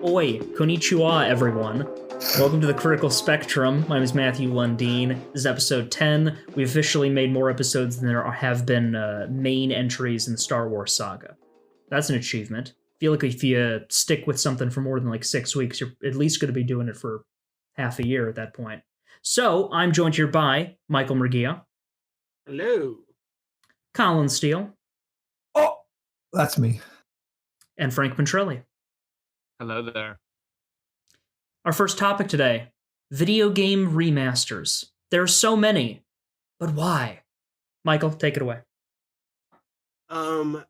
Oi, konnichiwa, everyone. Welcome to the Critical Spectrum. My name is Matthew Lundeen. This is episode 10. We officially made more episodes than there have been main entries in the Star Wars saga. That's an achievement. I feel like if you stick with something for more than like 6 weeks, you're at least going to be doing it for half a year at that point. So, I'm joined here by Michael Murguia. Hello. Colin Steele. Oh, that's me. And Frank Ventrelli. Hello there. Our first topic today, video game remasters. There are so many, but why? Michael, take it away. The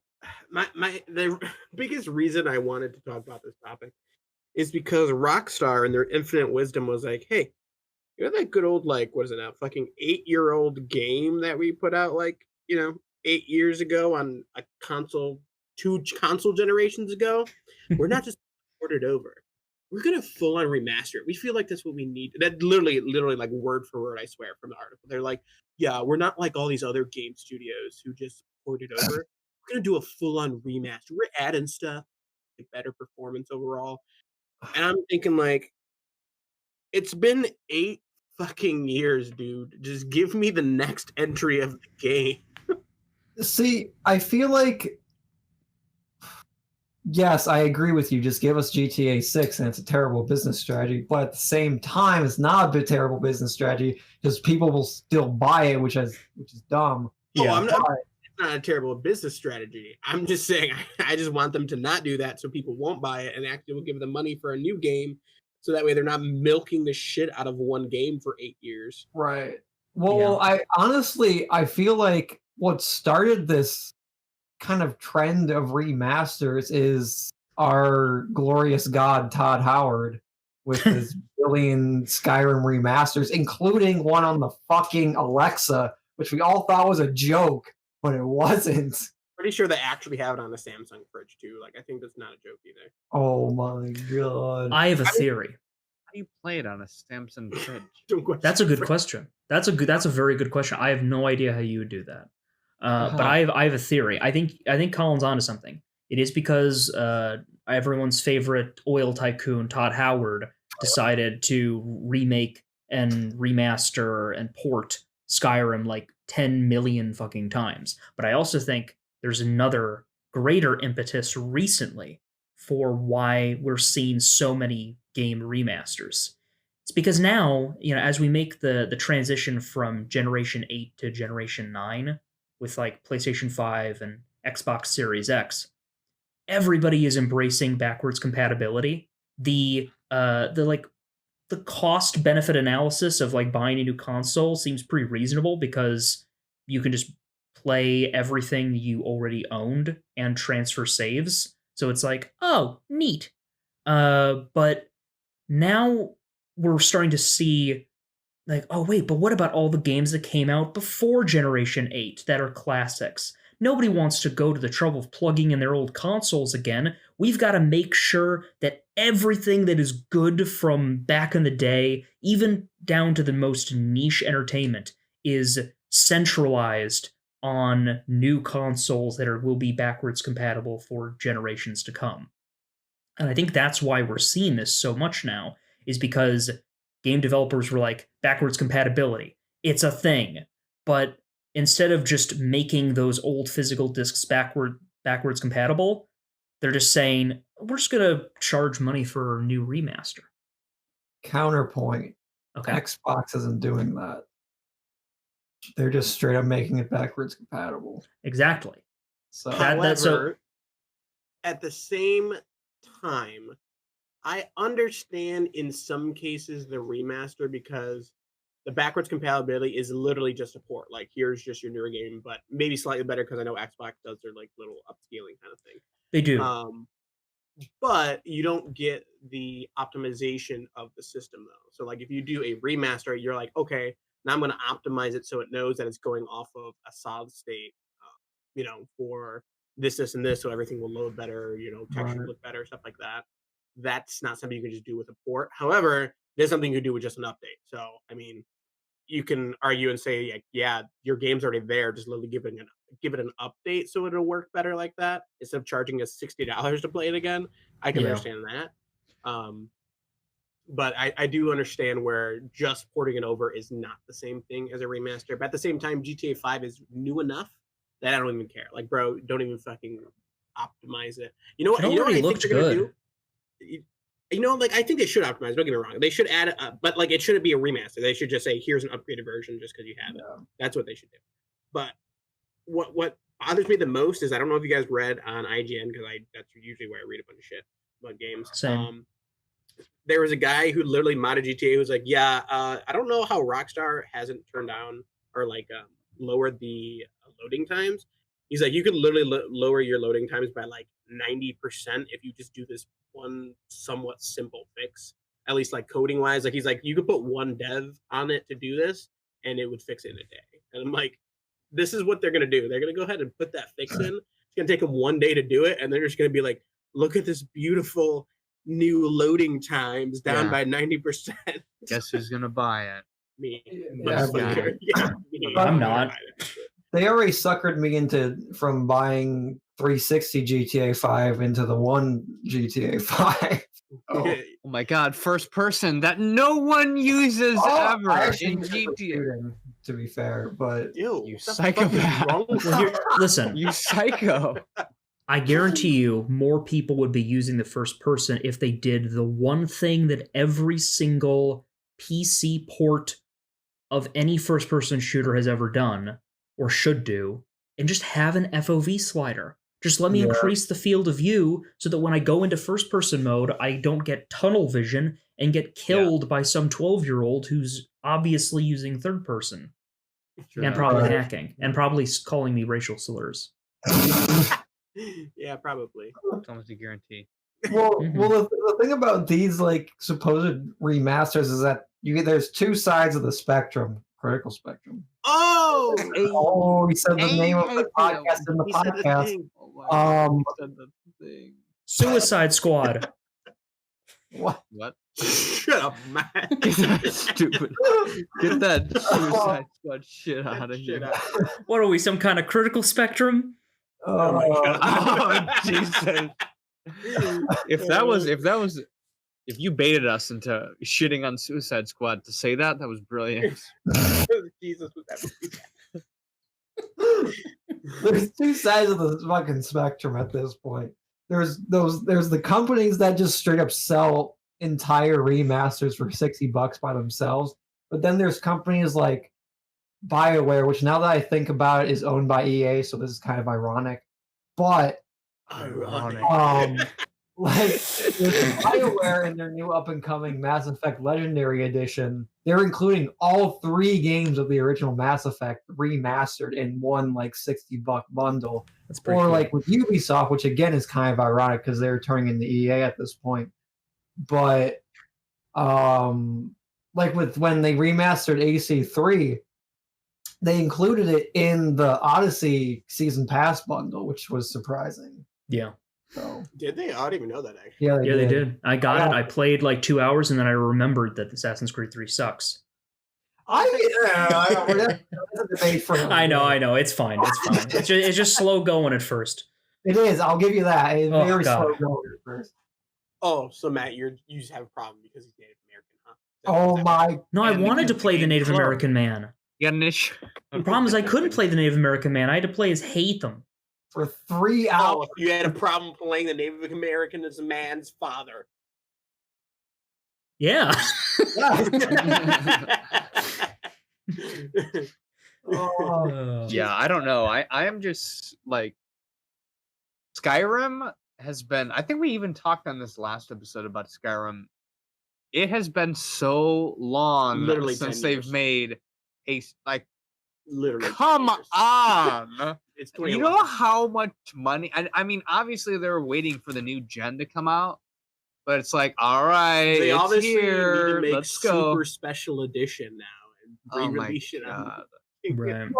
biggest reason I wanted to talk about this topic is because Rockstar in their infinite wisdom was like, hey, you know that good old, like, what is it now, fucking 8-year-old game that we put out, 8 years ago on a console, 2 console generations ago? We're not just port it over. We're gonna full on remaster it. We feel like that's what we need. That literally, like word for word, I swear, from the article. They're like, yeah, we're not like all these other game studios who just port it over. We're gonna do a full on remaster. We're adding stuff, like better performance overall. And I'm thinking, like, it's been 8 fucking years, dude. Just give me the next entry of the game. See, I feel like, yes, I agree with you. Just give us GTA 6 and it's a terrible business strategy. But at the same time, it's not a terrible business strategy because people will still buy it, which is dumb. Oh, it's not a terrible business strategy. I'm just saying, I just want them to not do that so people won't buy it and actually will give them money for a new game. So that way they're not milking the shit out of one game for 8 years. Right. Well, I feel like what started this kind of trend of remasters is our glorious god Todd Howard with his billion Skyrim remasters, including one on the fucking Alexa, which we all thought was a joke, but it wasn't. Pretty sure they actually have it on the Samsung fridge too. Like, I think that's not a joke either. Oh my god. I have a theory. How do you play it on a Samsung fridge? That's a good question. That's a very good question. I have no idea how you would do that. But I have a theory. I think Colin's onto something. It is because everyone's favorite oil tycoon Todd Howard decided to remake and remaster and port Skyrim like 10 million fucking times. But I also think there's another greater impetus recently for why we're seeing so many game remasters. It's because now, as we make the transition from Generation 8 to Generation 9 with like PlayStation 5 and Xbox Series X, everybody is embracing backwards compatibility. The cost benefit analysis of like buying a new console seems pretty reasonable because you can just play everything you already owned and transfer saves. So it's like, oh, neat. But now we're starting to see like, oh wait, but what about all the games that came out before Generation 8 that are classics? Nobody wants to go to the trouble of plugging in their old consoles again. We've got to make sure that everything that is good from back in the day, even down to the most niche entertainment, is centralized on new consoles that will be backwards compatible for generations to come. And I think that's why we're seeing this so much now, is because game developers were like, backwards compatibility, it's a thing. But instead of just making those old physical discs backwards compatible, they're just saying, we're just going to charge money for a new remaster. Counterpoint. Okay. Xbox isn't doing that. They're just straight up making it backwards compatible. Exactly. So, however, at the same time, I understand in some cases the remaster because the backwards compatibility is literally just a port. Like, here's just your newer game, but maybe slightly better because I know Xbox does their like little upscaling kind of thing. They do. But you don't get the optimization of the system though. So like if you do a remaster, you're like, okay, now I'm going to optimize it so it knows that it's going off of a solid state, for this, and this, so everything will load better, textures look better, stuff like that. That's not something you can just do with a port. However, there's something you can do with just an update. So, I mean, you can argue and say, like, yeah, your game's already there. Just literally give it an update so it'll work better like that instead of charging us $60 to play it again. I can understand that. But I do understand where just porting it over is not the same thing as a remaster. But at the same time, GTA 5 is new enough that I don't even care. Like, bro, don't even fucking optimize it. You know what? It You know what already I think looked they're gonna good. do? You know, like I think they should optimize. Don't get me wrong. They should add, but like it shouldn't be a remaster. They should just say, "Here's an upgraded version," just because you have it. That's what they should do. But what bothers me the most is I don't know if you guys read on IGN because that's usually where I read a bunch of shit about games. Same. There was a guy who literally modded GTA who was like, "Yeah, I don't know how Rockstar hasn't turned down or like lowered the loading times." He's like, "You could literally lower your loading times by like 90% if you just do this one somewhat simple fix, at least like coding wise." Like he's like, you could put one dev on it to do this and it would fix it in a day. And I'm like, this is what they're gonna do. They're gonna go ahead and put that fix in. It's gonna take them one day to do it, and they're just gonna be like, look at this beautiful new loading times down by 90%. Guess who's gonna buy it? Me. Me. I'm not. They already suckered me from buying 360 GTA 5 into the one GTA 5. Oh my god, first person that no one uses ever in GTA. To be fair, but you psychopath. Listen, you psycho. I guarantee you more people would be using the first person if they did the one thing that every single PC port of any first person shooter has ever done or should do, and just have an FOV slider. Just let me increase the field of view so that when I go into first person mode, I don't get tunnel vision and get killed by some 12-year-old who's obviously using third person. And probably hacking. And probably calling me racial slurs. Yeah, probably. It's almost a guarantee. Well, the thing about these like supposed remasters is that there's two sides of the spectrum, critical spectrum. Oh, he said the name of the podcast in the podcast. Suicide Squad. What? Shut up, man. Get that stupid. Get that Suicide Squad shit out of here. What are we, some kind of critical spectrum? Oh my god. Oh Jesus. If you baited us into shitting on Suicide Squad to say that was brilliant. Jesus, was that? There's two sides of the fucking spectrum at this point. There's the companies that just straight up sell entire remasters for $60 by themselves, but then there's companies like BioWare, which now that I think about it is owned by EA, so this is kind of ironic. But like with BioWare and their new up-and-coming Mass Effect Legendary Edition, they're including all 3 games of the original Mass Effect remastered in one like $60 bundle. That's pretty cool. Like with Ubisoft, which again is kind of ironic because they're turning into EA at this point. But like when they remastered AC3, they included it in the Odyssey Season Pass bundle, which was surprising. Yeah. So, did they? I didn't even know that actually. Yeah, they did. I got it. I played like 2 hours, and then I remembered that Assassin's Creed 3 sucks. I know. It's fine. It's just slow going at first. It is. I'll give you that. It's very slow going at first. Oh, so Matt, you just have a problem because he's Native American, huh? No, I wanted to play the Native American man. You got an issue. The problem is I couldn't play the Native American man. I had to play as Hatham. For 3 hours. You had a problem playing the Native American as a man's father. Yeah. Yeah, I don't know. I am just like Skyrim has been. I think we even talked on this last episode about Skyrim. It has been so long since they've made a like. Literally. Come on. It's you know how much money? I mean, obviously they were waiting for the new gen to come out, but it's like, all right, they it's obviously here. Need to make Let's go. Super special edition now and re-release it. Right.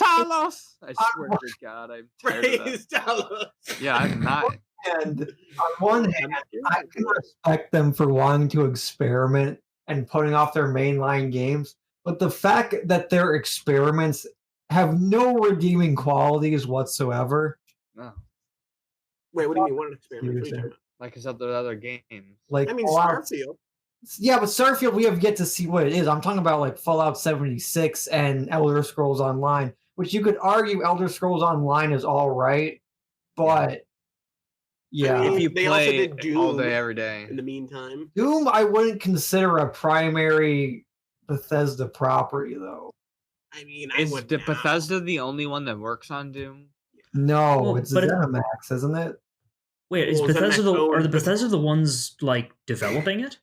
Talos! I swear to God, I'm tired of that. Talos. Yeah, I'm not. And on one hand, I can respect them for wanting to experiment and putting off their mainline games, but the fact that their experiments have no redeeming qualities whatsoever. No. Wait, what do you mean? What experiment? like his other games. Like, I mean, Starfield. Yeah, but Starfield, we have yet to see what it is. I'm talking about like Fallout 76 and Elder Scrolls Online, which you could argue Elder Scrolls Online is all right, but yeah. I mean, if you play Doom all day, every day. In the meantime, Doom, I wouldn't consider a primary Bethesda property, though. I mean, is Bethesda the only one that works on Doom? No, it's ZeniMax, isn't it? Wait, is Bethesda are the Bethesda the ones like developing it,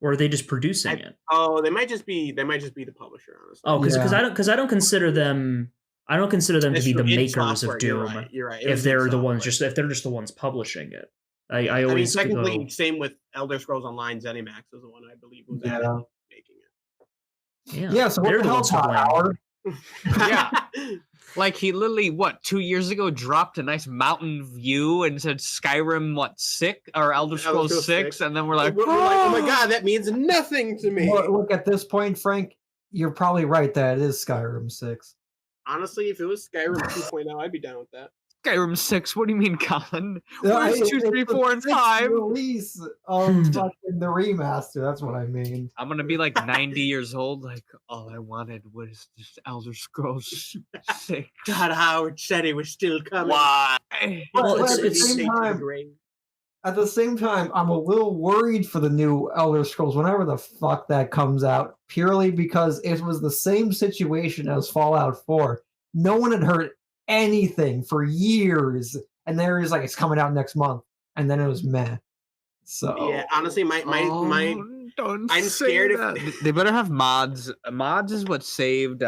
or are they just producing it? Oh, they might just be the publisher, honestly. Oh, because I don't consider them. I don't consider them to be the makers of Doom. You're right. If they're the ones if they're just the ones publishing it. I always mean, technically, same with Elder Scrolls Online. ZeniMax was the one I believe was actually making it. Yeah. So what the hell, Todd Howard? Yeah, like he literally 2 years ago dropped a nice mountain view and said Skyrim 6 or Elder Scrolls 6, and then we're like, oh my god, that means nothing to me. Look, at this point, Frank, you're probably right that it is Skyrim 6. Honestly, if it was Skyrim 2.0, I'd be down with that. Skyrim 6? What do you mean, Colin? Where's 2, 3, 4, and 5? Release of fucking the remaster. That's what I mean. I'm gonna be like 90 years old. Like, all I wanted was this Elder Scrolls 6. God, Howard said it was still coming. Why? Well, at the same time, I'm a little worried for the new Elder Scrolls, whenever the fuck that comes out, purely because it was the same situation as Fallout 4. No one had heard anything for years, and there is like, it's coming out next month, and then it was meh. So yeah, honestly, I'm scared if they better have mods. Mods is what saved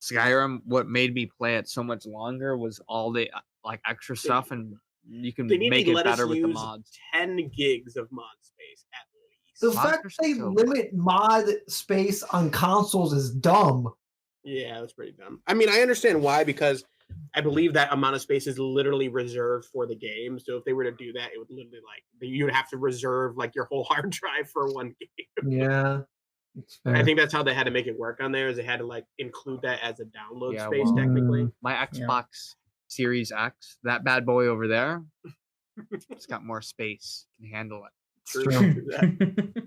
Skyrim. What made me play it so much longer was all the like extra stuff, and you can make it better with the mods. 10 gigs of mod space at least. The fact they limit mod space on consoles is dumb. Yeah, that's pretty dumb. I mean, I understand why, because I believe that amount of space is literally reserved for the game. So if they were to do that, it would literally you would have to reserve like your whole hard drive for one game. Yeah. I think that's how they had to make it work on there, is they had to like include that as a download space technically. My Xbox Series X, that bad boy over there, it's got more space, can handle it. True that.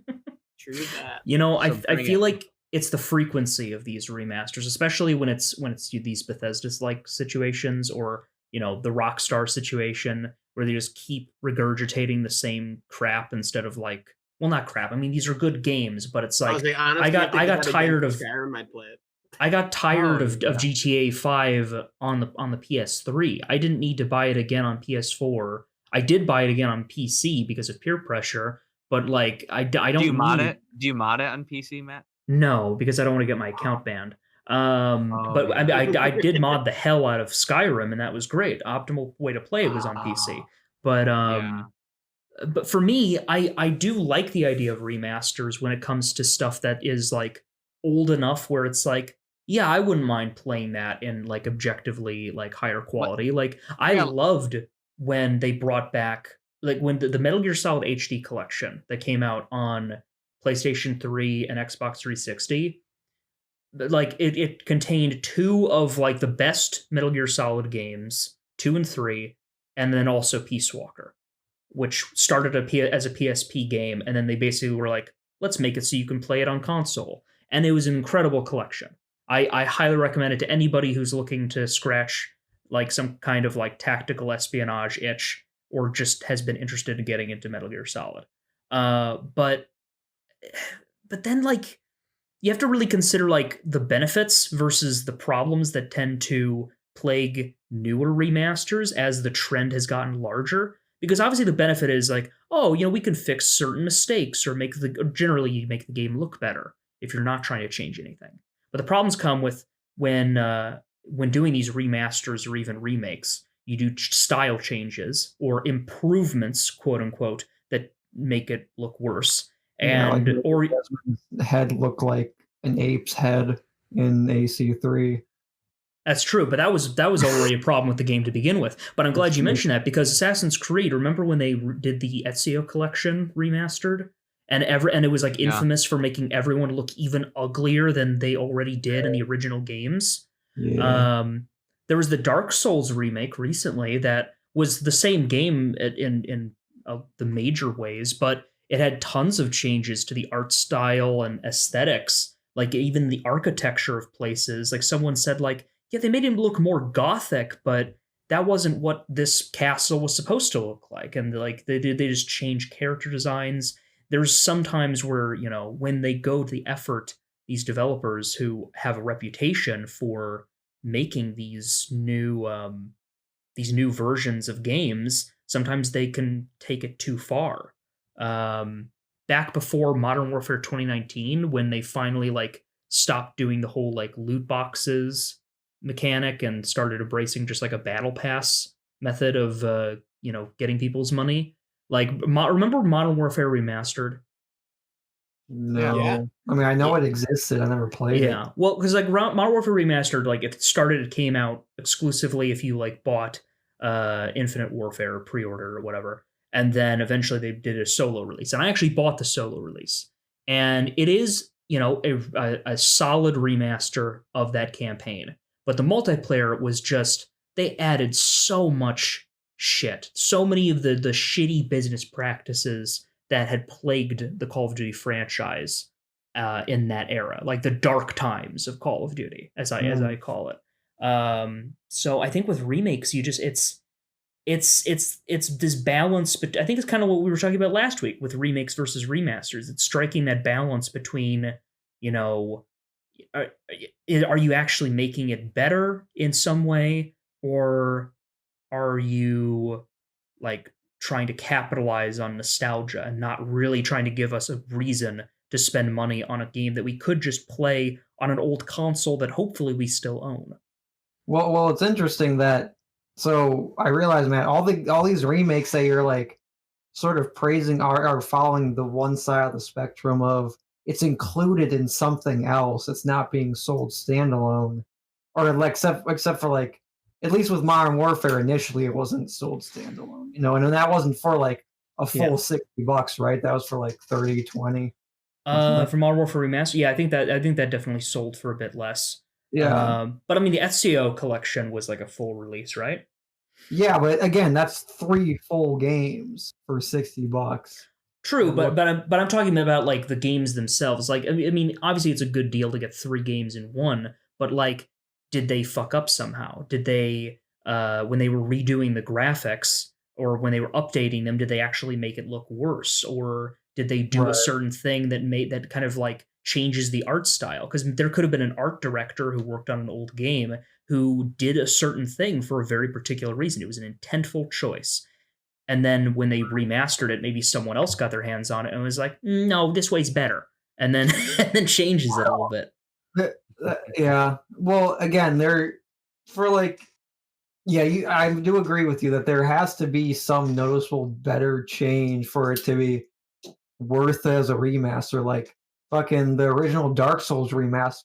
True that. You know, I feel like it's the frequency of these remasters, especially when it's these Bethesda's like situations, or the Rockstar situation where they just keep regurgitating the same crap instead of like, well, not crap. I mean, these are good games, but it's like I got tired of Skyrim. I'd play it. I got tired of GTA 5 on the PS3. I didn't need to buy it again on PS4. I did buy it again on PC because of peer pressure, but like I don't. Do you mod it? Do you mod it on PC, Matt? No, because I don't want to get my account banned. But I did mod the hell out of Skyrim, and that was great. Optimal way to play it was on PC. But for me, I do like the idea of remasters when it comes to stuff that is like old enough where it's like, yeah, I wouldn't mind playing that in like objectively like higher quality. Like I loved when they brought back like when the Metal Gear Solid HD collection that came out on PlayStation 3 and Xbox 360, like it contained 2 of like the best Metal Gear Solid games, 2 and 3, and then also Peace Walker, which started as a PSP game, and then they basically were like, let's make it so you can play it on console. And it was an incredible collection. I highly recommend it to anybody who's looking to scratch like some kind of like tactical espionage itch, or just has been interested in getting into Metal Gear Solid. But then like you have to really consider like the benefits versus the problems that tend to plague newer remasters as the trend has gotten larger. Because obviously the benefit is like, we can fix certain mistakes or generally make the game look better if you're not trying to change anything. But the problems come with when doing these remasters or even remakes, you do style changes or improvements, quote unquote, that make it look worse. And or head look like an ape's head in AC3. That's true, but that was already a problem with the game to begin with. But I'm glad you mentioned that, because Assassin's Creed, remember when they did the Ezio collection remastered? And it was like infamous for making everyone look even uglier than they already did in the original games. Yeah. There was the Dark Souls remake recently that was the same game in the major ways, but it had tons of changes to the art style and aesthetics, like even the architecture of places. Like someone said, like, yeah, they made it look more gothic, but that wasn't what this castle was supposed to look like. And like they just changed character designs. There's sometimes where, you know, when they go to the effort, these developers who have a reputation for making these new versions of games, sometimes they can take it too far. Back before Modern Warfare 2019, when they finally like stopped doing the whole like loot boxes mechanic and started embracing just like a battle pass method of you know, getting people's money. Like remember Modern Warfare Remastered? No. Yeah. I mean, I know it existed. I never played it. Yeah. Well, because like Modern Warfare Remastered, like it came out exclusively if you like bought Infinite Warfare pre-order or whatever. And then eventually they did a solo release. And I actually bought the solo release. And it is, you know, a solid remaster of that campaign. But the multiplayer was just, they added so much shit. So many of the shitty business practices that had plagued the Call of Duty franchise in that era, like the dark times of Call of Duty, as I call it. So I think with remakes, you just it's this balance, but I think it's kind of what we were talking about last week with remakes versus remasters. It's striking that balance between, you know, are you actually making it better in some way, or are you like trying to capitalize on nostalgia and not really trying to give us a reason to spend money on a game that we could just play on an old console that hopefully we still own. Well, it's interesting that. So I realize, man, all these remakes that you're like sort of praising are following the one side of the spectrum of it's included in something else. It's not being sold standalone, or like except for like, at least with Modern Warfare initially, it wasn't sold standalone, you know, and that wasn't for like a full $60, right? That was for like 30, 20. For Modern Warfare Remastered, yeah, I think that definitely sold for a bit less. Yeah. But I mean, the Ezio collection was like a full release, right? Yeah, but again, that's 3 full games for $60. True, but I'm talking about like the games themselves. Like, I mean, obviously it's a good deal to get 3 games in one, but like, did they fuck up somehow? Did they, when they were redoing the graphics or when they were updating them, did they actually make it look worse, or did they do a certain thing that kind of like changes the art style? Because there could have been an art director who worked on an old game who did a certain thing for a very particular reason. It was an intentful choice. And then when they remastered it, maybe someone else got their hands on it and was like, no, this way's better. And then and then changes it a little bit. Yeah. Well, again, I do agree with you that there has to be some noticeable better change for it to be worth as a remaster. Like fucking the original Dark Souls remaster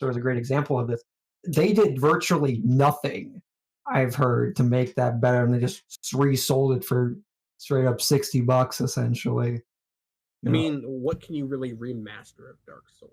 is a great example of this. They did virtually nothing, I've heard, to make that better, and they just resold it for straight up $60 essentially. I mean, what can you really remaster of Dark Souls?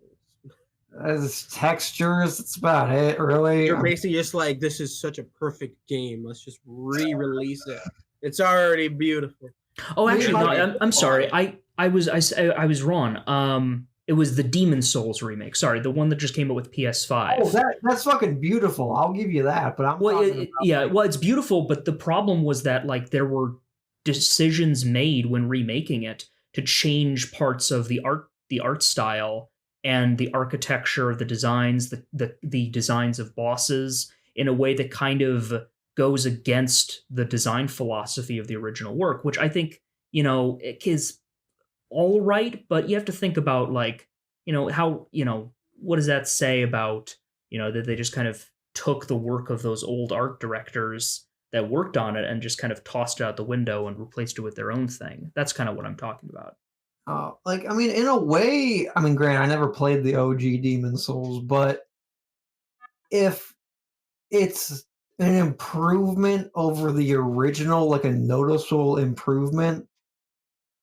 As textures, that's about it, really. You're basically just like, this is such a perfect game. Let's just re-release it. It's already beautiful. Oh, actually, no, I'm sorry. I was wrong. It was the Demon Souls remake. Sorry, the one that just came out with PS5. Oh, that's fucking beautiful. I'll give you that. But it's beautiful. But the problem was that like there were decisions made when remaking it to change parts of the art style and the architecture, the designs, the designs of bosses in a way that kind of goes against the design philosophy of the original work, which I think, you know, is all right, but you have to think about like, you know, how, you know, what does that say about, you know, that they just kind of took the work of those old art directors that worked on it and just kind of tossed it out the window and replaced it with their own thing. That's kind of what I'm talking about. Like, I mean, in a way, I mean, granted, I never played the OG Demon Souls, but if it's an improvement over the original, like a noticeable improvement,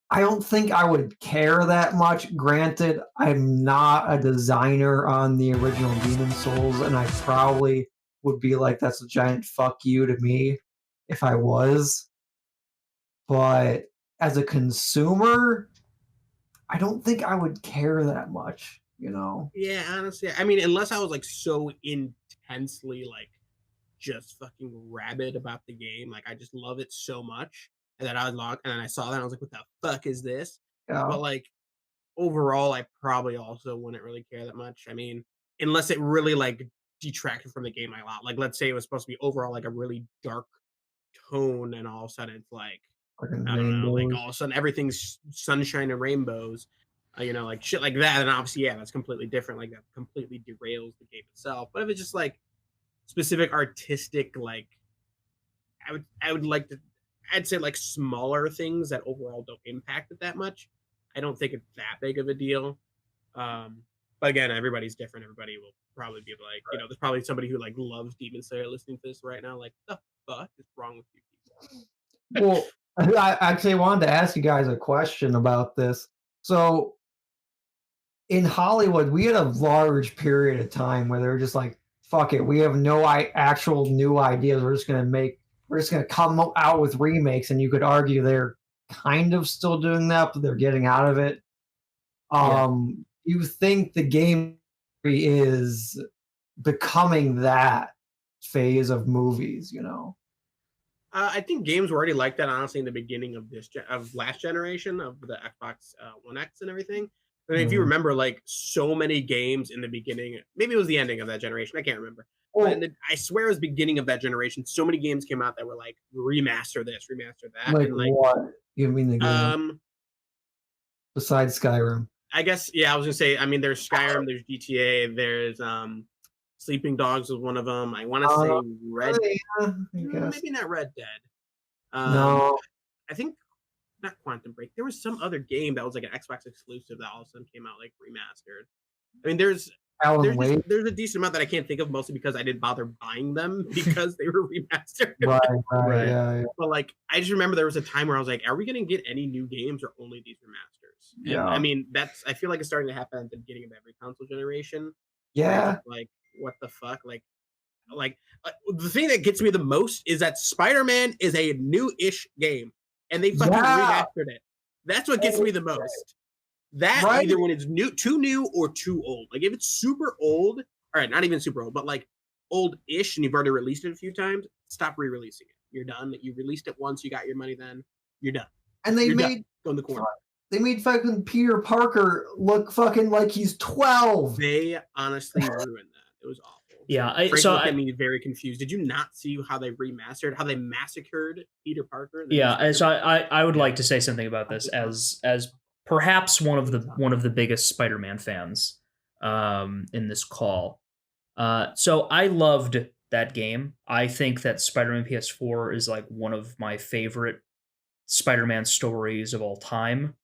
I don't think I would care that much. Granted, I'm not a designer on the original Demon Souls, and I probably would be like, that's a giant fuck you to me if I was. but as a consumer, I don't think I would care that much, you know? Yeah, honestly, I mean, unless I was like so intensely like just fucking rabid about the game, like I just love it so much, and then I was logged, and then I saw that and I was like, "What the fuck is this?" Yeah. But like overall, I probably also wouldn't really care that much. I mean, unless it really like detracted from the game a lot. Like, let's say it was supposed to be overall like a really dark tone, and all of a sudden it's like Fucking I don't know, like rainbows. all of a sudden everything's sunshine and rainbows, like shit like that. And obviously, yeah, that's completely different. Like that completely derails the game itself. But if it's just like specific artistic, like I would like to, I'd say like smaller things that overall don't impact it that much. I don't think it's that big of a deal. But again, everybody's different. Everybody will probably be like, there's probably somebody who like loves Demon Slayer listening to this right now. Like, the fuck is wrong with you people? Well, I actually wanted to ask you guys a question about this. So in Hollywood, we had a large period of time where they were just like, fuck it, we have no actual new ideas. We're just gonna come out with remakes, and you could argue they're kind of still doing that, but they're getting out of it. You think the game is becoming that phase of movies, you know? I think games were already like that, honestly, in the beginning of last generation of the Xbox One X and everything. And if you remember, like so many games in the beginning, maybe it was the ending of that generation. I can't remember. But I swear it was beginning of that generation. So many games came out that were like remaster this, remaster that. Like, and like what? You mean the game? Besides Skyrim. I guess, yeah, I was gonna say, I mean, there's Skyrim, there's GTA, there's Sleeping Dogs was one of them. I want to say Red, maybe not Red Dead. No, I think not Quantum Break. There was some other game that was like an Xbox exclusive that all of a sudden came out like remastered. I mean, there's a decent amount that I can't think of, mostly because I didn't bother buying them because they were remastered. Right. Yeah. But like, I just remember there was a time where I was like, "Are we going to get any new games or only these remasters?" Yeah. And I mean, I feel like it's starting to happen at the beginning of every console generation. Yeah. Like, what the fuck? Like the thing that gets me the most is that Spider-Man is a new-ish game, and they fucking remastered it. That's what gets me the most. That either when it's too new or too old. Like if it's super old, all right, not even super old, but like old-ish, and you've already released it a few times, stop re-releasing it. You're done. You released it once, you got your money. Then you're done. And you're done. Go in the corner. They made fucking Peter Parker look fucking like he's 12. They honestly ruined that. It was awful. Yeah, Frank looked at me very confused. Did you not see how they remastered, how they massacred Peter Parker? Yeah, so I would like to say something about this as perhaps one of the biggest Spider-Man fans in this call. So I loved that game. I think that Spider-Man PS4 is like one of my favorite Spider-Man stories of all time.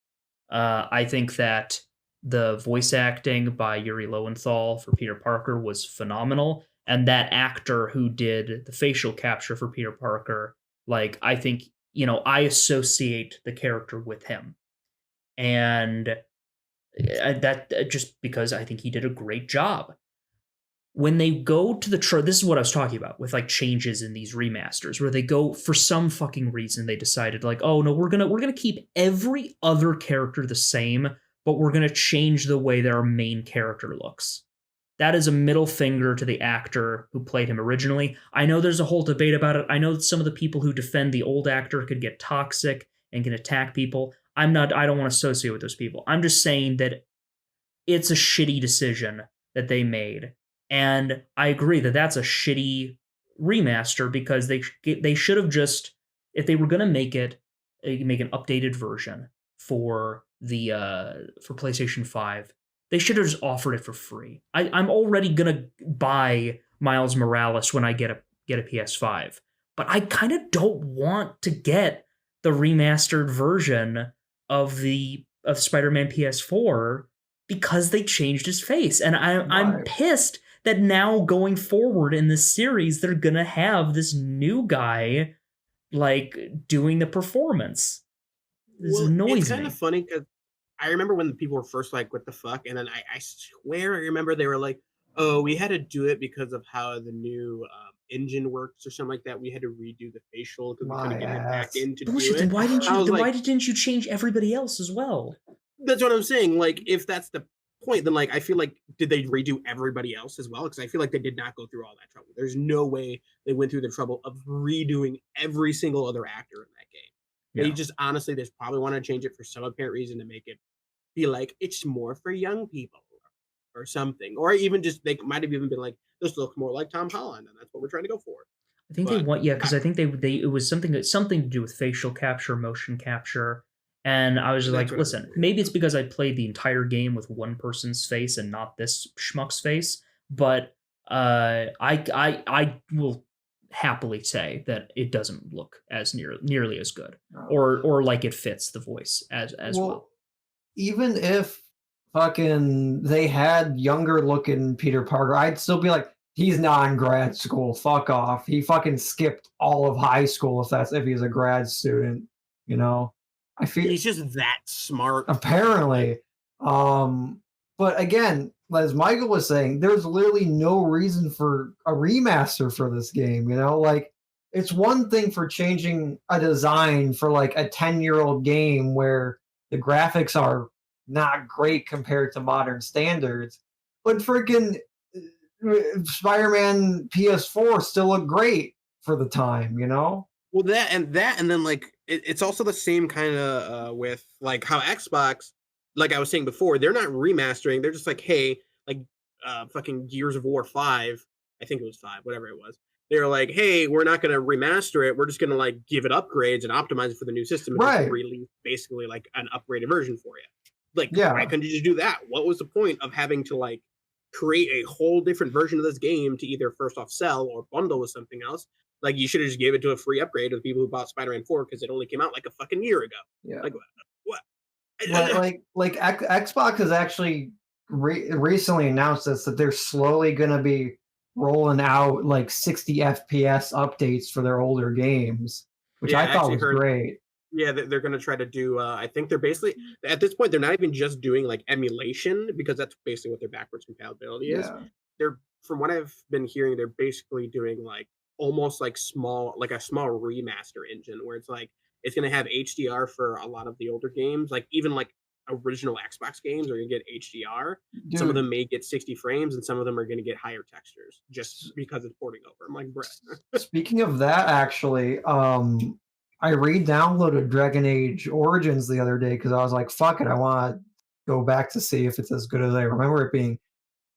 I think that the voice acting by Yuri Lowenthal for Peter Parker was phenomenal, and that actor who did the facial capture for Peter Parker, like I think, I associate the character with him. And that just because I think he did a great job. When they go to this is what I was talking about with like changes in these remasters, where they go for some fucking reason they decided like, oh no, we're gonna keep every other character the same, but we're gonna change the way their main character looks. That is a middle finger to the actor who played him originally. I know there's a whole debate about it. I know that some of the people who defend the old actor could get toxic and can attack people. I don't want to associate with those people. I'm just saying that it's a shitty decision that they made. And I agree that that's a shitty remaster because they should have just, if they were going to make an updated version for the for PlayStation 5, they should have just offered it for free. I'm already going to buy Miles Morales when I get a PS5, but I kind of don't want to get the remastered version of Spider-Man PS4 because they changed his face. And I'm pissed that now going forward in this series, they're going to have this new guy like doing the performance. This annoys me. It's kind of funny because I remember when the people were first like, what the fuck? And then I swear I remember they were like, oh, we had to do it because of how the new engine works or something like that, we had to redo the facial because we couldn't get it back in to Bullshit, do it. then why didn't you change everybody else as well? That's what I'm saying. Like, if that's the point, then like I feel like did they redo everybody else as well? Because I feel like they did not go through all that trouble. There's no way they went through the trouble of redoing every single other actor in that game. They just honestly, they probably want to change it for some apparent reason to make it be like it's more for young people or something, or even just they might have even been like, this looks more like Tom Holland, and that's what we're trying to go for. I think they want because I think they it was something to do with facial capture, motion capture, and I was just like, listen, maybe it's because I played the entire game with one person's face and not this schmuck's face, but I will happily say that it doesn't look as nearly as good, or like it fits the voice as well. Even if fucking they had younger looking Peter Parker, I'd still be like, he's not in grad school. Fuck off. He fucking skipped all of high school if he's a grad student. You know, I feel he's just that smart. Apparently, but again, as Michael was saying, there's literally no reason for a remaster for this game. You know, like it's one thing for changing a design for like a 10-year-old game where the graphics are not great compared to modern standards, but freaking Spider-Man PS4 still look great for the time, you know? Well, and then like it's also the same kind of with like how Xbox, like I was saying before, they're not remastering. They're just like, hey, like fucking Gears of War 5, I think it was 5, whatever it was. They're like, hey, we're not going to remaster it. We're just going to like give it upgrades and optimize it for the new system and just release basically like an upgraded version for you. Like, why couldn't you just do that? What was the point of having to like create a whole different version of this game to either first off sell or bundle with something else? Like, you should have just gave it to a free upgrade to the people who bought Spider-Man 4 because it only came out like a fucking year ago. Yeah. Like, what? Like Xbox has actually recently announced this, that they're slowly going to be rolling out like 60 FPS updates for their older games, which I thought was great. Yeah, they're going to try to do, I think they're basically, at this point, they're not even just doing like emulation, because that's basically what their backwards compatibility is. They're, from what I've been hearing, they're basically doing like almost like a small remaster engine where it's like, it's going to have HDR for a lot of the older games, like even like original Xbox games are going to get HDR. Dude. Some of them may get 60 frames and some of them are going to get higher textures just because it's porting over. I'm like, Brett. Speaking of that, actually, I re-downloaded Dragon Age Origins the other day because I was like, fuck it, I want to go back to see if it's as good as I remember it being.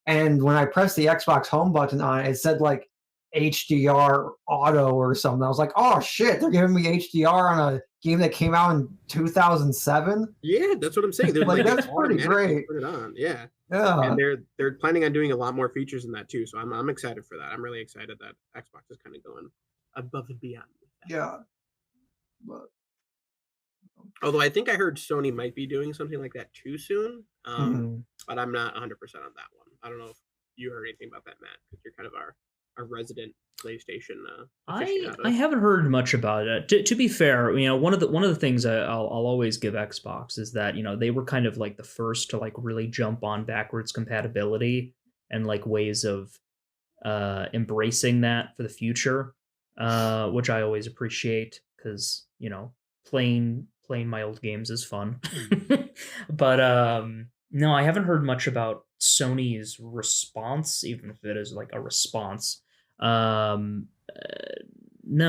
And when I pressed the Xbox home button on it, it said like HDR auto or something. I was like, oh shit, they're giving me HDR on a game that came out in 2007? Yeah, that's what I'm saying. Like, that's pretty great. Put it on, yeah. And they're planning on doing a lot more features in that too. So I'm excited for that. I'm really excited that Xbox is kind of going above and beyond with that. Yeah. But although I think I heard Sony might be doing something like that too soon, but I'm not 100% on that one. I don't know if you heard anything about that, Matt, because you're kind of our resident PlayStation. I haven't heard much about it. To be fair, you know, one of the things I'll always give Xbox is that, you know, they were kind of like the first to like really jump on backwards compatibility and like ways of embracing that for the future, which I always appreciate because, you know, playing my old games is fun. But no, I haven't heard much about Sony's response, even if it is like a response. No,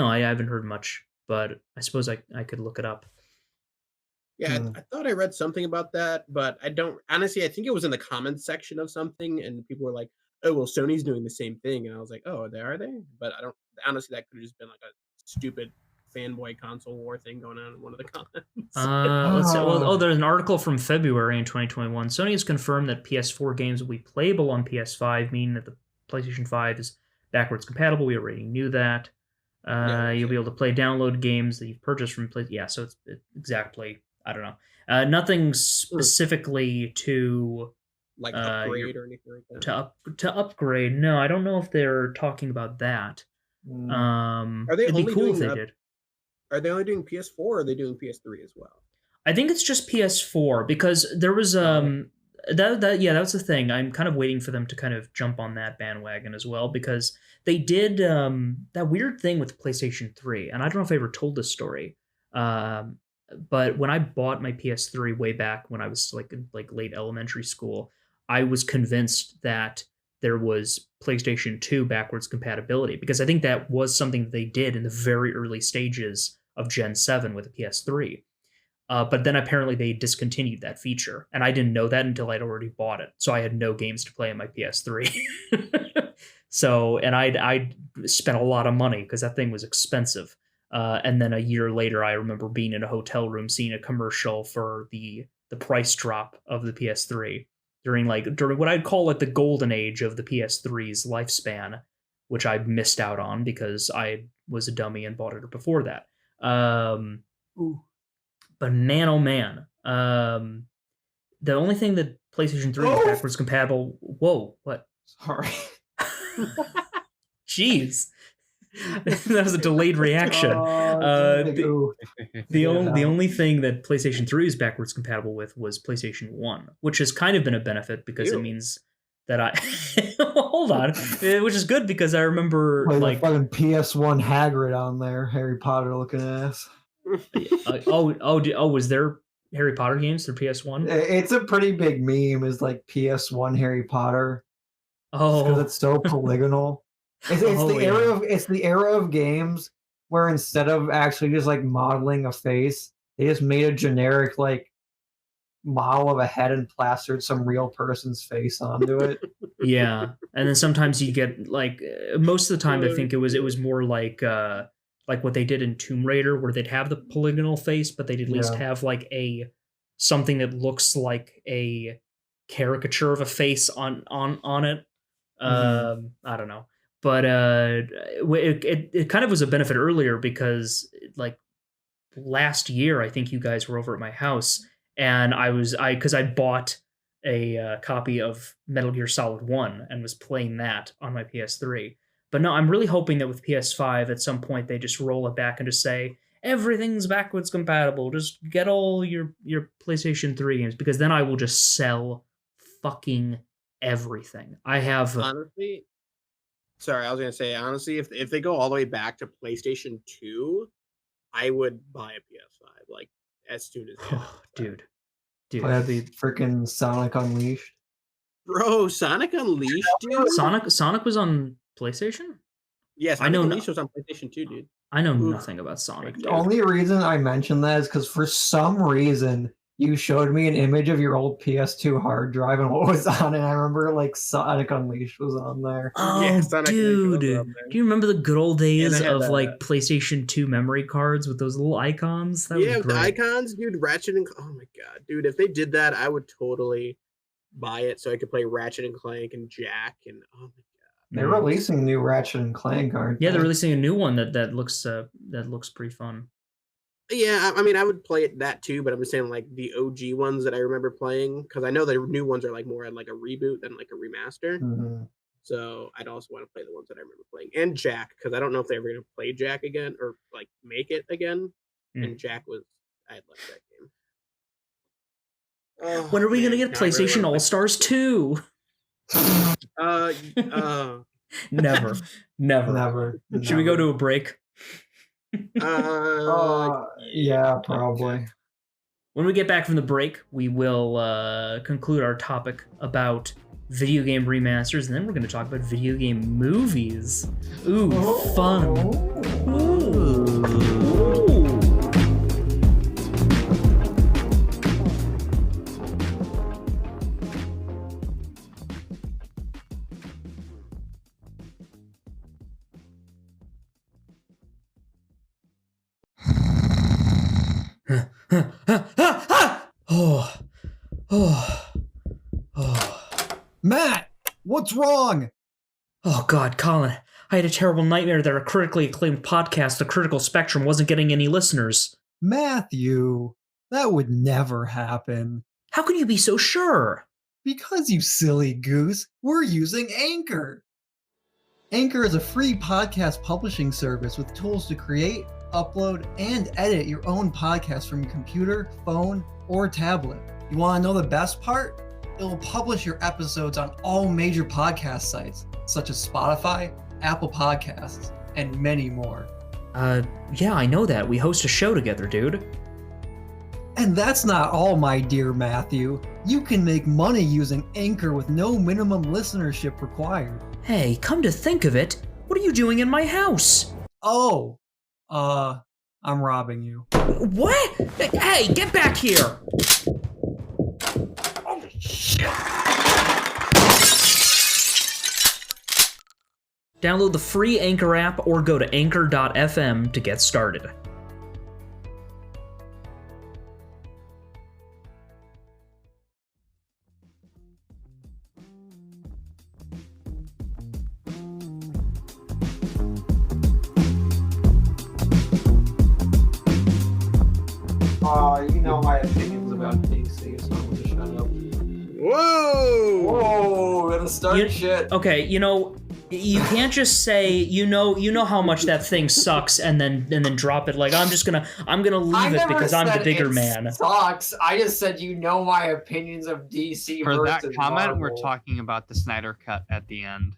I haven't heard much, but I suppose I could look it up. Yeah, I thought I read something about that, but I don't honestly. I think it was in the comments section of something, and people were like, "Oh, well, Sony's doing the same thing," and I was like, "Oh, are they?" But I don't. Honestly, that could have just been like a stupid fanboy console war thing going on in one of the comments. Let's see. Well, there's an article from February in 2021. Sony has confirmed that PS4 games will be playable on PS5, meaning that the PlayStation 5 is backwards compatible. We already knew that. You'll be able to play download games that you've purchased from PlayStation. Yeah, so it's exactly. I don't know. Nothing specifically to like upgrade or anything like that. To upgrade. No, I don't know if they're talking about that. Are they it'd be cool if they did. Are they only doing PS4 or are they doing PS3 as well? I think it's just PS4 because there was That's the thing. I'm kind of waiting for them to kind of jump on that bandwagon as well, because they did that weird thing with PlayStation 3, and I don't know if I ever told this story. But when I bought my PS3 way back when I was like late elementary school, I was convinced that there was PlayStation 2 backwards compatibility, because I think that was something that they did in the very early stages of Gen 7 with the PS3. But then apparently they discontinued that feature, and I didn't know that until I'd already bought it. So I had no games to play on my PS3. So, and I spent a lot of money because that thing was expensive. And then a year later, I remember being in a hotel room seeing a commercial for the price drop of the PS3 during what I'd call like the golden age of the PS3's lifespan, which I missed out on because I was a dummy and bought it before that. But man, oh man, the only thing that PlayStation 3 is backwards compatible. Whoa, what? Sorry. Jeez. That was a delayed reaction. The only thing that PlayStation 3 is backwards compatible with was PlayStation 1, which has kind of been a benefit because it means that I hold on, which is good because I remember like fucking PS1 Hagrid on there, Harry Potter looking ass. Was there Harry Potter games through PS1? It's a pretty big meme. Is like PS1 Harry Potter. Because it's so polygonal. It's the era of games where instead of actually just like modeling a face, they just made a generic like model of a head and plastered some real person's face onto it. Yeah, and then sometimes you get like most of the time I think it was more like what they did in Tomb Raider, where they'd have the polygonal face, but they'd at least have like something that looks like a caricature of a face on it. I don't know. But it kind of was a benefit earlier because like last year, I think you guys were over at my house, and I bought a copy of Metal Gear Solid 1 and was playing that on my PS3. But no, I'm really hoping that with PS5 at some point they just roll it back and just say everything's backwards compatible. Just get all your PlayStation 3 games, because then I will just sell fucking everything. I have honestly. Sorry, I was gonna say honestly, if they go all the way back to PlayStation 2, I would buy a PS5 like as soon as. Dude, that'd be freaking Sonic Unleashed. Bro, Sonic Unleashed, dude. Sonic was on PlayStation? Yes, I know. Unleashed was on PlayStation 2, dude. I know nothing about Sonic. The only reason I mentioned that is because for some reason you showed me an image of your old PS2 hard drive and what was on it. I remember like Sonic Unleashed was on there. Oh, yeah, dude. Do you remember the good old days of like PlayStation 2 memory cards with those little icons? That was great. The icons, dude. Ratchet and oh my god, dude. If they did that, I would totally buy it so I could play Ratchet and Clank and Jack and oh my god. They're releasing new Ratchet and Clank cards. Yeah, they're releasing a new one that looks pretty fun. Yeah, I mean, I would play that too, but I'm just saying like the OG ones that I remember playing, because I know the new ones are like more like a reboot than like a remaster. Mm-hmm. So I'd also want to play the ones that I remember playing, and Jack, because I don't know if they're ever going to play Jack again or like make it again. And Jack I had loved that game. Oh, when are we going to get PlayStation All Stars 2? Never. Should we go to a break? Yeah, probably. When we get back from the break, we will conclude our topic about video game remasters, and then we're going to talk about video game movies. Ooh, fun. Ooh. Matt, what's wrong? Oh God, Colin, I had a terrible nightmare that our critically acclaimed podcast, The Critical Spectrum, wasn't getting any listeners. Matthew, that would never happen. How can you be so sure? Because, you silly goose, we're using Anchor. Anchor is a free podcast publishing service with tools to create, upload, and edit your own podcast from your computer, phone, or tablet. You want to know the best part? it will publish your episodes on all major podcast sites, such as Spotify, Apple Podcasts, and many more. Yeah, I know that. We host a show together, dude. And that's not all, my dear Matthew. You can make money using Anchor with no minimum listenership required. Hey, come to think of it, what are you doing in my house? Oh, I'm robbing you. What? Hey, get back here! Oh, shit! Download the free Anchor app or go to anchor.fm to get started. You know my opinions about DC, so I'm gonna shut up. Whoa! Whoa, gonna start shit. Okay, you can't just say you know how much that thing sucks and then drop it like I'm gonna leave it because I'm the bigger man. Sucks. I just said you know my opinions of DC. For that comment, Marvel. we're talking about the Snyder Cut at the end.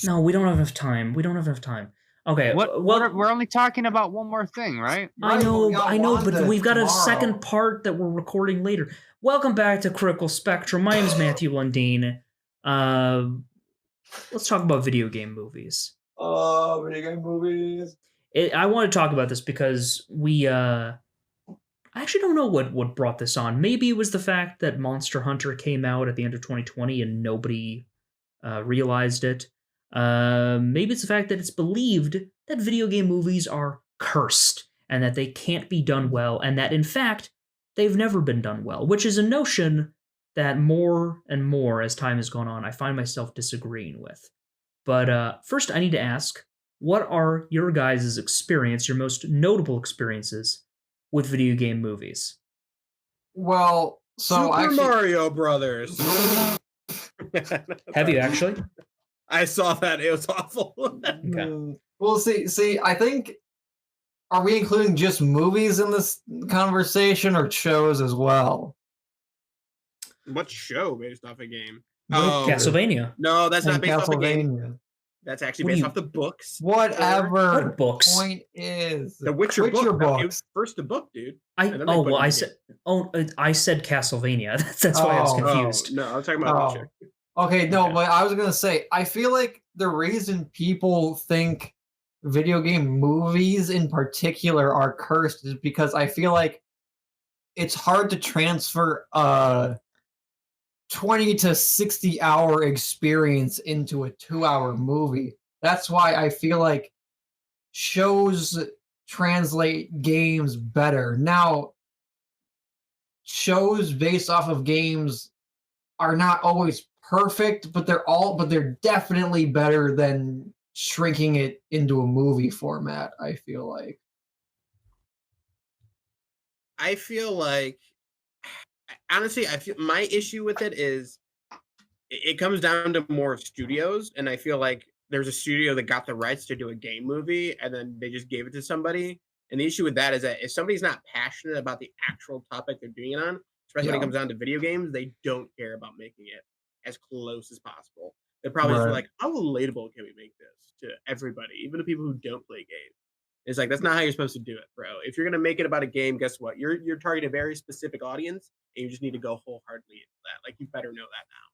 No, we don't have enough time. Okay, we're only talking about one more thing, right? I know, Wanda but we've got tomorrow. a second part that we're recording later. Welcome back to Critical Spectrum. My name's Matthew Lundeen. Let's talk about video game movies. Video game movies. I want to talk about this because I actually don't know what brought this on. Maybe it was the fact that Monster Hunter came out at the end of 2020 and nobody realized it. Maybe it's the fact that it's believed that video game movies are cursed and that they can't be done well, and that in fact they've never been done well, which is a notion that more and more as time has gone on I find myself disagreeing with. But first I need to ask, what are your guys' experience, your most notable experiences with video game movies? Well, so Super Mario Brothers. Have you actually? I saw that. It was awful. Okay. Well, see, I think, are we including just movies in this conversation or shows as well? What show based off a game? Castlevania. No, that's not based off a game. Castlevania. That's actually based off the books. Whatever. What books? Point is The Witcher books. It was first a book, dude. I said Castlevania. That's why I was confused. No, I was talking about Witcher. Okay, no, but I was gonna say, I feel like the reason people think video game movies in particular are cursed is because I feel like it's hard to transfer a 20 to 60 hour experience into a 2-hour movie. That's why I feel like shows translate games better. Now, shows based off of games are not always perfect, but they're definitely better than shrinking it into a movie format, I feel like. Honestly, I feel my issue with it is it comes down to more studios, and I feel like there's a studio that got the rights to do a game movie and then they just gave it to somebody. And the issue with that is that if somebody's not passionate about the actual topic they're doing it on, especially when it comes down to video games, they don't care about making it as close as possible. They're probably just like, how relatable can we make this to everybody, even the people who don't play games? It's like, that's not how you're supposed to do it, bro. If you're gonna make it about a game, guess what? You're targeting a very specific audience, and you just need to go wholeheartedly into that. Like, you better know that now.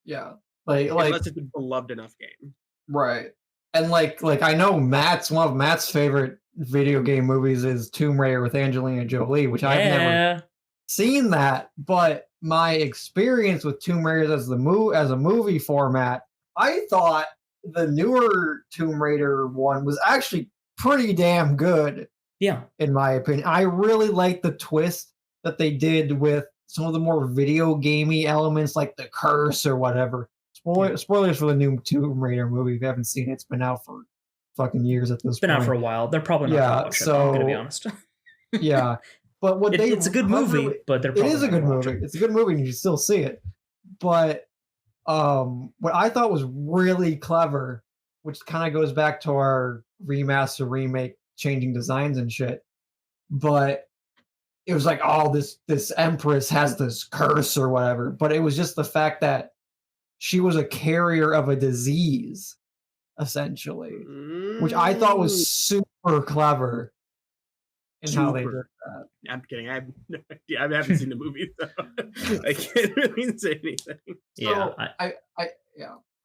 Yeah, unless it's a beloved enough game, right? And like I know one of Matt's favorite video game movies is Tomb Raider with Angelina Jolie, which I've never seen that, but my experience with Tomb Raider as a movie format, I thought the newer Tomb Raider one was actually pretty damn good. Yeah, in my opinion, I really like the twist that they did with some of the more video gamey elements, like the curse or whatever. Spoilers for the new Tomb Raider movie. If you haven't seen it, it's been out for fucking years at this point. It's been out for a while. They're probably not gonna watch it. I'm gonna be honest. Yeah. But it's a good movie, but it is a good movie. It's a good movie, and you still see it. But what I thought was really clever, which kind of goes back to our remaster, remake, changing designs and shit. But it was like, oh, this empress has this curse or whatever. But it was just the fact that she was a carrier of a disease, essentially, which I thought was super clever in how they did that. I'm kidding. I haven't seen the movie, so I can't really say anything. So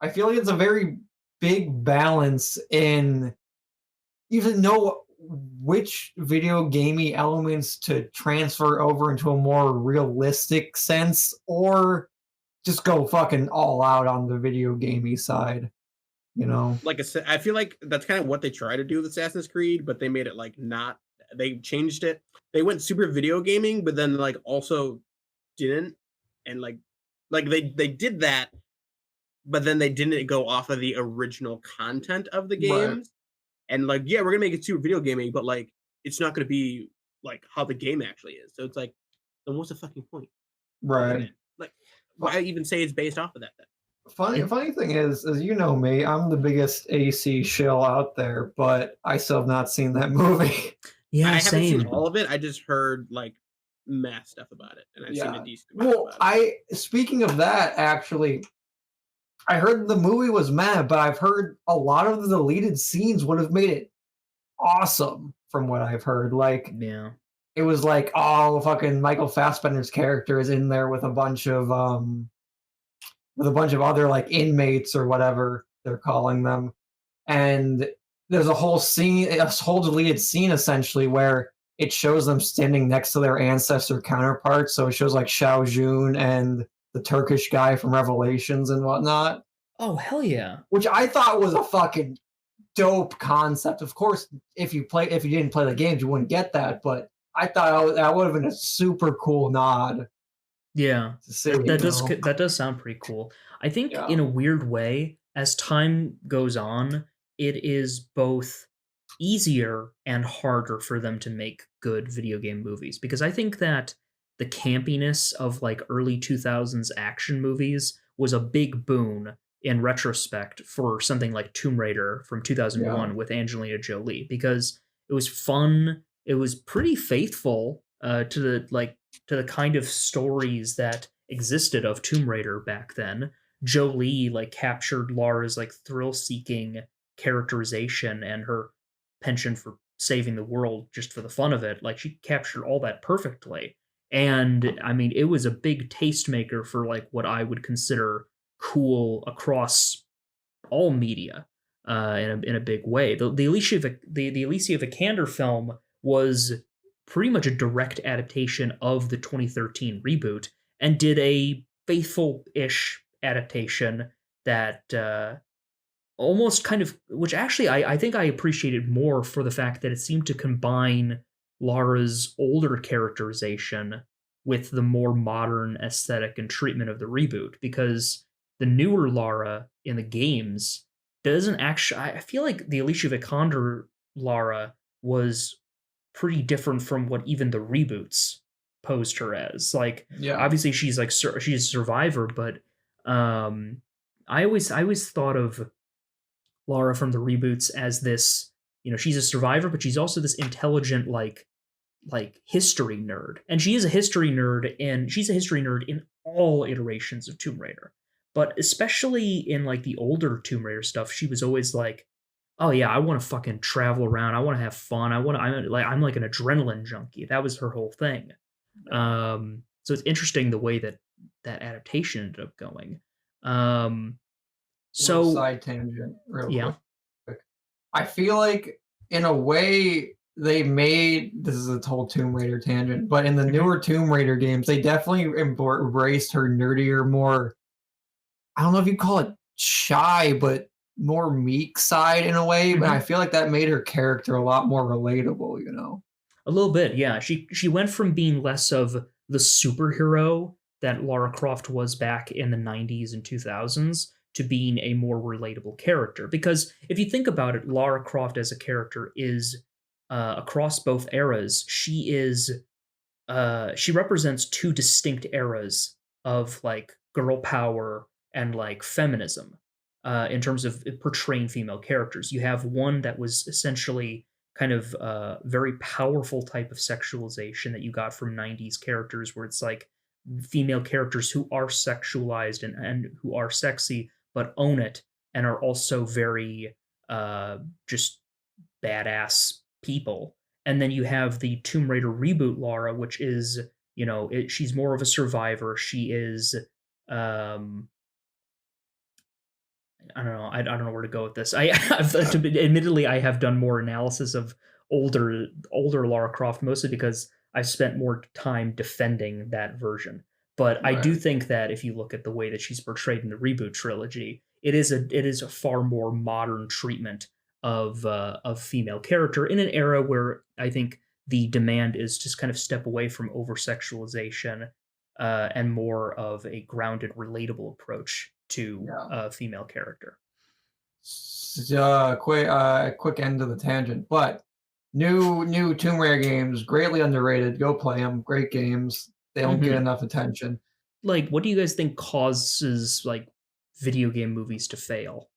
I feel like it's a very big balance in you didn't know which video gamey elements to transfer over into a more realistic sense, or just go fucking all out on the video gamey side. You know, like I feel like that's kind of what they try to do with Assassin's Creed, but they made it like not. They changed it. They went super video gaming, but then like also didn't, and like they did that, but then they didn't go off of the original content of the games. Right. And like, yeah, we're gonna make it super video gaming, but like, it's not gonna be like how the game actually is. So it's like, then what's the fucking point? Right. Like, why even say it's based off of that then? Funny thing is, as you know me, I'm the biggest AC shill out there, but I still have not seen that movie. Yeah, I haven't same. seen all of it. I just heard like mass stuff about it, and I've seen a decent amount about it. Speaking of that, actually, I heard the movie was mad, but I've heard a lot of the deleted scenes would have made it awesome, from what I've heard. Like, yeah, it was like, oh, fucking Michael Fassbender's character is in there with a bunch of other like inmates or whatever they're calling them, and there's a whole deleted scene essentially where it shows them standing next to their ancestor counterparts. So it shows like Shao Jun and the Turkish guy from Revelations and whatnot. Oh, hell yeah. Which I thought was a fucking dope concept. Of course, if you didn't play the games, you wouldn't get that, but I thought that would have been a super cool nod. Yeah, that does sound pretty cool. I think in a weird way, as time goes on, it is both easier and harder for them to make good video game movies, because I think that the campiness of like early 2000s action movies was a big boon in retrospect for something like Tomb Raider from 2001 with Angelina Jolie, because it was fun, it was pretty faithful to the kind of stories that existed of Tomb Raider back then. Jolie like captured Lara's like thrill-seeking characterization and her penchant for saving the world just for the fun of it. Like, she captured all that perfectly. And I mean, it was a big tastemaker for like what I would consider cool across all media in a big way. The Alicia Vikander film was pretty much a direct adaptation of the 2013 reboot, and did a faithful-ish adaptation that almost kind of, which actually I think I appreciated more for the fact that it seemed to combine Lara's older characterization with the more modern aesthetic and treatment of the reboot, because the newer Lara in the games doesn't actually, I feel like the Alicia Vikander Lara was pretty different from what even the reboots posed her as. Like, obviously she's a survivor, but I always thought of Lara from the reboots as this, she's a survivor, but she's also this intelligent like history nerd. And she is a history nerd, and she's a history nerd in all iterations of Tomb Raider. But especially in like the older Tomb Raider stuff, she was always like, oh yeah, I want to fucking travel around. I want to have fun. I'm like an adrenaline junkie. That was her whole thing. So it's interesting the way that adaptation ended up going. So side tangent, real quick. I feel like in a way they made, this is a whole Tomb Raider tangent, but in the newer Tomb Raider games, they definitely embraced her nerdier, more, I don't know if you call it shy, but more meek side in a way. But I feel like that made her character a lot more relatable, A little bit, yeah. She went from being less of the superhero that Lara Croft was back in the 90s and 2000s to being a more relatable character. Because if you think about it, Lara Croft as a character is, across both eras, she represents two distinct eras of like girl power and like feminism. In terms of portraying female characters, you have one that was essentially kind of very powerful type of sexualization that you got from 90s characters, where it's like female characters who are sexualized and who are sexy but own it and are also very just badass people. And then you have the Tomb Raider reboot Lara, which is, she's more of a survivor. She is, um, I don't know. I don't know where to go with this. Admittedly, I have done more analysis of older Lara Croft, mostly because I've spent more time defending that version. But I do think that if you look at the way that she's portrayed in the reboot trilogy, it is a far more modern treatment of female character in an era where I think the demand is just kind of step away from over sexualization and more of a grounded, relatable approach to a female character. Quick end to the tangent, but new Tomb Raider games, greatly underrated. Go play them. Great games. They don't get enough attention. Like, what do you guys think causes like video game movies to fail?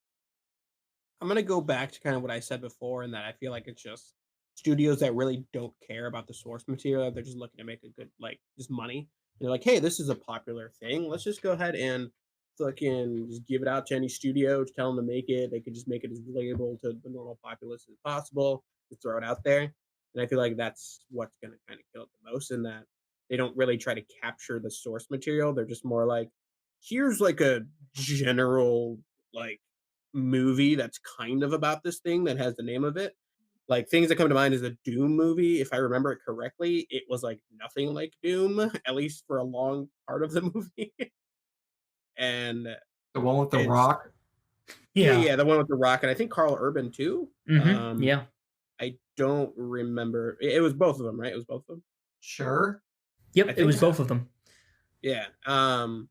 I'm gonna go back to kind of what I said before, in that I feel like it's just studios that really don't care about the source material. They're just looking to make a good, like, just money. They're like, hey, this is a popular thing. Let's just go ahead and fucking just give it out to any studio to tell them to make it. They could just make it as relatable to the normal populace as possible. Just throw it out there. And I feel like that's what's gonna kind of kill it the most, in that they don't really try to capture the source material. They're just more like, here's like a general like movie that's kind of about this thing that has the name of it. Like, things that come to mind is the Doom movie. If I remember it correctly, it was like nothing like Doom, at least for a long part of the movie. And the one with the Rock. Yeah, the one with the Rock, and I think Carl Urban too. Yeah, I don't remember. It was both of them, right? It was both of them. Sure. Yep, it was both of them. Yeah. I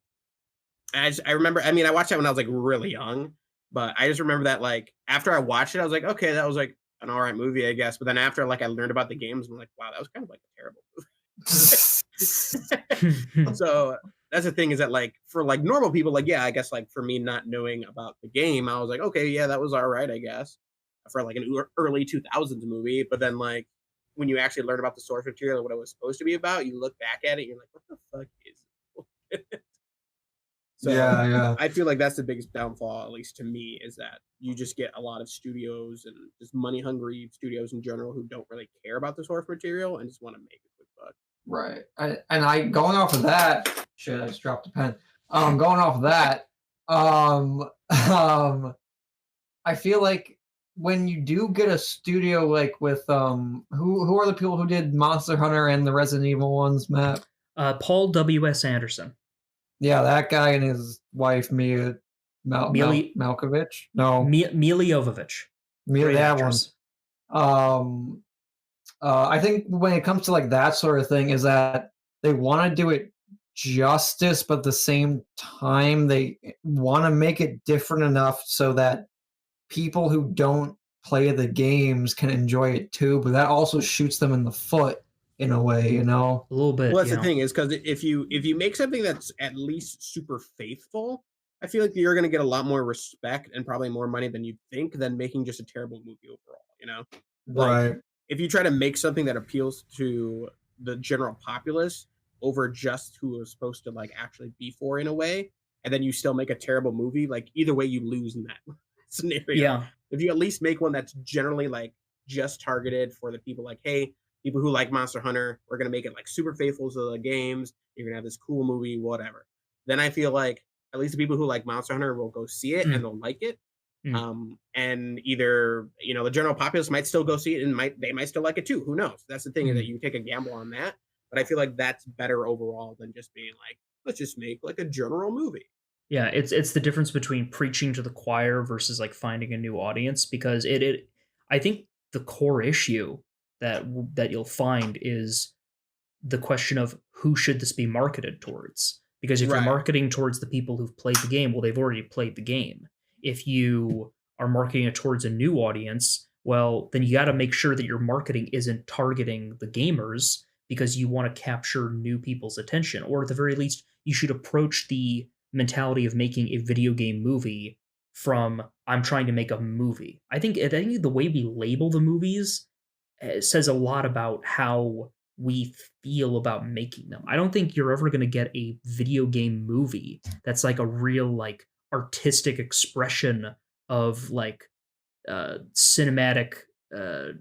remember. I mean, I watched that when I was like really young, but I just remember that, like, after I watched it, I was like, okay, that was like an all right movie, I guess. But then after, like, I learned about the games, I'm like, wow, that was kind of like a terrible movie. So that's the thing, is that, like, for like normal people, like, yeah, I guess, like, for me not knowing about the game, I was like, okay, yeah, that was all right, I guess, for like an early 2000s movie. But then, like, when you actually learn about the source material and what it was supposed to be about, you look back at it, and you're like, what the fuck is it? So yeah, I feel like that's the biggest downfall, at least to me, is that you just get a lot of studios and just money hungry studios in general who don't really care about the source material and just want to make a quick buck. Right. I going off of that, shit, I just dropped a pen. Going off of that, I feel like when you do get a studio like with who are the people who did Monster Hunter and the Resident Evil ones, Matt? Paul W.S. Anderson. Yeah, that guy and his wife Mia Malkovich. No, Mia Jovovich. That one. I think when it comes to like that sort of thing, is that they want to do it justice, but at the same time they want to make it different enough so that people who don't play the games can enjoy it too. But that also shoots them in the foot in a way, a little bit. Well, that's the thing, is because if you make something that's at least super faithful, I feel like you're going to get a lot more respect and probably more money than you'd think, than making just a terrible movie overall. Right. Like, if you try to make something that appeals to the general populace over just who is supposed to like actually be for in a way, and then you still make a terrible movie, like, either way you lose in that scenario. Yeah. If you at least make one that's generally like just targeted for the people, like, hey, people who like Monster Hunter, we're going to make it like super faithful to the games. You're going to have this cool movie, whatever. Then I feel like at least the people who like Monster Hunter will go see it and they'll like it. And either, the general populace might still go see it and they might still like it too. Who knows? That's the thing, is that you take a gamble on that. But I feel like that's better overall than just being like, let's just make like a general movie. Yeah, it's the difference between preaching to the choir versus like finding a new audience, because I think the core issue that you'll find is the question of who should this be marketed towards. Because if you're marketing towards the people who've played the game, well, they've already played the game. If you are marketing it towards a new audience, well, then you got to make sure that your marketing isn't targeting the gamers, because you want to capture new people's attention. Or at the very least, you should approach the mentality of making a video game movie from, I'm trying to make a movie. I think the way we label the movies says a lot about how we feel about making them. I don't think you're ever going to get a video game movie that's like a real like artistic expression of like cinematic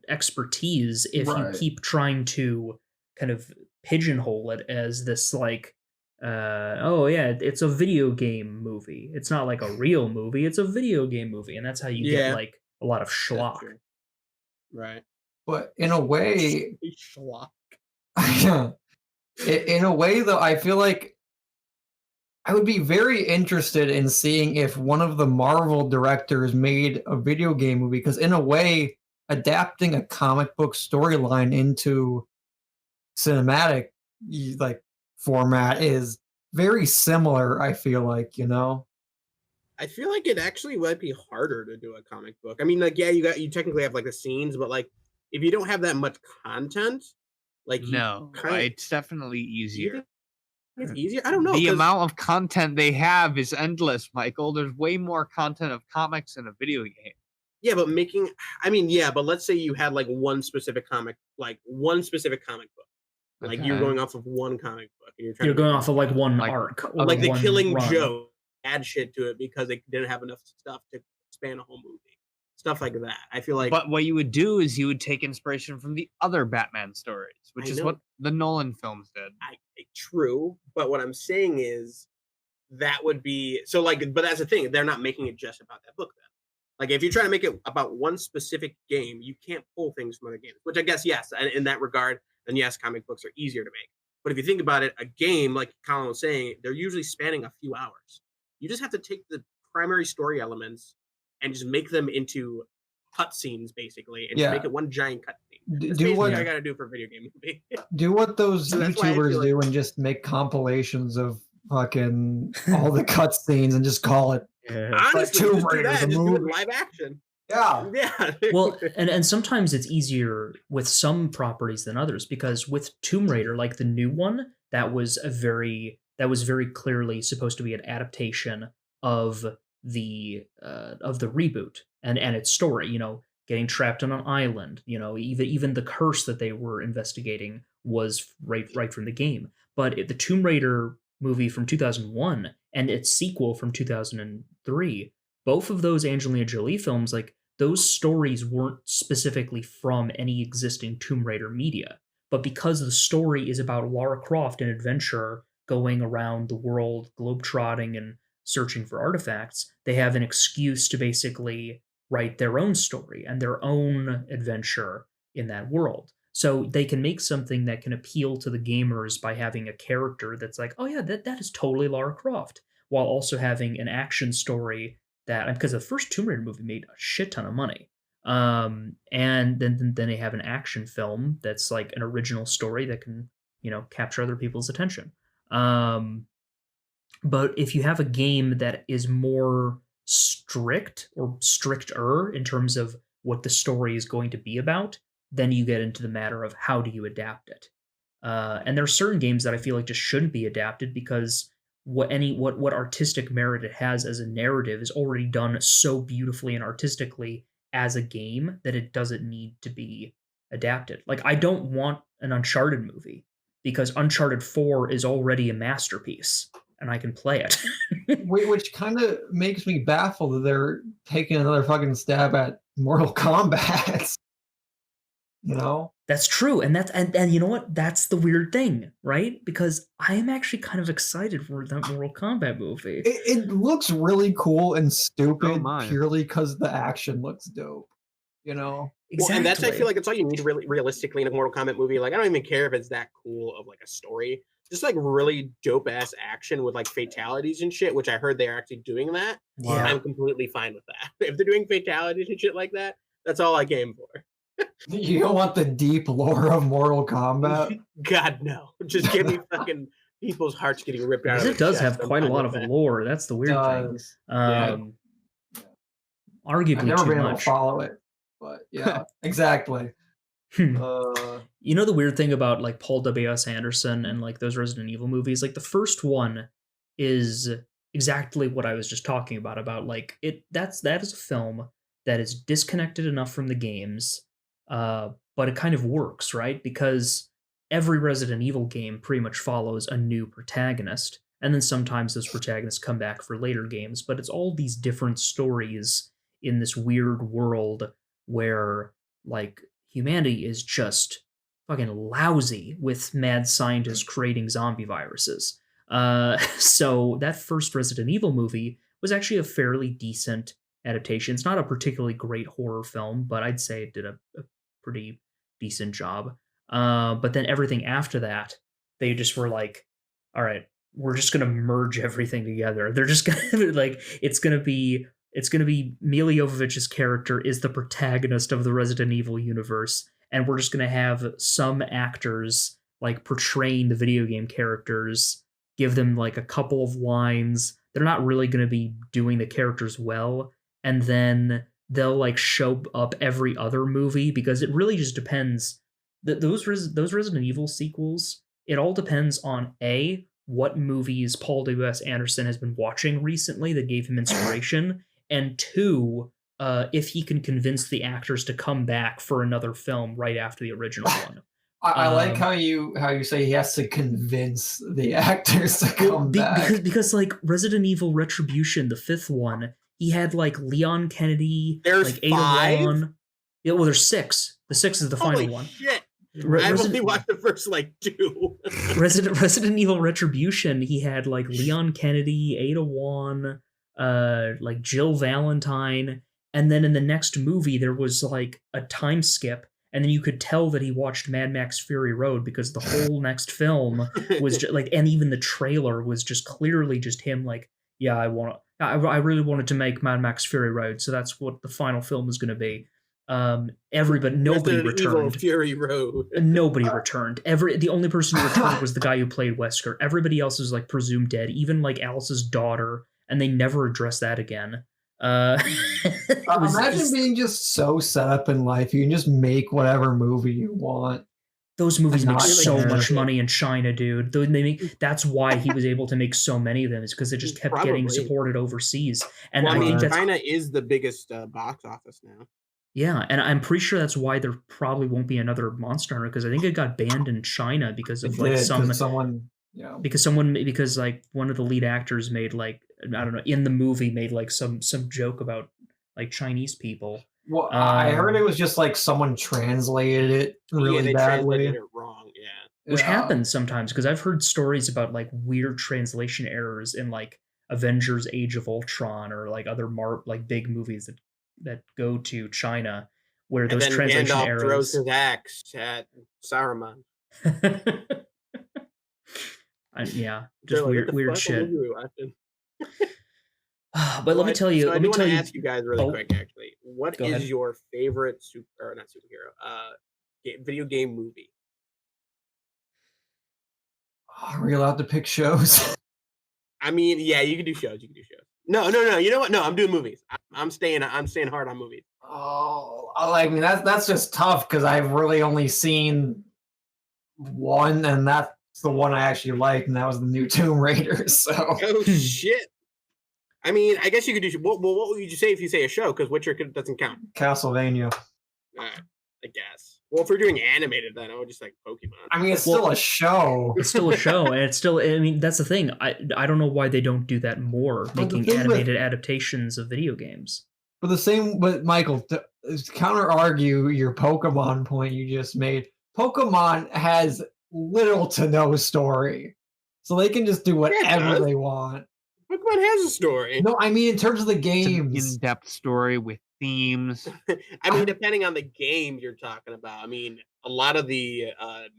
expertise if you keep trying to kind of pigeonhole it as this like oh yeah, it's a video game movie. It's not like a real movie, it's a video game movie, and that's how you get like a lot of schlock. Right. But in a way, schlock. in a way though, I feel like I would be very interested in seeing if one of the Marvel directors made a video game movie, because in a way, adapting a comic book storyline into cinematic like format is very similar, I feel like, you know? I feel like it actually might be harder to do a comic book. I mean, like, yeah, you technically have like the scenes, but like if you don't have that much content, like it's definitely easier. It's easier. I don't know. The amount of content they have is endless, Michael. There's way more content of comics in a video game. Yeah, but but let's say you had like one specific comic book. Like you're going off of one comic book, and you're going off of like one arc, or like the Killing Joke. Add shit to it because they didn't have enough stuff to span a whole movie. Stuff like that. I feel like. But what you would do is you would take inspiration from the other Batman stories, which is what the Nolan films did. True, but what I'm saying is that would be so like. But that's the thing; they're not making it just about that book. Then, like if you try to make it about one specific game, you can't pull things from other games. Which I guess yes, in that regard, then yes, comic books are easier to make. But if you think about it, a game like Colin was saying, they're usually spanning a few hours. You just have to take the primary story elements and just make them into cutscenes, basically, and just make it one giant cutscene. That's do what I got to do for a video game movie. Do what those YouTubers do and just make compilations of fucking all the cutscenes and just call it. Honestly, just do that. Just do it live action. Yeah. Well, and sometimes it's easier with some properties than others, because with Tomb Raider, like the new one, that was very clearly supposed to be an adaptation of the reboot and its story. You know, getting trapped on an island. You know, even the curse that they were investigating was right from the game. But the Tomb Raider movie from 2001 and its sequel from 2003, both of those Angelina Jolie films, like those stories weren't specifically from any existing Tomb Raider media. But because the story is about Lara Croft, an adventurer going around the world, globetrotting and searching for artifacts, they have an excuse to basically write their own story and their own adventure in that world. So they can make something that can appeal to the gamers by having a character that's like, oh yeah, that is totally Lara Croft, while also having an action story that, because the first Tomb Raider movie made a shit ton of money. And then they have an action film that's like an original story that can, you know, capture other people's attention. But if you have a game that is more strict or stricter in terms of what the story is going to be about, then you get into the matter of how do you adapt it. And there are certain games that I feel like just shouldn't be adapted because what artistic merit it has as a narrative is already done so beautifully and artistically as a game that it doesn't need to be adapted. Like, I don't want an Uncharted movie because Uncharted 4 is already a masterpiece and I can play it. Which kind of makes me baffled that they're taking another fucking stab at Mortal Kombat. You know? That's true. And and you know what? That's the weird thing, right? Because I am actually kind of excited for that Mortal Kombat movie. It looks really cool and stupid purely because the action looks dope. You know? Exactly. Well, and that's, I feel like, it's all you need really realistically in a Mortal Kombat movie. Like, I don't even care if it's that cool of like a story. Just like really dope ass action with like fatalities and shit, which I heard they're actually doing that. Yeah. I'm completely fine with that. If they're doing fatalities and shit like that, that's all I came for. You don't want the deep lore of Mortal Kombat? God, no. Just give me fucking people's hearts getting ripped out of it does have quite a lot of lore. That's the weird thing. Arguably I've never too been able much. to follow it, but yeah, exactly. You know the weird thing about like Paul W.S. Anderson and like those Resident Evil movies, like the first one is exactly what I was just talking about like that is a film that is disconnected enough from the games but it kind of works, right? Because every Resident Evil game pretty much follows a new protagonist, and then sometimes those protagonists come back for later games, but it's all these different stories in this weird world where, like, humanity is just fucking lousy with mad scientists creating zombie viruses. So that first Resident Evil movie was actually a fairly decent adaptation. It's not a particularly great horror film, but I'd say it did a pretty decent job. But then everything after that, they just were like, all right, we're just gonna merge everything together. They're just gonna like it's gonna be Mila Jovovich's character is the protagonist of the Resident Evil universe, and we're just gonna have some actors like portraying the video game characters, give them like a couple of lines. They're not really gonna be doing the characters well, and then they'll like show up every other movie because it really just depends. Those Resident Evil sequels, it all depends on what movies Paul W.S. Anderson has been watching recently that gave him inspiration, and two, if he can convince the actors to come back for another film right after the original one. I like how you say he has to convince the actors to come back. Because like Resident Evil Retribution, the fifth one, he had like Leon Kennedy, there's like Ada Wong. Yeah, well, there's 6. The 6 is the final one. Shit. I've only watched the first like 2. Resident Evil Retribution, he had like Leon Kennedy, Ada Wong, like Jill Valentine, and then in the next movie there was like a time skip, and then you could tell that he watched Mad Max Fury Road because the whole next film was just like, and even the trailer was just clearly just him like, yeah, I really wanted to make Mad Max Fury Road, so that's what the final film is going to be. Nobody returned. Fury Road. Nobody returned. The only person who returned was the guy who played Wesker. Everybody else is like presumed dead, even like Alice's daughter, and they never addressed that again. Imagine being just so set up in life, you can just make whatever movie you want. Those movies make so much money in China, dude. That's why he was able to make so many of them, is because it just kept getting supported overseas. And well, I mean, China is the biggest box office now. Yeah, and I'm pretty sure that's why there probably won't be another Monster Hunter, because I think it got banned in China because of because like one of the lead actors made like, I don't know, in the movie made like some joke about like Chinese people. Well, I heard it was just like someone translated it really badly. Translated it wrong, yeah. Which happens sometimes, because I've heard stories about like weird translation errors in like Avengers: Age of Ultron or like other like big movies that go to China, where those translation Gandalf errors. Throws his axe at Saruman. Yeah, just weird shit. But let me tell you. I want to ask you guys really quick. Actually, what is your favorite video game movie? Are we allowed to pick shows? I mean, yeah, you can do shows. No. You know what? No, I'm doing movies. I'm staying hard on movies. Oh, I mean that's just tough because I've really only seen one, and that's the one I actually liked, and that was the new Tomb Raider. So. Oh shit! I mean, I guess you could do. What would you say if you say a show? Because Witcher doesn't count. Castlevania. I guess. Well, if we're doing animated, then I would just like Pokemon. I mean, it's still a show. It's still a show, and it's still. I mean, that's the thing. I don't know why they don't do that more, making animated adaptations of video games. But Michael, to counter argue your Pokemon point you just made, Pokemon has little to no story, so they can just do whatever they want. Pokemon has a story. No, I mean in terms of the games, it's an in-depth story with themes. I mean, depending on the game you're talking about. I mean, a lot of the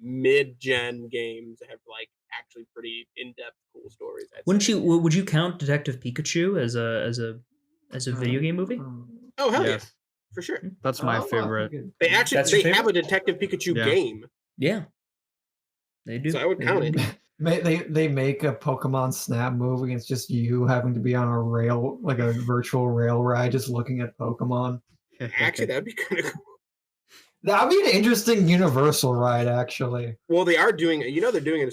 mid-gen games have like actually pretty in-depth, cool stories. Would you count Detective Pikachu as a video game movie? Oh hell yeah, for sure. That's my favorite. They have a Detective Pikachu game. Yeah, they do. So I would count it. They make a Pokemon Snap movie. It's just you having to be on a rail, like a virtual rail ride, just looking at Pokemon. Actually, that'd be kind of cool. That'd be an interesting Universal ride, actually. Well, they are doing. They're doing a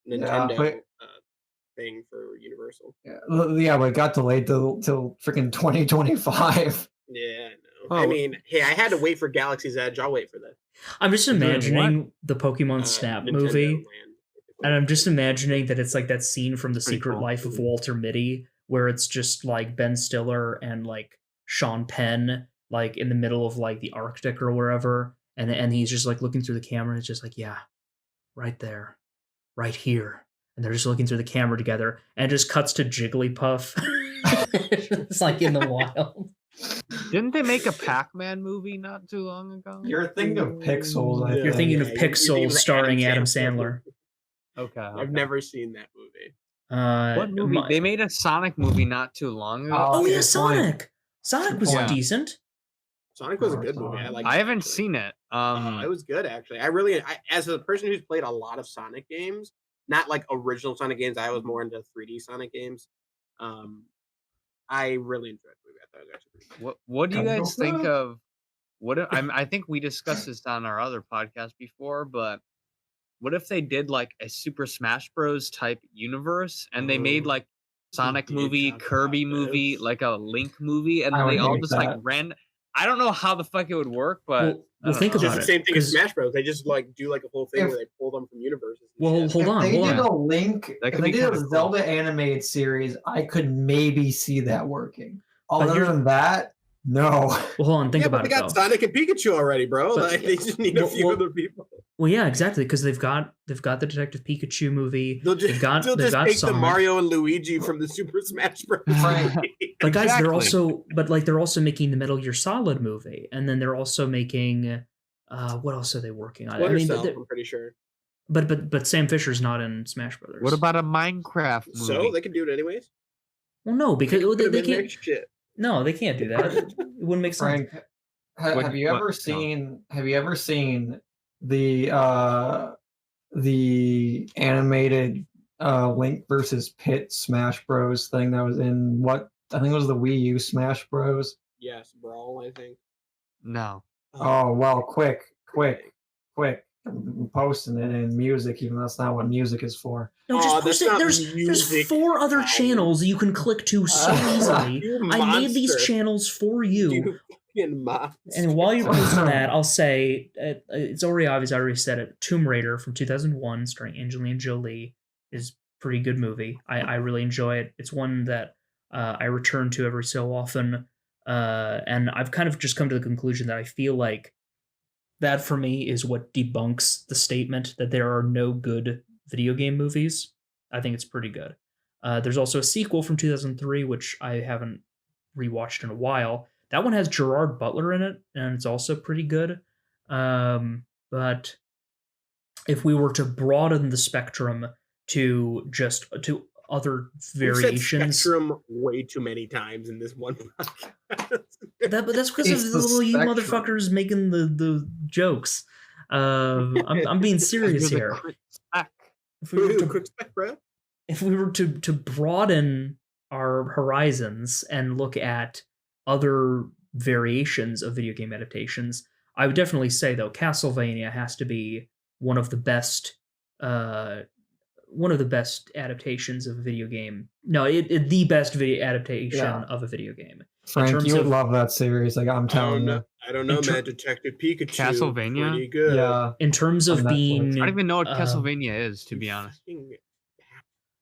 Nintendo thing for Universal. Yeah, but it got delayed till freaking 2025. Yeah, no. I mean, hey, I had to wait for Galaxy's Edge. I'll wait for that. I'm just imagining the Pokemon Snap Nintendo movie, Land. and I'm just imagining that it's like that scene from The Pretty Secret cool. Life of Walter Mitty, where it's just like Ben Stiller and like Sean Penn, like in the middle of like the Arctic or wherever, and he's just like looking through the camera. And it's just like, yeah, right there, right here, and they're just looking through the camera together, and it just cuts to Jigglypuff. It's like in the wild. Didn't they make a Pac-Man movie not too long ago? You're thinking of Pixels. I You're think. thinking of you're thinking Pixels of the starring Adam Adam Sandler. Okay. I've never seen that movie. What movie? They made a Sonic movie not too long ago. Oh yeah, Good Sonic. point. Sonic was Yeah. decent. Sonic was a good movie. I like. I haven't seen it. It was good actually. As a person who's played a lot of Sonic games, not like original Sonic games. I was more into 3D Sonic games. I really enjoyed the movie. I thought it was actually pretty good. What do you Gotta go guys think for it. of? I think we discussed this on our other podcast before, but what if they did like a Super Smash Bros. Type universe and they made like Sonic did movie, talk Kirby about movie, this. like a Link movie, and I then they would all hate just like that. ran. I don't know how the fuck it would work, but Well, think know. Just about the it. same thing as 'cause- Smash Bros. They just like do like a whole thing If- where they pull them from universes. and Well, shit. hold on, If they hold did on. a Link, That if could they be did kinda a cool. Zelda animated series, I could maybe see that working. Other here's- than that, no. Well, hold on, think Yeah, but about they it got though. Sonic and Pikachu already, bro. But- Like, they just need a few well- other people. Well, yeah, exactly, because they've got the Detective Pikachu movie. They'll just, They've got they'll just take the Sonic. Mario and Luigi from the Super Smash Bros. Right. movie. But guys, they're Exactly. they're also making the Metal Gear Solid movie, and then they're also making what else are they working on? Splinter I mean, Cell, they're- I'm pretty sure. but Sam Fisher's not in Smash Brothers. what about a Minecraft movie? So they can do it anyways. Well, no, because Could've they been can't. next shit. No, they can't do that. It wouldn't make sense. Frank, What- have you what- ever no. seen? Have you ever seen the animated Link versus Pit Smash Bros. Thing that was in what I think it was the Wii U Smash Bros. Yes, Brawl, I think. No. Oh well, quick! I'm posting it in music, even though that's not what music is for. No, just Aw, push that's it. not There's music, 4 other Alan. channels you can click to so easily. You I made these monster. channels for you. You fucking monster. And while you're posting that, I'll say it's already obvious. I already said it. Tomb Raider from 2001, starring Angelina Jolie, is a pretty good movie. I really enjoy it. It's one that I return to every so often, and I've kind of just come to the conclusion that I feel like that for me is what debunks the statement that there are no good video game movies. I think it's pretty good. There's also a sequel from 2003, which I haven't rewatched in a while. That one has Gerard Butler in it, and it's also pretty good. But if we were to broaden the spectrum to other We've said variations, Spectrum way too many times in this one podcast. but that's because It's of the the little you spectrum. motherfuckers making the jokes. I'm being serious You're the here. crit spec. If we were Ooh, to quick spec, bro. if we were to broaden our horizons and look at other variations of video game adaptations, I would definitely say though Castlevania has to be one of the best adaptations of a video game. No, the best video adaptation Yeah. of a video game. Frank, terms you would of- love that series. Like I'm telling you. I don't know, In ter- man. Detective Pikachu. Castlevania? Pretty good. Yeah. In terms of On Netflix. being, I don't even know what uh, Castlevania is, to be honest.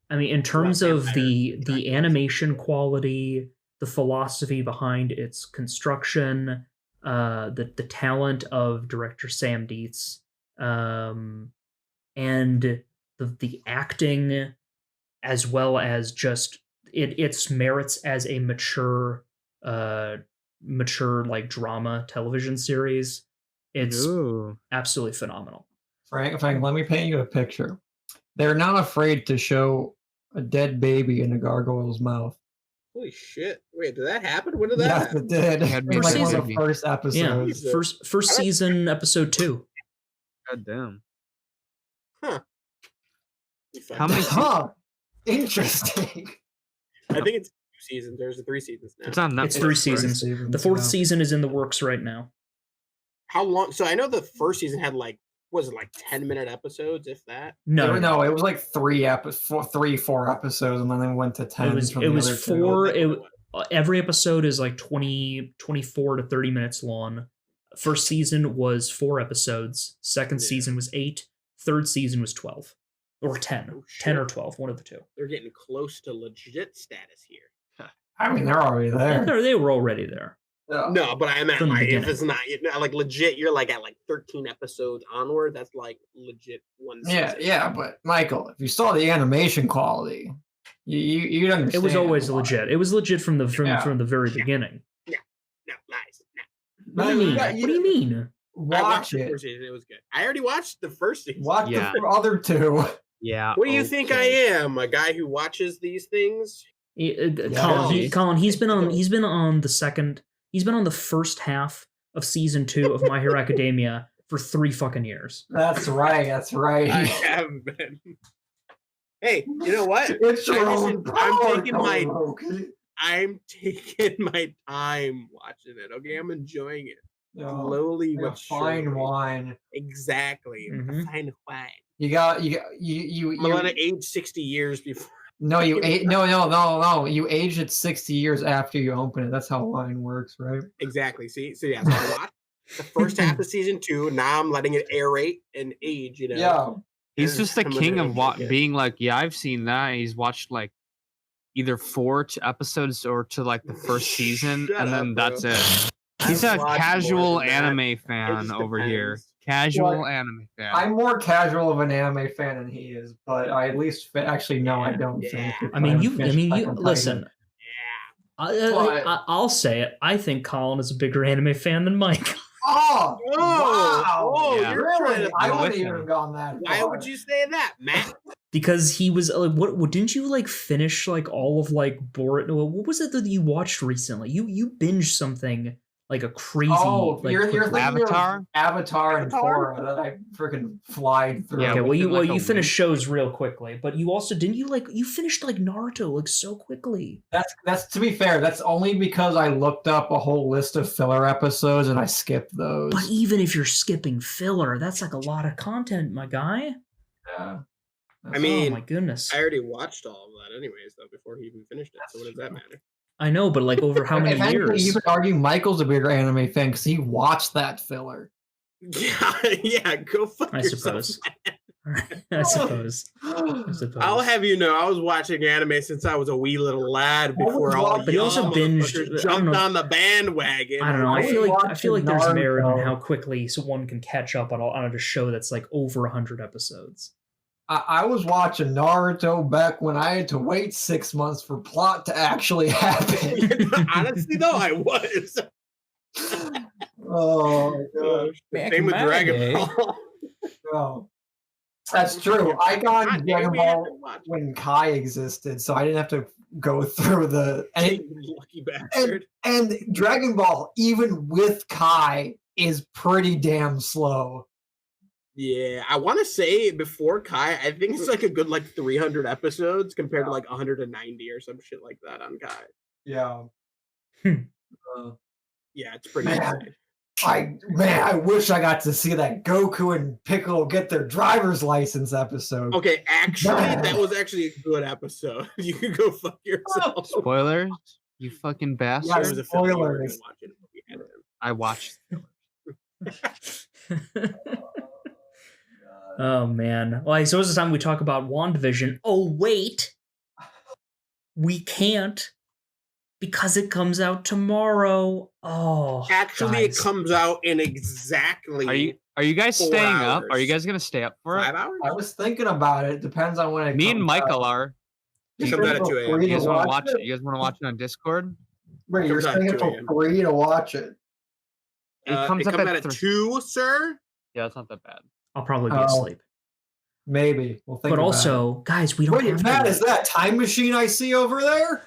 I mean, in terms Not of vampire, the Dracula. animation quality, the philosophy behind its construction, the talent of director Sam Dietz, and the acting, as well as just its merits as a mature like drama television series. It's Ooh. absolutely phenomenal. Frank, let me paint you a picture. They're not afraid to show a dead baby in a gargoyle's mouth. Holy shit! Wait, did that happen? When did that Yes, happen? it did. Had me In like one of season. the first episodes. Yeah, first season, episode 2. God damn. How many Huh. Interesting. I think it's 2 seasons. There's 3 seasons now. It's on Netflix. It's 3 right? seasons. The 4th season is in the works right now. How long? So I know the first season had like, was it like 10-minute episodes, if that? No, No, it was like 4 episodes, and then they went to 10. It was from the other two. 4. every episode is like 24 to 30 minutes long. First season was 4 episodes. Second season was 8. Third season was 12. Or 10. 10 or 12, one of the two. They're getting close to legit status here. I mean, they're already there. They were already there. No, but I meant From the like if beginning. it's not like legit, you're like at like 13 episodes onward. That's like legit one season. Yeah, but Michael, if you saw the animation quality, you'd understand. It was always why. legit. It was legit from the very beginning. No, lies. What do you mean? What do you mean? Watch the it. first season. It was good. I already watched the first season. Watch Yeah. the other 2. Yeah. What do you think I am? A guy who watches these things? Colin, he's been on the first half of season 2 of My Hero Academia for 3 fucking years. That's right. I have been. Hey, you know what? It's your own I'm taking my time watching it. Okay, I'm enjoying it slowly like but a fine surely. wine. Exactly, Mhm. a fine wine. You I'm gonna age 60 years before. No, no. You age it 60 years after you open it. That's how wine works, right? Exactly. See, so yeah, so I watched the first half of season 2. Now I'm letting it aerate and age. You know. Yeah. He's just the king of Yeah. being like, yeah, I've seen that. He's watched like either 4 episodes or to like the first season, Shut and then up, bro. that's it. He's I've a watched casual more than that. anime It fan just over here. depends. Casual Well, anime fan. I'm more casual of an anime fan than he is, but I at least actually no, I don't finish it. I mean, you Titan. listen. I'll say it. I think Colin is a bigger anime fan than Mike. Oh, wow! Oh, Yeah. you're Really? trying to I go wouldn't with even him. gone that far. Why would you say that, Matt? Because he was like, what didn't you like finish like all of like Borat? What was it that you watched recently? You binged something like a crazy. Oh, like, you're quick- thinking Avatar? of Avatar and Avatar? Korra that I freaking flied through. Yeah, Okay, well within, you like, a you finished week. shows real quickly, but you also didn't you finished like Naruto like so quickly. That's to be fair. That's only because I looked up a whole list of filler episodes and I skipped those. But even if you're skipping filler, that's like a lot of content, my guy. Yeah. I mean, oh my goodness. I already watched all of that anyways, though, before he even finished it. So what does that matter? I know, but like over how If many anything, years? You could argue Michael's a bigger anime fan because he watched that filler. Yeah, go fuck I yourself. suppose. I suppose. I'll have you know, I was watching anime since I was a wee little lad before all But the he also young binged- motherfuckers I don't jumped know. on the bandwagon. I don't know. I feel like there's watching merit in Naruto. how quickly someone can catch up on a show that's like over 100 episodes. I was watching Naruto back when I had to wait 6 months for plot to actually happen. Honestly, though, I was. Oh my gosh. Back Same in with my Dragon day. Ball. No. That's true. I got God, Dragon we had Ball to watch when Kai existed, so I didn't have to go through the it. You lucky bastard. and Dragon Ball, even with Kai, is pretty damn slow. Yeah, I want to say before Kai, I think it's like a good like 300 episodes compared to like 190 or some shit like that on Kai. Yeah. Yeah, it's pretty Man. insane. I wish I got to see that Goku and Piccolo get their driver's license episode. Okay, actually, that was actually a good episode. You can go fuck yourself. Spoilers, you fucking bastard. Yeah, There was a film you were gonna spoilers. watch it, but we had to. I watched. Oh man. Well, so it's the time we talk about WandaVision. Oh wait. We can't because it comes out tomorrow. Oh. Actually, guys. it comes out in exactly Are you guys 4 staying up? Are you hours. guys gonna stay up for 5 it? hours. I was thinking about it. Depends on when it Me comes and Michael are. It comes out at 2 a.m. Free You to guys want to watch watch it? You guys want to watch it on Discord? Wait, you're Comes out at saying 2 for a.m. free to watch it? It comes up at 2, sir. Yeah, it's not that bad. I'll probably be Oh, asleep. Maybe. We'll think But about also, guys, we it. don't Wait, have Matt, to. is that time machine I see over there?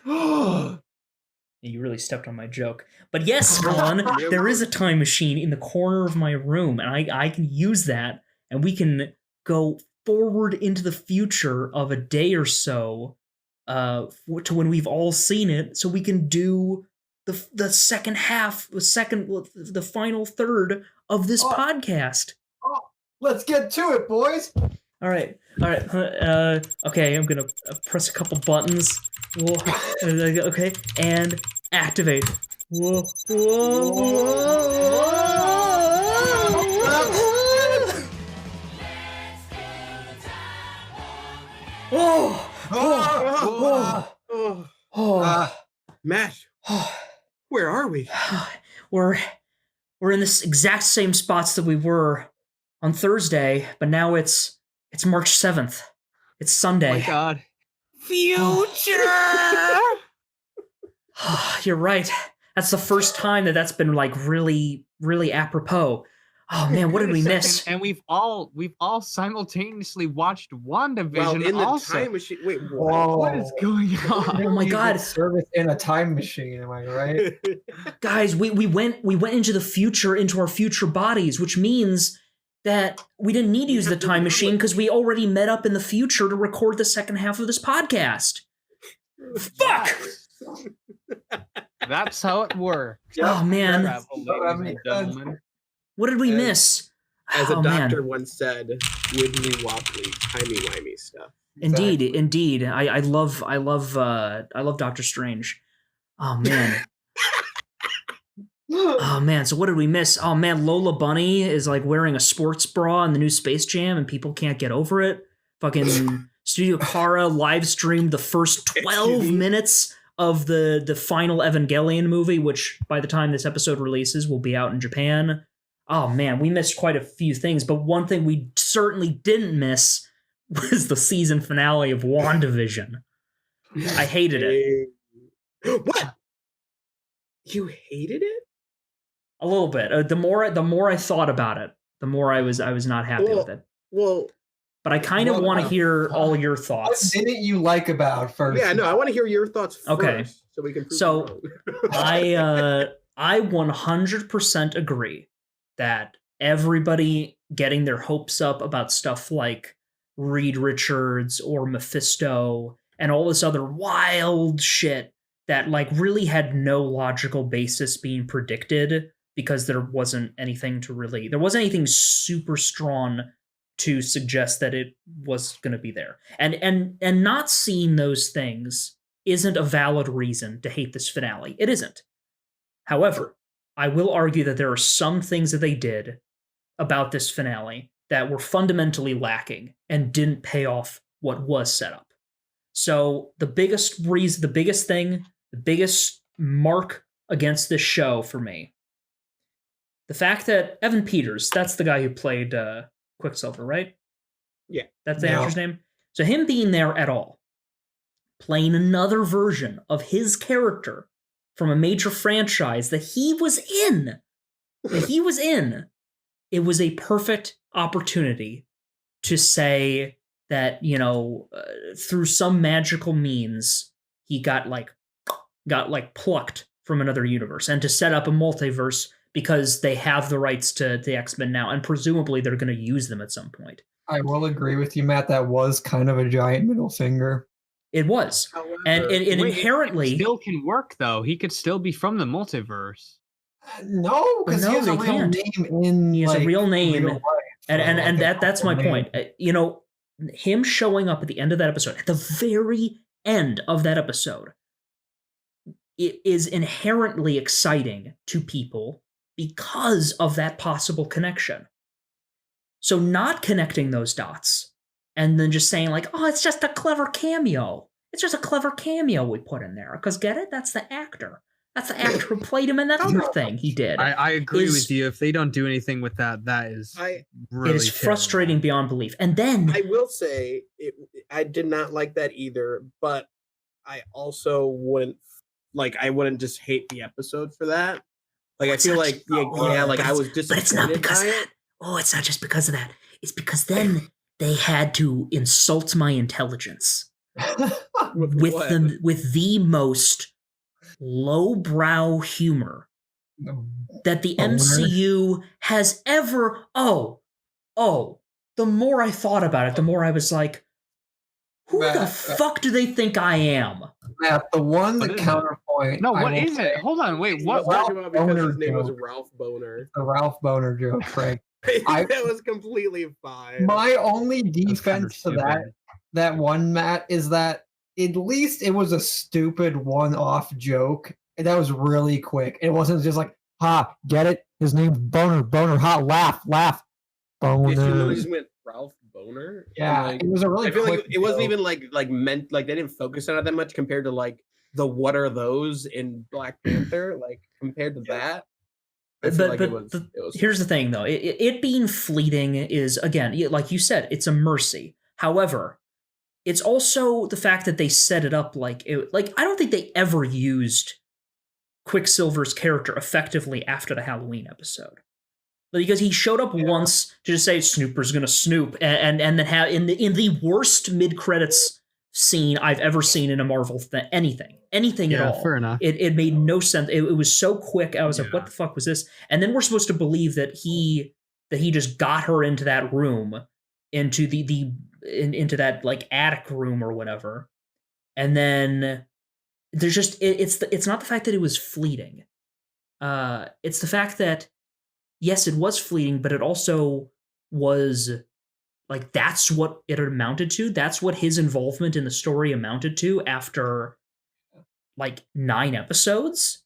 You really stepped on my joke. But yes, Colin, there is a time machine in the corner of my room, and I can use that, and we can go forward into the future of a day or so to when we've all seen it, so we can do the second half, the final third of this podcast. Let's get to it, boys. All right. Okay, I'm gonna press a couple buttons. Okay, and activate. Whoa, whoa, whoa. Oh, Matt, where are we? We're in this exact same spots that we were on Thursday, but now it's March 7th. It's Sunday. Oh my God. Future! You're right. That's the first time that's been like really, really apropos. Oh man, what did we miss? And we've all simultaneously watched WandaVision. Well, in the also. time machine. Wait, what is going on? Oh my God! Service in a time machine. Am I right? Guys, we went into the future, into our future bodies, which means that we didn't need to use the time machine because we already met up in the future to record the second half of this podcast. Fuck! That's how it works. Oh man! Ladies and gentlemen. What did we miss? As a doctor once said, wibbly wobbly, timey-wimey stuff. Indeed. I love Doctor Strange. Oh man. Oh man, so what did we miss? Oh man, Lola Bunny is like wearing a sports bra in the new Space Jam and people can't get over it. Fucking Studio Kara live streamed the first 12 minutes of the final Evangelion movie, which by the time this episode releases will be out in Japan. Oh man, we missed quite a few things, but one thing we certainly didn't miss was the season finale of WandaVision. I hated it. What? You hated it? A little bit. The more I thought about it, the more I was not happy with it. Well, but I kind of want to hear all your thoughts. What didn't you like about first? Yeah, no, I want to hear your thoughts first. Okay. So we can prove So I 100% agree that everybody getting their hopes up about stuff like Reed Richards or Mephisto and all this other wild shit that like really had no logical basis being predicted because there wasn't anything super strong to suggest that it was going to be there. And not seeing those things isn't a valid reason to hate this finale. It isn't. However, I will argue that there are some things that they did about this finale that were fundamentally lacking and didn't pay off what was set up. So the biggest mark against this show for me, the fact that Evan Peters, that's the guy who played Quicksilver, right? Yeah. That's the actor's name? So him being there at all, playing another version of his character from a major franchise that he was in, it was a perfect opportunity to say that, through some magical means, he got plucked from another universe, and to set up a multiverse because they have the rights to the X-Men now, and presumably they're going to use them at some point. I will agree with you, Matt. That was kind of a giant middle finger. It was. However, and inherently... It still can work, though. He could still be from the multiverse. No, because he has a real name He has a real name. Real life, and that's my point. Him showing up at the end of that episode, at the very end of that episode, it is inherently exciting to people because of that possible connection. So not connecting those dots and then just saying like, oh, it's just a clever cameo. It's just a clever cameo we put in there. Because get it? That's the actor. That's the actor who played him in that other thing he did. I agree with you. If they don't do anything with that, that is really it is frustrating beyond belief. And then I will say I did not like that either, but I also wouldn't just hate the episode for that. Like I feel like I was disappointed. But it's not because of that. Oh, it's not just because of that. It's because then they had to insult my intelligence with the most lowbrow humor that the MCU has ever. The more I thought about it, the more I was like, who the fuck do they think I am? Matt, the one counterpoint. No, what is it? Hold on, wait. What? Because his name was Ralph Boner. The Ralph Boner joke, Frank. That was completely fine. My only defense to that one, Matt, is that at least it was a stupid one-off joke, And that was really quick. It wasn't just like, ha, get it? His name's Boner, ha, laugh, Boner. They just went Ralph Boner. Yeah, like, it was a really. I feel like it wasn't even like meant like they didn't focus on it that much compared to like the what are those in Black Panther, like compared to that. But here's the thing, though. It being fleeting is, again, like you said, it's a mercy. However, it's also the fact that they set it up like I don't think they ever used Quicksilver's character effectively after the Halloween episode, because he showed up once to just say Snooper's gonna snoop, and then have in the worst mid credits scene I've ever seen in a Marvel anything at all. Fair enough. It made no sense. It was so quick. I was like, what the fuck was this? And then we're supposed to believe that he just got her into that room, into into that like attic room or whatever. And then there's just it's not the fact that it was fleeting. It's the fact that yes, it was fleeting, but it also was like that's what it amounted to. That's what his involvement in the story amounted to after like 9 episodes.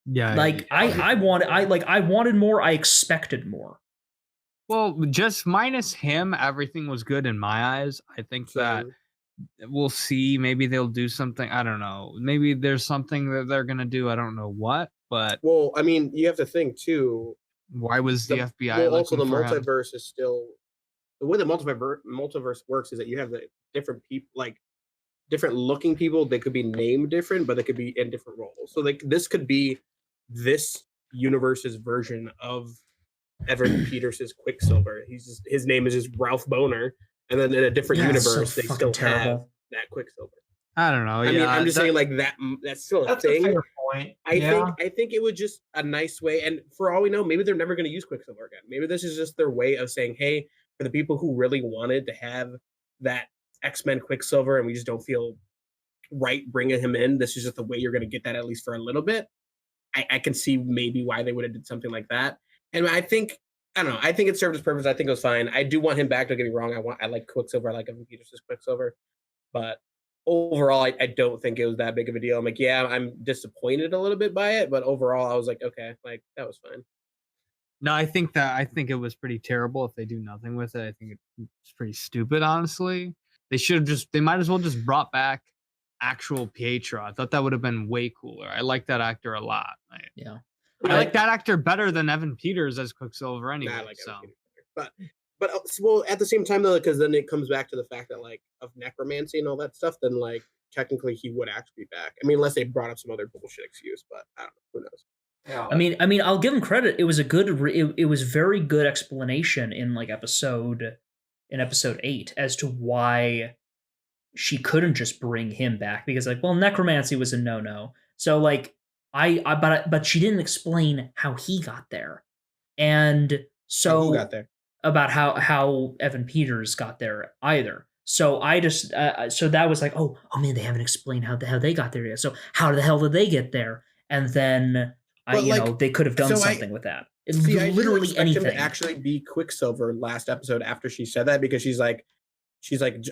Yeah. Like I wanted more, I expected more. Well, just minus him, everything was good in my eyes. I think that we'll see. Maybe they'll do something. I don't know. Maybe there's something that they're gonna do. I don't know what, but well, I mean, you have to think too. Why was the FBI? Well, also the multiverse is still the way the multiverse works is that you have the different people, like different looking people. They could be named different, but they could be in different roles. So like this could be this universe's version of Evan Peters' Quicksilver. His name is just Ralph Boner, and then in a different universe they still have that Quicksilver. I don't know. I mean, I'm just saying like that's still a thing. A fair point. I think it would just a nice way, and for all we know, maybe they're never going to use Quicksilver again. Maybe this is just their way of saying, hey, for the people who really wanted to have that X-Men Quicksilver, and we just don't feel right bringing him in, this is just the way you're going to get that at least for a little bit. I can see maybe why they would have did something like that. And I think it served its purpose. I think it was fine. I do want him back. Don't get me wrong. I like Quicksilver. I like Evan Peters' Quicksilver. But overall, I don't think it was that big of a deal. I'm like, yeah, I'm disappointed a little bit by it. But overall, I was like, okay, like that was fine. No, I think it was pretty terrible if they do nothing with it. I think it's pretty stupid, honestly. They might as well just brought back actual Pietro. I thought that would have been way cooler. I like that actor a lot. I like that actor better than Evan Peters as Quicksilver anyway. I like but well, at the same time though, because then it comes back to the fact that like of necromancy and all that stuff, then like technically he would actually be back. I mean, unless they brought up some other bullshit excuse, but I don't know. Who knows? Yeah. I mean, I'll give him credit. It was a good. It was very good explanation in like episode 8 as to why she couldn't just bring him back, because like, well, necromancy was a no. So like but she didn't explain how he got there, and so who got there? About how Evan Peters got there either. So I just so that was like, oh man, they haven't explained how the hell they got there yet. So how the hell did they get there? And then they could have done something with that. Literally anything. Him to actually be Quicksilver last episode after she said that, because she's like,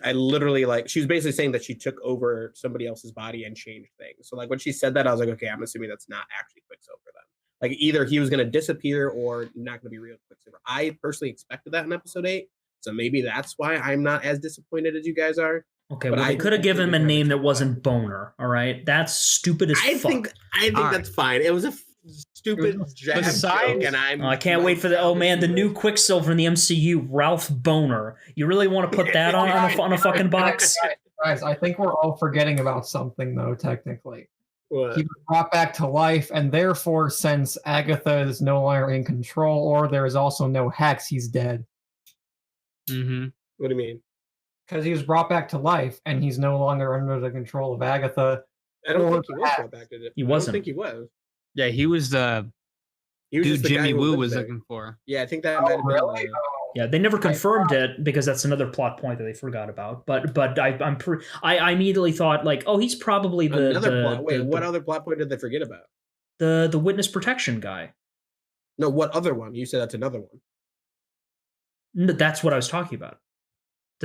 I literally like, she was basically saying that she took over somebody else's body and changed things. So like when she said that, I was like, okay, I'm assuming that's not actually Quicksilver then. Like either he was going to disappear or not going to be real Quicksilver. I personally expected that in episode 8. So maybe that's why I'm not as disappointed as you guys are. Okay, but I could have given him a name that wasn't Boner. All right, that's stupid as fuck. I think that's fine. It was a stupid joke, and I can't wait for the new Quicksilver in the MCU, Ralph Boner. You really want to put that on a fucking box? Guys, I think we're all forgetting about something though. Technically, what? He was brought back to life, and therefore, since Agatha is no longer in control, or there is also no hex, he's dead. Mm-hmm. What do you mean? Because he was brought back to life, and he's no longer under the control of Agatha. I don't think he was brought back to life. He wasn't. I don't think he was. Yeah, he was the dude Jimmy Woo was looking for. Yeah, I think that might have been. Really? Yeah, they never confirmed it because that's another plot point that they forgot about. But I immediately thought like, oh, he's probably what other plot point did they forget about? The witness protection guy. No, what other one? You said that's another one. No, that's what I was talking about.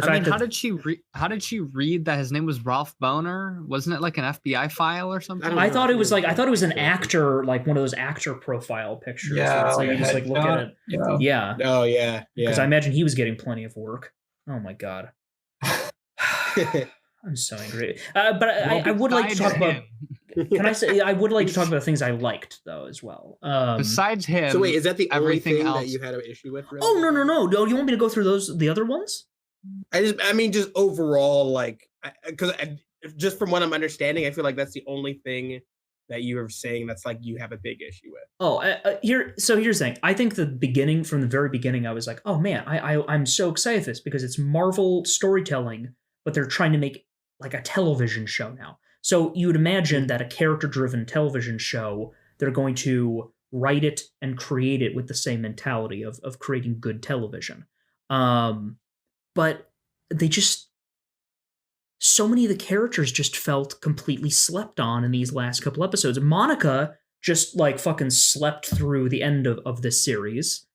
how did she read that his name was Ralph Boner? Wasn't it like an FBI file or something? I thought it was an actor, like one of those actor profile pictures. Yeah, it's like you just like look at it. Yeah. Oh yeah. Because I imagine he was getting plenty of work. Oh my god. I'm so angry. But I would like to talk about. Can I say I would like to talk about things I liked though as well. Besides him. So wait, is that the only everything thing else that you had an issue with? Really? Oh no! Do you want me to go through the other ones? I mean, just overall, like, because just from what I'm understanding, I feel like that's the only thing that you are saying that's like you have a big issue with. Oh, here's the thing. I think from the very beginning, I was like, oh man, I'm so excited for this because it's Marvel storytelling, but they're trying to make like a television show now. So you would imagine that a character-driven television show, they're going to write it and create it with the same mentality of creating good television. But they just, so many of the characters just felt completely slept on in these last couple episodes. Monica just like fucking slept through the end of this series.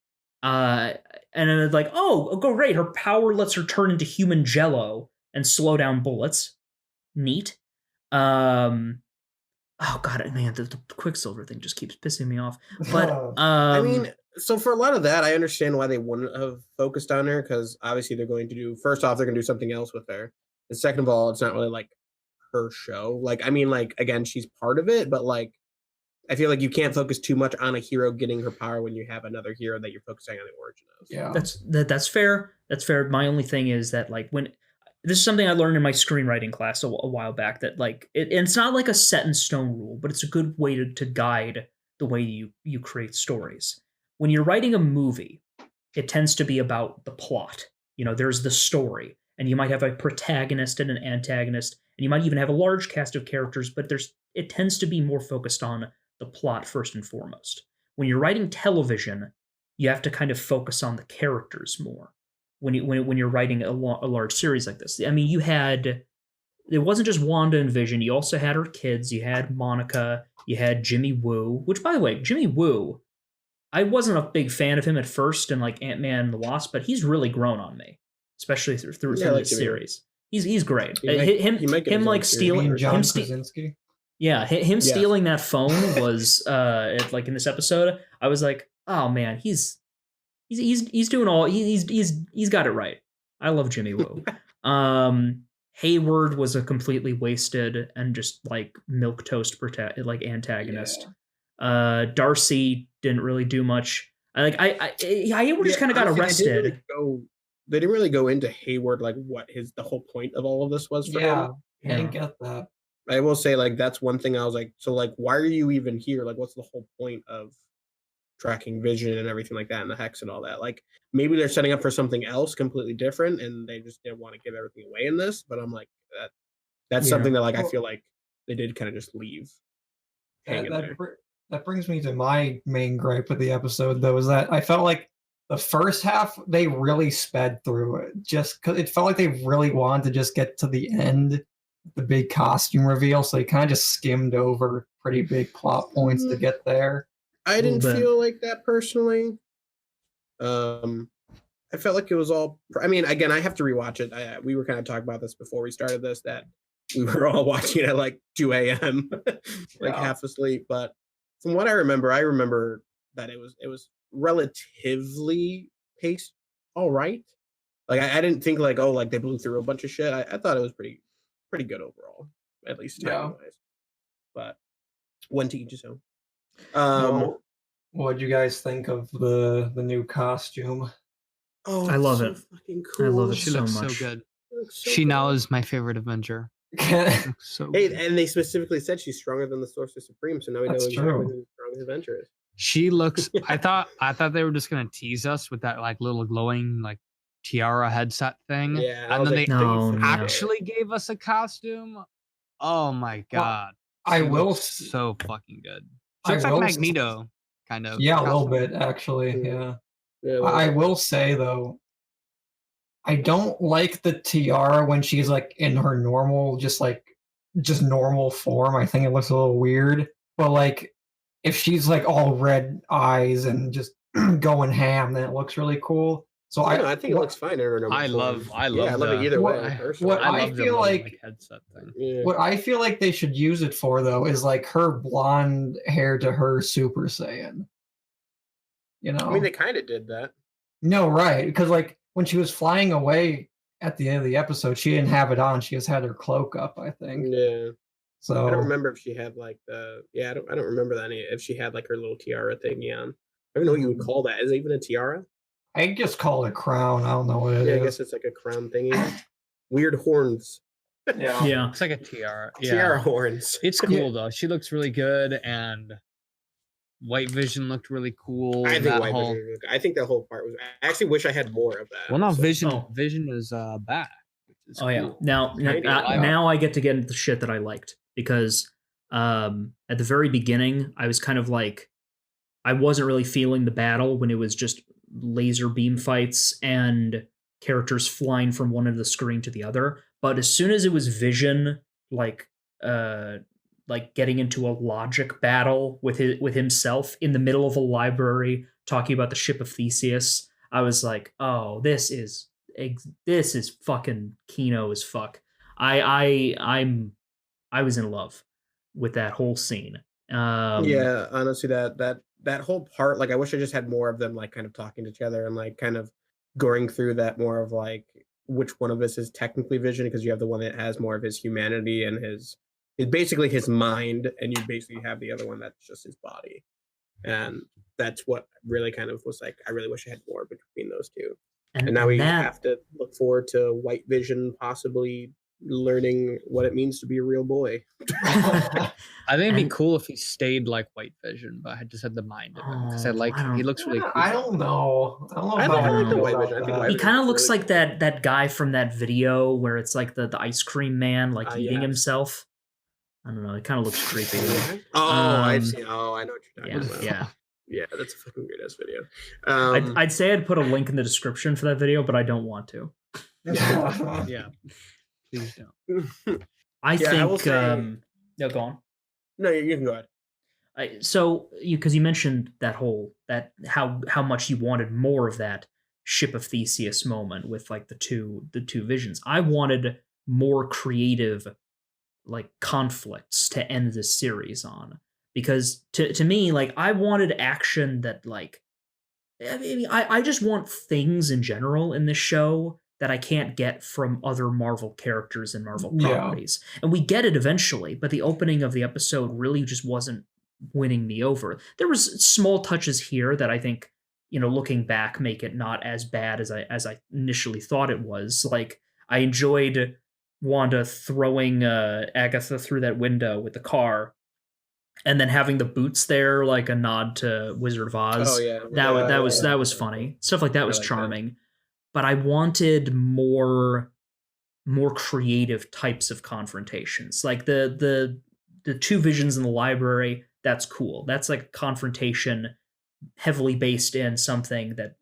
And then like, oh, great. Her power lets her turn into human jello and slow down bullets. Neat. Oh god, man, the Quicksilver thing just keeps pissing me off. But I mean, so for a lot of that, I understand why they wouldn't have focused on her, because obviously they're going to do, first off, they're going to do something else with her. And second of all, it's not really like her show. Like, I mean, like, again, she's part of it, but like, I feel like you can't focus too much on a hero getting her power when you have another hero that you're focusing on the origin of. Yeah, that's fair. That's fair. My only thing is that like when this is something I learned in my screenwriting class a while back, that like it's not like a set in stone rule, but it's a good way to guide the way you create stories. When you're writing a movie, it tends to be about the plot. You know, there's the story, and you might have a protagonist and an antagonist, and you might even have a large cast of characters, but it tends to be more focused on the plot first and foremost. When you're writing television, you have to kind of focus on the characters more. When you're writing a large series like this, I mean, it wasn't just Wanda and Vision. You also had her kids. You had Monica. You had Jimmy Woo. Which, by the way, Jimmy Woo, I wasn't a big fan of him at first in like Ant-Man and the Wasp, but he's really grown on me, especially through this series. He's great. Him stealing that phone was like in this episode. I was like, oh man, he's doing all he's got it right. I love Jimmy Woo. Hayward was a completely wasted and just like milquetoast antagonist. Yeah. Darcy didn't really do much. Hayward just kind of got arrested. They didn't really go into Hayward, like what the whole point of all of this was for him. I didn't get that. I will say, like, that's one thing I was like, so like, why are you even here? Like, what's the whole point of tracking Vision and everything like that and the Hex and all that? Like, maybe they're setting up for something else completely different and they just didn't want to give everything away in this. But I'm like, that's something that like I feel like they did kind of just leave hanging there. That brings me to my main gripe with the episode, though, is that I felt like the first half they really sped through it, just because it felt like they really wanted to just get to the end, the big costume reveal, so they kind of just skimmed over pretty big plot points to get there. I didn't feel like that personally. I felt like it was all. I mean, again, I have to rewatch it. We were kind of talking about this before we started this, that we were all watching it at like 2 a.m. half asleep. But from what I remember that it was relatively paced all right. Like I didn't think like, oh, like they blew through a bunch of shit. I thought it was pretty good overall, at least time wise. But one to each his own. What did you guys think of the new costume? Oh, I love it. Fucking cool. I love it she so looks much. so good. She now is my favorite Avenger. So and they specifically said she's stronger than the Sorcerer Supreme, so now we know exactly who the strongest Avenger is. She looks. I thought they were just gonna tease us with that like little glowing like tiara headset thing. Yeah, and then they actually gave us a costume. Oh my god! I will so fucking good. She looks like Magneto, kind of. Yeah, a little bit actually. Yeah. I will say though, I don't like the tiara when she's like in her normal, just normal form. I think it looks a little weird. But like, if she's like all red eyes and just going ham, then it looks really cool. So I think it looks fine in her normal I form. love I love it either way. Personally. What I I love the feel little, like headset thing. Yeah. what I feel like they should use it for though is like her blonde hair to her Super Saiyan. You know, I mean, they kind of did that. no, right? Because like when she was flying away at the end of the episode, she didn't have it on. She just had her cloak up, I think. Yeah. So I don't remember if she had like the I don't remember that if she had like her little tiara thingy on. I don't know what you would call that. Is it even a tiara? I just call it a crown. I don't know what it is. I guess it's like a crown thingy. Weird horns. Yeah. It's like a tiara. Yeah. Tiara horns. It's cool though. She looks really good, and White Vision looked really cool. I think I think that whole part was. I actually wish I had more of that. Well, no, so. Vision is back. Oh yeah. Cool. Now I get to get into the shit that I liked because at the very beginning I was kind of like I wasn't really feeling the battle when it was just laser beam fights and characters flying from one end of the screen to the other. But as soon as it was Vision, like getting into a logic battle with himself in the middle of a library, talking about the ship of Theseus, I was like, oh, this is fucking Kino as fuck. I was in love with that whole scene. Yeah, honestly, that whole part, like, I wish I just had more of them, like, kind of talking to each other and like kind of going through that more of like which one of us is technically Vision, because you have the one that has more of his humanity and his basically his mind, and you basically have the other one that's just his body, and that's what really kind of was like. I really wish I had more between those two. And now we have to look forward to White Vision possibly learning what it means to be a real boy. I think it'd be cool if he stayed like White Vision, but I just had the mind of him because he looks really cool. I don't know. I like the White Vision. I think he kind of looks really like cool. that guy from that video where it's like the ice cream man like eating himself. I don't know. It kind of looks creepy. I've seen. Oh, I know what you're talking about. Yeah. Yeah, that's a fucking weird ass video. I'd say I'd put a link in the description for that video, but I don't want to. Yeah. Please don't. I think. No, go on. No, you can go ahead. So, because you mentioned that how much you wanted more of that ship of Theseus moment with like the two visions. I wanted more creative like conflicts to end this series on, because to me, like, I wanted action that like, I mean, I just want things in general in this show that I can't get from other Marvel characters and Marvel properties. And we get it eventually, but the opening of the episode really just wasn't winning me over. There was small touches here that I think, looking back, make it not as bad as I initially thought it was. Like, I enjoyed Wanda throwing Agatha through that window with the car, and then having the boots there, like a nod to Wizard of Oz. Oh yeah, that was funny. Stuff like that was charming. That. But I wanted more creative types of confrontations. Like the two visions in the library, that's cool. That's like a confrontation heavily based in something that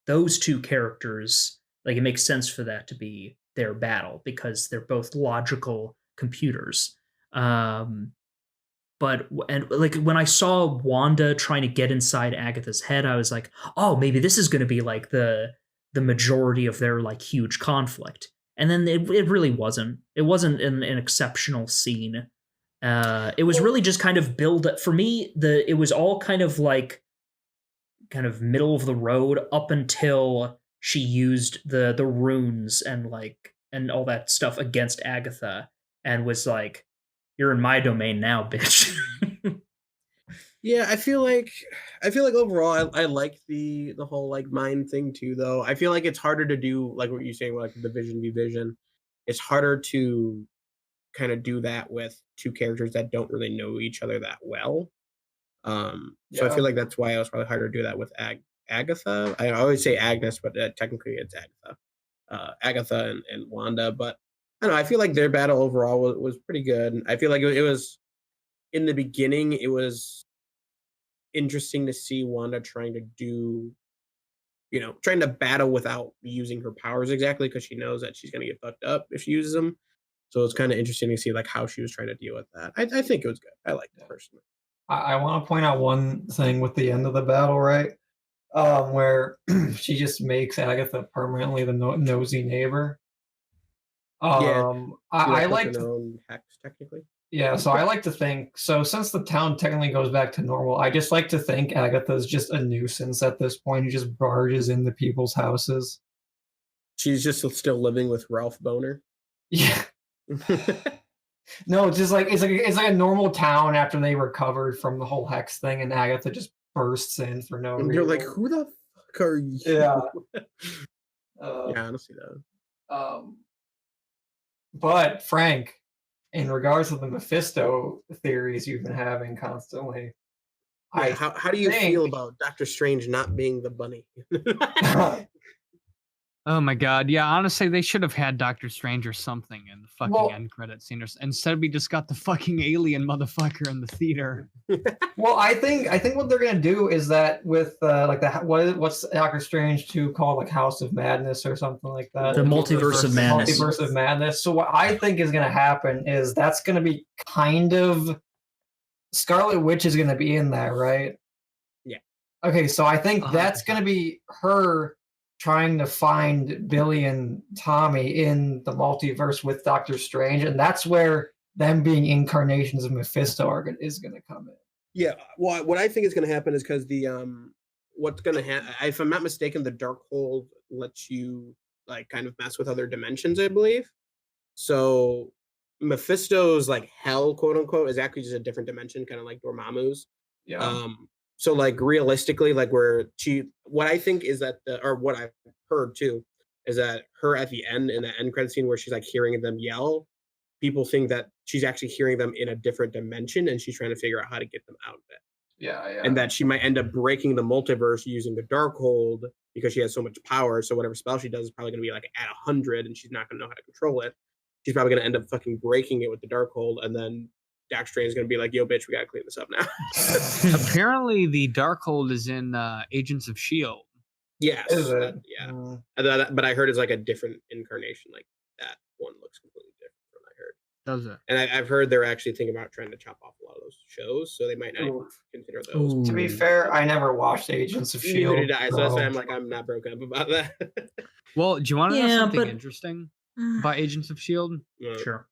those two characters, like, it makes sense for that to be their battle because they're both logical computers. But like when I saw Wanda trying to get inside Agatha's head, I was like, oh, maybe this is going to be like the majority of their like huge conflict. And then it really wasn't. It wasn't an exceptional scene. It was really just kind of build up for me. It was all kind of middle of the road up until she used the runes and all that stuff against Agatha and was like, "You're in my domain now, bitch." Yeah, I feel like overall I like the whole like mind thing too, though. I feel like it's harder to do, like what you're saying, like the Vision v Vision. It's harder to kind of do that with two characters that don't really know each other that well. So I feel like that's why it was probably harder to do that with Agatha. I always say Agnes, but technically it's Agatha. Agatha and Wanda, but I don't know. I feel like their battle overall was pretty good. I feel like it was in the beginning. It was interesting to see Wanda trying to battle without using her powers exactly, because she knows that she's going to get fucked up if she uses them. So it's kind of interesting to see like how she was trying to deal with that. I think it was good. I liked it personally. I want to point out one thing with the end of the battle, right? where she just makes Agatha permanently the nosy neighbor. Yeah. I puts like in to their own hex technically. Yeah, so I like to think, so since the town technically goes back to normal, I just like to think Agatha's just a nuisance at this point who just barges into people's houses. She's just still living with Ralph Boner. Yeah. No, it's just like it's like a normal town after they recovered from the whole hex thing, and Agatha just bursts in for no And reason. you're like, who the fuck are you? Yeah. Yeah, honestly though. But Frank, in regards to the Mephisto theories you've been having constantly, Yeah, how do you feel about Doctor Strange not being the bunny? Oh my god, yeah, honestly, they should have had Doctor Strange or something in the fucking end credit scene. Instead, we just got the fucking alien motherfucker in the theater. Well, I think what they're gonna do is that with like what's Doctor Strange 2 called, like House of Madness or something like that. The Multiverse of Madness. Multiverse of Madness. So what I think is gonna happen is that's gonna be kind of Scarlet Witch is gonna be in there, right? Yeah. Okay, so I think that's gonna be her trying to find Billy and Tommy in the multiverse with Doctor Strange, and that's where them being incarnations of Mephisto is going to come in. Yeah, well, what I think is going to happen is because the what's going to happen, if I'm not mistaken, the Darkhold lets you like kind of mess with other dimensions, I believe. So Mephisto's like hell, quote unquote, is actually just a different dimension, kind of like Dormammu's. Yeah. So like realistically, like what I think is that or what I've heard too is that her at the end in the end credit scene where she's like hearing them yell, people think that she's actually hearing them in a different dimension and she's trying to figure out how to get them out of it. Yeah. And that she might end up breaking the multiverse using the Darkhold because she has so much power. So whatever spell she does is probably going to be like at 100 and she's not going to know how to control it. She's probably going to end up fucking breaking it with the Darkhold, and then Doctor Strange is going to be like, yo, bitch, we got to clean this up now. Apparently, the Darkhold is in Agents of S.H.I.E.L.D. Yes. Is it? Yeah. But I heard it's like a different incarnation. Like that one looks completely different from what I heard. Does it? And I've heard they're actually thinking about trying to chop off a lot of those shows, so they might not even consider those. To be fair, I never watched Agents of S.H.I.E.L.D. Neither did I, so that's why I'm like, I'm not broken up about that. Well, do you want to know something interesting about Agents of S.H.I.E.L.D.? Sure.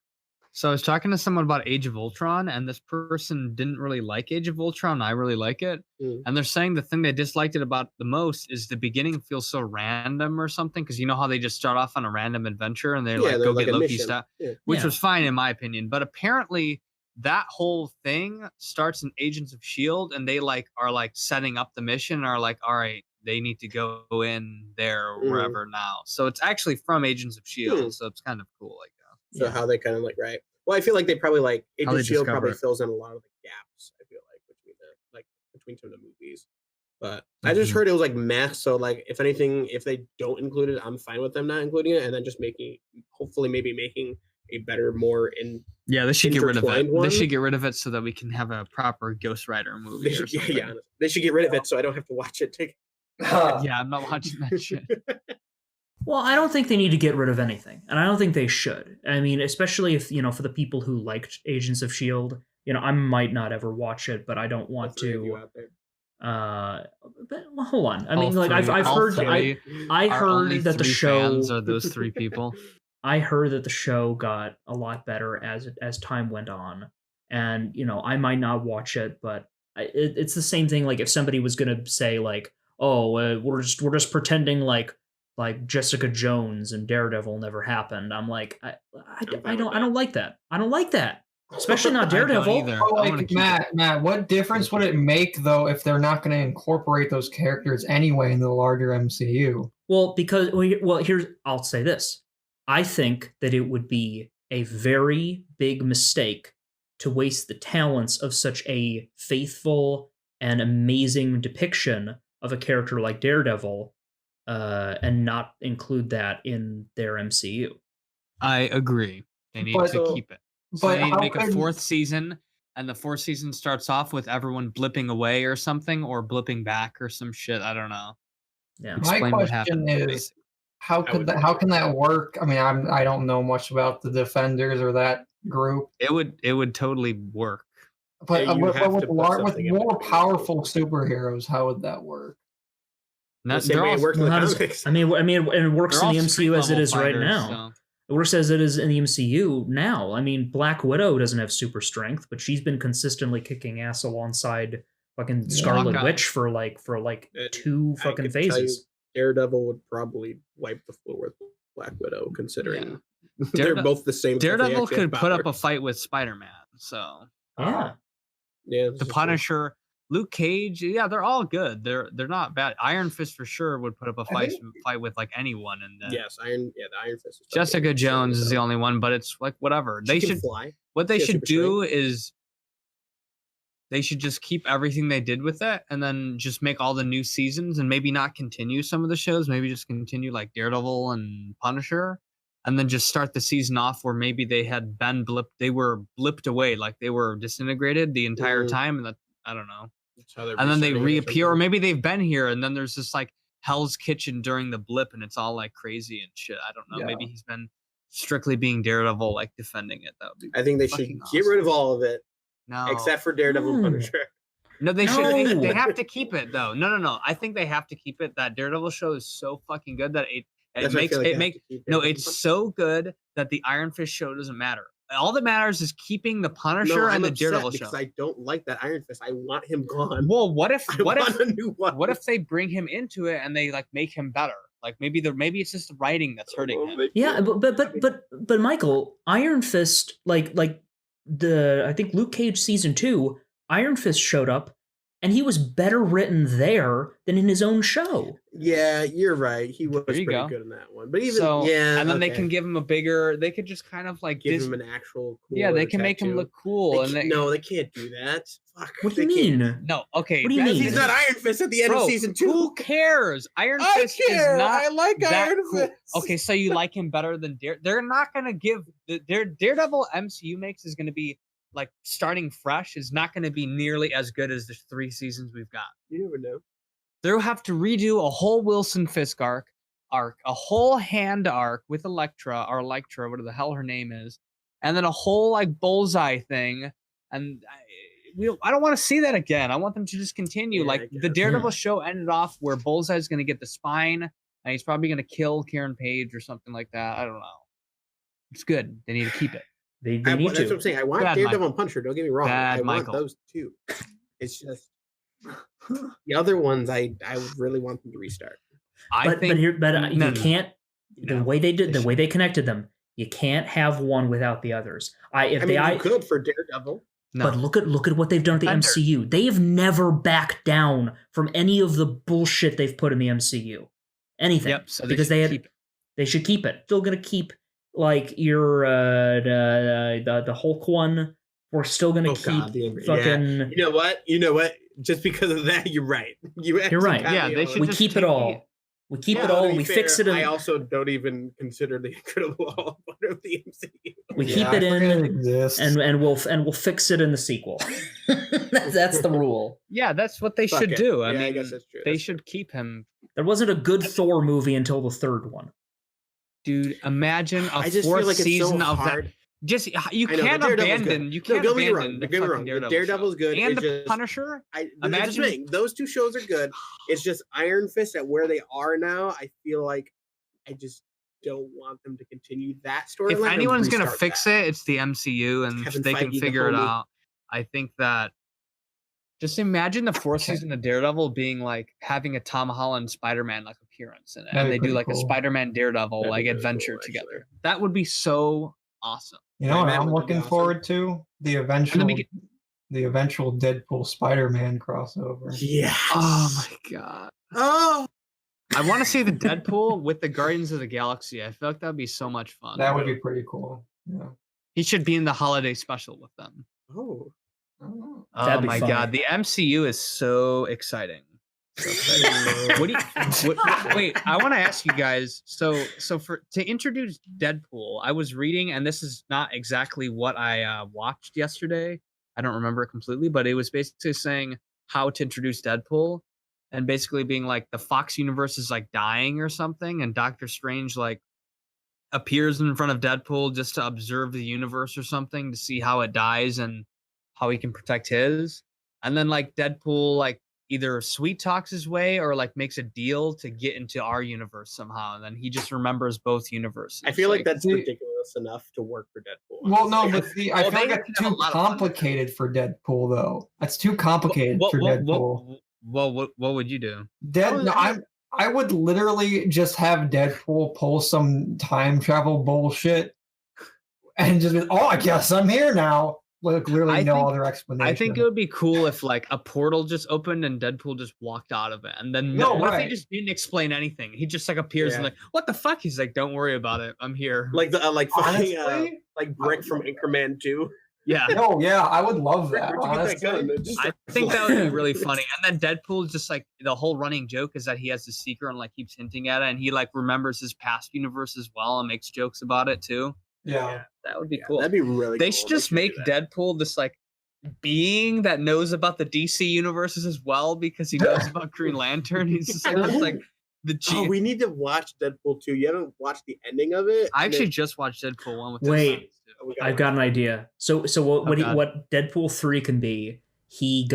So I was talking to someone about Age of Ultron, and this person didn't really like Age of Ultron. I really like it. And they're saying the thing they disliked it about the most is the beginning feels so random or something, because you know how they just start off on a random adventure and they're like, go get Loki stuff, which was fine in my opinion. But apparently that whole thing starts in Agents of S.H.I.E.L.D. and they like are like setting up the mission and are like, all right, they need to go in there or wherever now. So it's actually from Agents of S.H.I.E.L.D. So it's kind of cool, I guess. So how they kind of like, right? Well, I feel like they probably like Agents of S.H.I.E.L.D. probably fills in a lot of the gaps, I feel like, between some of the movies. But I just heard it was like meh. So like, if anything, if they don't include it, I'm fine with them not including it, and then just hopefully maybe making a better, more they should get rid of it. One. They should get rid of it so that we can have a proper Ghost Rider movie. They should get rid of it so I don't have to watch it. Yeah, I'm not watching that shit. Well, I don't think they need to get rid of anything, and I don't think they should. I mean, especially if, for the people who liked Agents of S.H.I.E.L.D., I might not ever watch it, but I don't want to. But well, hold on. I mean, like I've heard I heard that the show are those three people. I heard that the show got a lot better as time went on, and I might not watch it, but it's the same thing. Like if somebody was gonna say like, oh, we're just pretending like Jessica Jones and Daredevil never happened. I'm like, I don't like that. I don't like that. Especially not Daredevil. Matt, what difference would it make though if they're not going to incorporate those characters anyway in the larger MCU? Well, I'll say this. I think that it would be a very big mistake to waste the talents of such a faithful and amazing depiction of a character like Daredevil and not include that in their MCU. I agree. They need to keep it. So they need to make a fourth season, and the fourth season starts off with everyone blipping away or something, or blipping back or some shit. I don't know. Yeah. My question is, how can that work? I mean, I don't know much about the Defenders or that group. It would totally work. But with more powerful superheroes, how would that work? The same way it works in the comics. I mean, it works They're in the all MCU as it street is right level now. fighters, It works as it is in the MCU now. I mean, Black Widow doesn't have super strength, but she's been consistently kicking ass alongside fucking Scarlet Hawkeye. Witch for two I fucking could tell you phases. Daredevil would probably wipe the floor with Black Widow, considering Dare- they're both the same. Daredevil could put up a fight with Spider-Man. So Yeah. Yeah, the Punisher, Luke Cage, yeah, they're all good. They're not bad. Iron Fist for sure would put up a fight with like anyone. And yes, the Iron Fist. Is Jessica Jones is the only one, but it's like whatever. She can fly. What they She has should super do strength. is they should just keep everything they did with it, and then just make all the new seasons, and maybe not continue some of the shows. Maybe just continue like Daredevil and Punisher, and then just start the season off where maybe they had been they were blipped away, like they were disintegrated the entire time, and that I don't know. And then they reappear, or maybe they've been here, and then there's this like Hell's Kitchen during the blip, and it's all like crazy and shit. I don't know. Yeah. Maybe he's been strictly being Daredevil, like defending it. That would be. I think they should fucking get rid of all of it, No, except for Daredevil and No. Punisher. no, they should. No. They have to keep it though. No. I think they have to keep it. That Daredevil show is so fucking good that it That's why I makes feel like it they make have to keep no. Daredevil It's and so good that the Iron Fist show doesn't matter. All that matters is keeping the Punisher. Punisher I'm and the upset Daredevil show. because I don't like that Iron Fist. I want him gone. Well, what if I want a new one. what if they bring him into it and they like make him better? Like maybe it's just the writing that's hurting him. Yeah, but Michael, Iron Fist, I think Luke Cage season 2, Iron Fist showed up, and he was better written there than in his own show. Yeah, you're right. He was There you pretty go. good in that one. But even So, yeah, and then they okay. can give him a bigger. They could just kind of like give him an actual. yeah, they can make him tattoo. look cool. No, they can't do that. Fuck. What do you they can't. mean? No, okay. What do you that- mean? He's not Iron Fist at the end Bro, of season 2. Who cares? Iron I Fist care. is not I like that Iron cool. Fist. Okay, so you like him better than They're not gonna give their Daredevil MCU makes is gonna be like starting fresh. Is not gonna be nearly as good as the 3 seasons we've got. You never know. They'll have to redo a whole Wilson Fisk arc, a whole Hand arc with Elektra, whatever the hell her name is, and then a whole like Bullseye thing. And I don't want to see that again. I want them to just continue. Yeah, Like I the guess. Daredevil show ended off where Bullseye's going to get the spine, and he's probably going to kill Karen Page or something like that. I don't know. It's good. They need to keep it. They That's need what I'm to. saying. I want Bad Daredevil Michael. and Punisher. Don't get me wrong. Bad I Michael. want those two. It's just the other ones. I really want them to restart. I think you no. can't. The No. way they did, the way they connected them, you can't have one without the others. You could for Daredevil. no. But look at what they've done at the Defender. MCU. They have never backed down from any of the bullshit they've put in the MCU. Anything. Yep. So because should keep it. they should keep it. Still gonna keep like your the Hulk one. We're still gonna keep God, the angry- fucking. You know what? Just because of that, you're right. You're right. Yeah, they should We just keep it take all. We keep it to all. be We fair, fix it. I also don't even consider the Incredible Hulk part of the MCU. We Yeah, keep I it forget in, exists. and we'll fix it in the sequel. That's the rule. Yeah, that's what they Fuck should it. do. I Yeah, I mean, guess that's true. they That's should keep him. There wasn't a good Thor movie until the third one. Dude, imagine a I just fourth feel like it's season so of hard. that. Just you I know, can't the Daredevil's abandon. good. You No, can't don't get me abandon wrong, the don't get me fucking wrong. The Daredevil. Daredevil's show. good, and it's the just- Punisher. That's Imagine- what I'm saying. Those two shows are good. It's just Iron Fist at where they are now. I feel like I just don't want them to continue that storyline. If or anyone's gonna restart fix that. it, it's the MCU, and Kevin they can Feige, the figure it homie. out. I think that. Just imagine the fourth season of Daredevil being like having a Tom Holland Spider-Man like appearance in it, That'd and be they do pretty like a cool. Spider-Man Daredevil That'd be like really adventure cool, actually. together. That would be so awesome. You know what Batman I'm would be looking awesome. forward to? The eventual Deadpool Spider-Man crossover. Yeah. Oh my god. Oh. I want to see the Deadpool with the Guardians of the Galaxy. I feel like that'd be so much fun. That would be pretty cool. Yeah. He should be in the holiday special with them. Oh. Oh. Oh That'd be my funny. god, the MCU is so exciting. So exciting. What do you wait, I want to ask you guys. So to introduce Deadpool, I was reading, and this is not exactly what I watched yesterday. I don't remember it completely, but it was basically saying how to introduce Deadpool, and basically being like the Fox universe is like dying or something, and Doctor Strange like appears in front of Deadpool just to observe the universe or something to see how it dies and how he can protect his. And then like Deadpool like either sweet talks his way or like makes a deal to get into our universe somehow, and then he just remembers both universes. I feel like that's ridiculous enough to work for Deadpool. Well, no, but see, I feel like it's too complicated for Deadpool, though. That's too complicated for Deadpool. What would you do? I would literally just have Deadpool pull some time travel bullshit and just be, oh, I guess I'm here now. Like, literally no other explanation. I think it would be cool if like a portal just opened and Deadpool just walked out of it, and then what if they just didn't explain anything? He just like appears and like, what the fuck? He's like, don't worry about it, I'm here. Like the like Brick from Anchorman 2. Yeah. No, yeah, I would love that. I think that would be really funny. And then Deadpool just like the whole running joke is that he has the secret and like keeps hinting at it, and he like remembers his past universe as well and makes jokes about it too. Yeah, that would be cool. That'd be really They cool. should just make Deadpool this like being that knows about the DC universes as well because he knows about Green Lantern. He's just like the Oh, we need to watch Deadpool 2. You haven't watched the ending of it? I actually just watched Deadpool 1 with Wait, I've got an idea. So what Deadpool 3 can be, he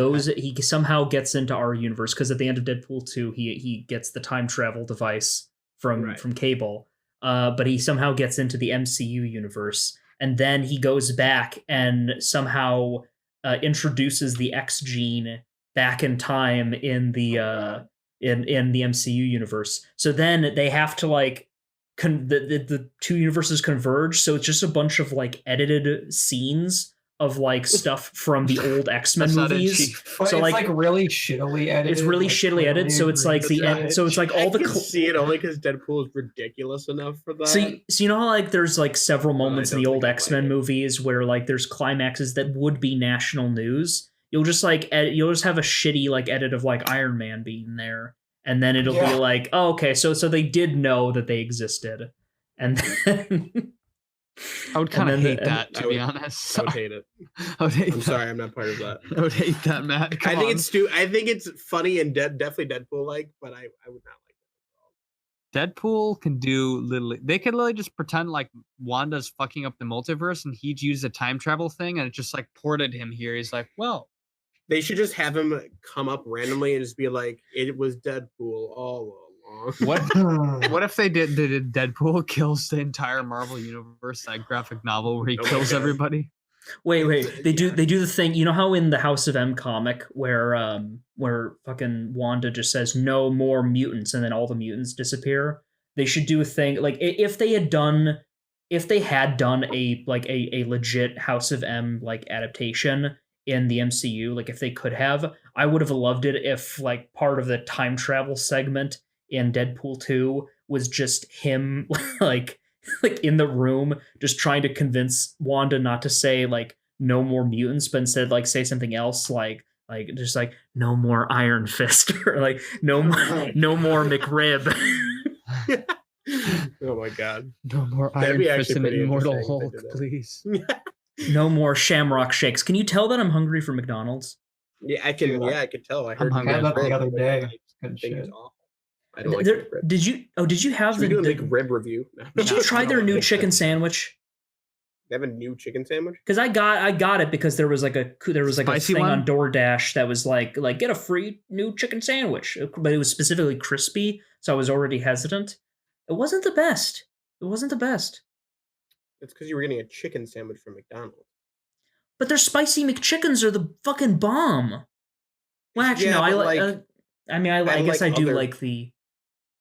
somehow gets into our universe because at the end of Deadpool 2 he gets the time travel device from Cable. But he somehow gets into the MCU universe, and then he goes back and somehow introduces the X gene back in time in the in the MCU universe. So then they have to like the two universes converge. So it's just a bunch of like edited scenes of like stuff from the old X-Men movies. So it's like really shittily edited. It's really shittily edited. So it's like the end. So it's like all the. See it only because Deadpool is ridiculous enough for that. So you know how like there's like several moments in the old X-Men movies where like there's climaxes that would be national news. You'll just like you'll just have a shitty like edit of like Iron Man being there, and then it'll be like, oh, okay, so they did know that they existed, and then. I would kind of hate that, to be honest. I would hate it. I'm sorry, I'm not part of that. I would hate that, Matt. I think it's funny and definitely Deadpool-like, but I would not like that. Deadpool can do literally. They could literally just pretend like Wanda's fucking up the multiverse, and he'd use a time travel thing, and it just like ported him here. He's like, well. They should just have him come up randomly and just be like, it was Deadpool all along. What if they did Deadpool kills the entire Marvel universe, that graphic novel where he kills everybody? Wait. They do the thing. You know how in the House of M comic where fucking Wanda just says no more mutants and then all the mutants disappear? They should do a thing like if they had done a legit House of M like adaptation in the MCU, like if they could have, I would have loved it if like part of the time travel segment in Deadpool 2 was just him like in the room just trying to convince Wanda not to say like no more mutants, but instead like say something else like just like no more Iron Fist or like no more McRib. Oh my god. No more Iron Fist and Immortal Hulk, please. No more Shamrock Shakes. Can you tell that I'm hungry for McDonald's? Yeah, I can. Yeah, I could tell. I heard that the other day. I don't like rib. Did you have the big rib review? Did you try their new chicken sandwich? They have a new chicken sandwich? Because I got it because there was like a thing on DoorDash that was like get a free new chicken sandwich, but it was specifically crispy, so I was already hesitant. It wasn't the best. It's because you were getting a chicken sandwich from McDonald's. But their spicy McChickens are the fucking bomb. Well, actually, no. I guess I do like the.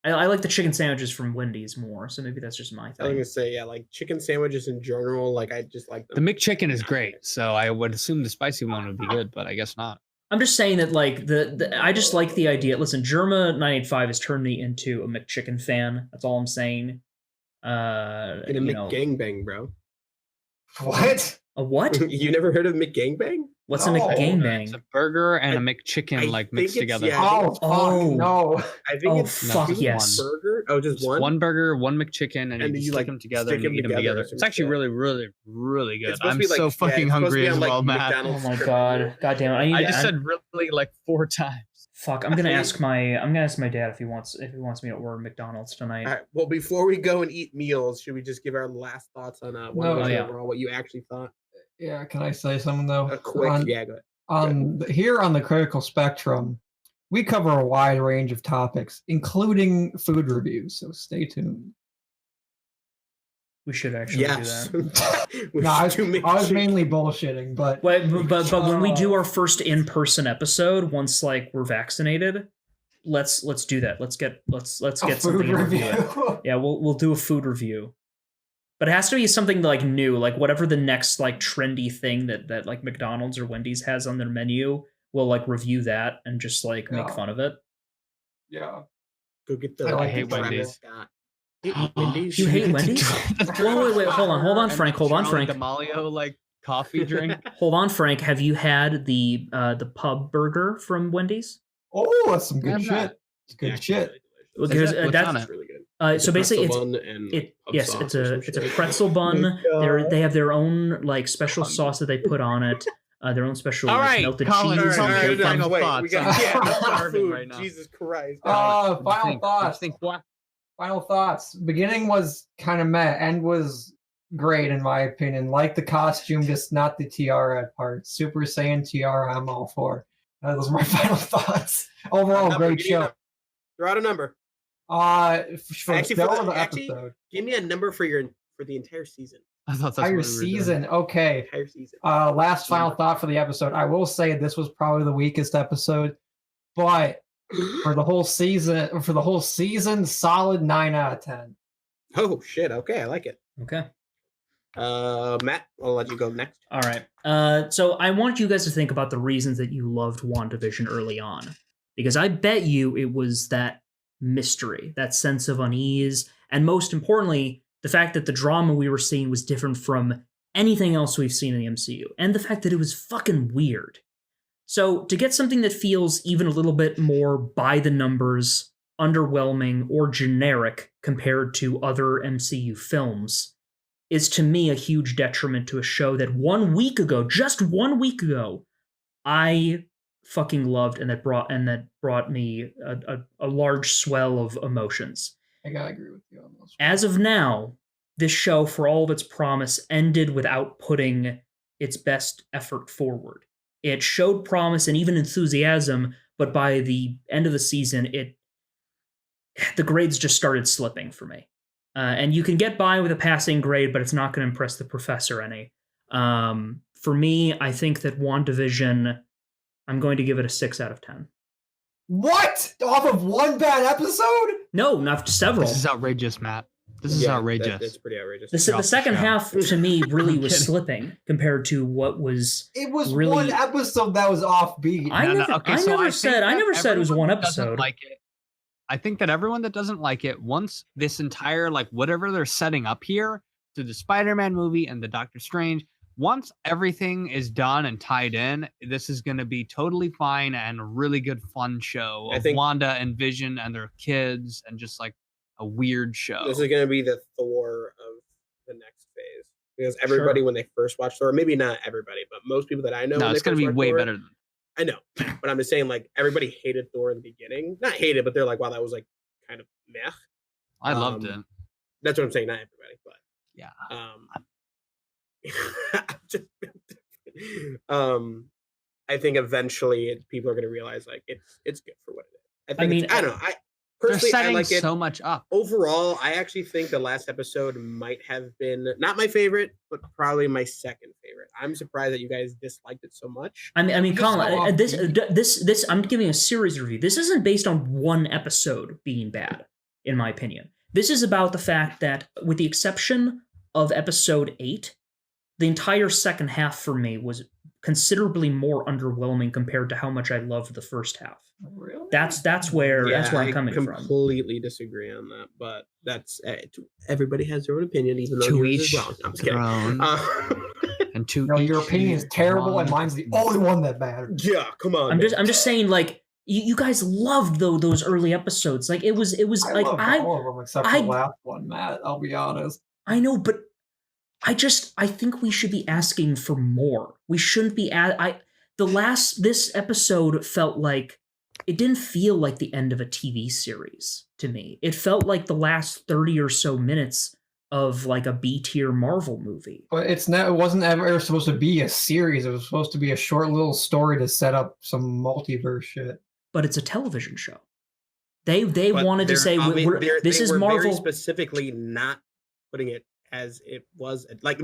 I like the chicken sandwiches from Wendy's more, so maybe that's just my thing. I was gonna say, like chicken sandwiches in general, like I just like them. The McChicken is great, so I would assume the spicy one would be good, but I guess not. I'm just saying that like I just like the idea. Listen, Germa985 has turned me into a McChicken fan. That's all I'm saying. In a McGangbang, bro. What? A what? You never heard of McGangbang? What's a McGangbang? It's a burger and a McChicken like mixed together. Yeah, no! I think it's yes. Burger. Oh, just one. One burger, one McChicken, and you stick them together and eat them together. It's actually really, really, really good. I'm so fucking hungry as well, Matt. Oh my god! God damn it! I just said really like 4 times. Fuck! I'm gonna ask my dad if he wants me to order McDonald's tonight. All right. Well, before we go and eat meals, should we just give our last thoughts on overall what you actually thought? Yeah, can I say something though? Quick, go ahead. Here on the critical spectrum, We cover a wide range of topics, including food reviews, so stay tuned. We should actually do that. No, I was mainly bullshitting, but when we do our first in-person episode, once like we're vaccinated, let's do that. Let's get something to review. Yeah, we'll do a food review. But it has to be something like new, like whatever the next like trendy thing that like McDonald's or Wendy's has on their menu. We'll like review that and just like make fun of it. Yeah. Go get the. I hate Wendy's. Wendy's? You hate Wendy's? Wait, hold on, Frank. D'Amelio like coffee drink. Hold on, Frank. Have you had the pub burger from Wendy's? Oh, that's some good shit. It's good shit. Because that's really good. So basically, it's a pretzel bun. They have their own like special sauce that they put on it. Their own special melted Colin, cheese. All right, final thoughts. We got starving right now. Jesus Christ. Final thoughts. Final thoughts. Beginning was kind of meh. End was great in my opinion. Like the costume, just not the tiara part. Super Saiyan tiara, I'm all for. Those are my final thoughts. Overall, great show. Throw out a number. Episode. Give me a number for the entire season. I thought that's entire season. Okay. Entire season. Last final thought for the episode. I will say this was probably the weakest episode, but for the whole season, solid 9 out of 10. Oh shit! Okay, I like it. Okay. Matt, I'll let you go next. All right. So I want you guys to think about the reasons that you loved WandaVision early on, because I bet you it was that mystery, that sense of unease, and most importantly, the fact that the drama we were seeing was different from anything else we've seen in the MCU, and the fact that it was fucking weird. So to get something that feels even a little bit more by the numbers, underwhelming, or generic compared to other MCU films is to me a huge detriment to a show that 1 week ago, just 1 week ago, I fucking loved, and that brought me a large swell of emotions. I gotta agree with you on this. As of now, this show, for all of its promise, ended without putting its best effort forward. It showed promise and even enthusiasm, but by the end of the season, the grades just started slipping for me. And you can get by with a passing grade, but it's not going to impress the professor any. For me, I think that WandaVision, I'm going to give it a 6 out of 10. What? Off of one bad episode? No, not several. This is outrageous, Matt. This is outrageous. It's pretty outrageous. The second half, to me, really was slipping compared to what was. It was really... one episode that was offbeat. I never said it was one episode. Like it. I think that everyone that doesn't like it, once this entire, like, whatever they're setting up here to the Spider-Man movie and the Doctor Strange, once everything is done and tied in, this is going to be totally fine and a really good fun show of Wanda and Vision and their kids and just like a weird show. This is going to be the Thor of the next phase. Because everybody, when they first watch Thor, maybe not everybody, but most people that I know, it's going to be way better than. I know, but I'm just saying, like, everybody hated Thor in the beginning. Not hated, but they're like, wow, that was like kind of meh. I loved it. That's what I'm saying, not everybody, but yeah. I think eventually people are going to realize like it's good for what it is. I don't know. I personally they're setting like it so much up. Overall, I actually think the last episode might have been not my favorite, but probably my second favorite. I'm surprised that you guys disliked it so much. I mean, Colin, this I'm giving a series review. This isn't based on one episode being bad, in my opinion. This is about the fact that, with the exception of episode 8, the entire second half for me was considerably more underwhelming compared to how much I loved the first half. Really? That's where I'm coming from. I completely disagree on that, but that's everybody has their own opinion, even though yours is wrong. I'm just kidding. And your opinion is terrible, and mine's the only one that matters. Yeah, come on. I'm just saying, like, you guys loved those early episodes. Like it was like all of them except for the last one, Matt. I'll be honest. I know, but I think we should be asking for more. We shouldn't be this episode felt like it didn't feel like the end of a TV series to me. It felt like the last 30 or so minutes of like a B-tier Marvel movie. But it wasn't ever supposed to be a series. It was supposed to be a short little story to set up some multiverse shit. but it's a television show. They But wanted to they're say this they is were very Marvel. specifically not putting it as it was. Like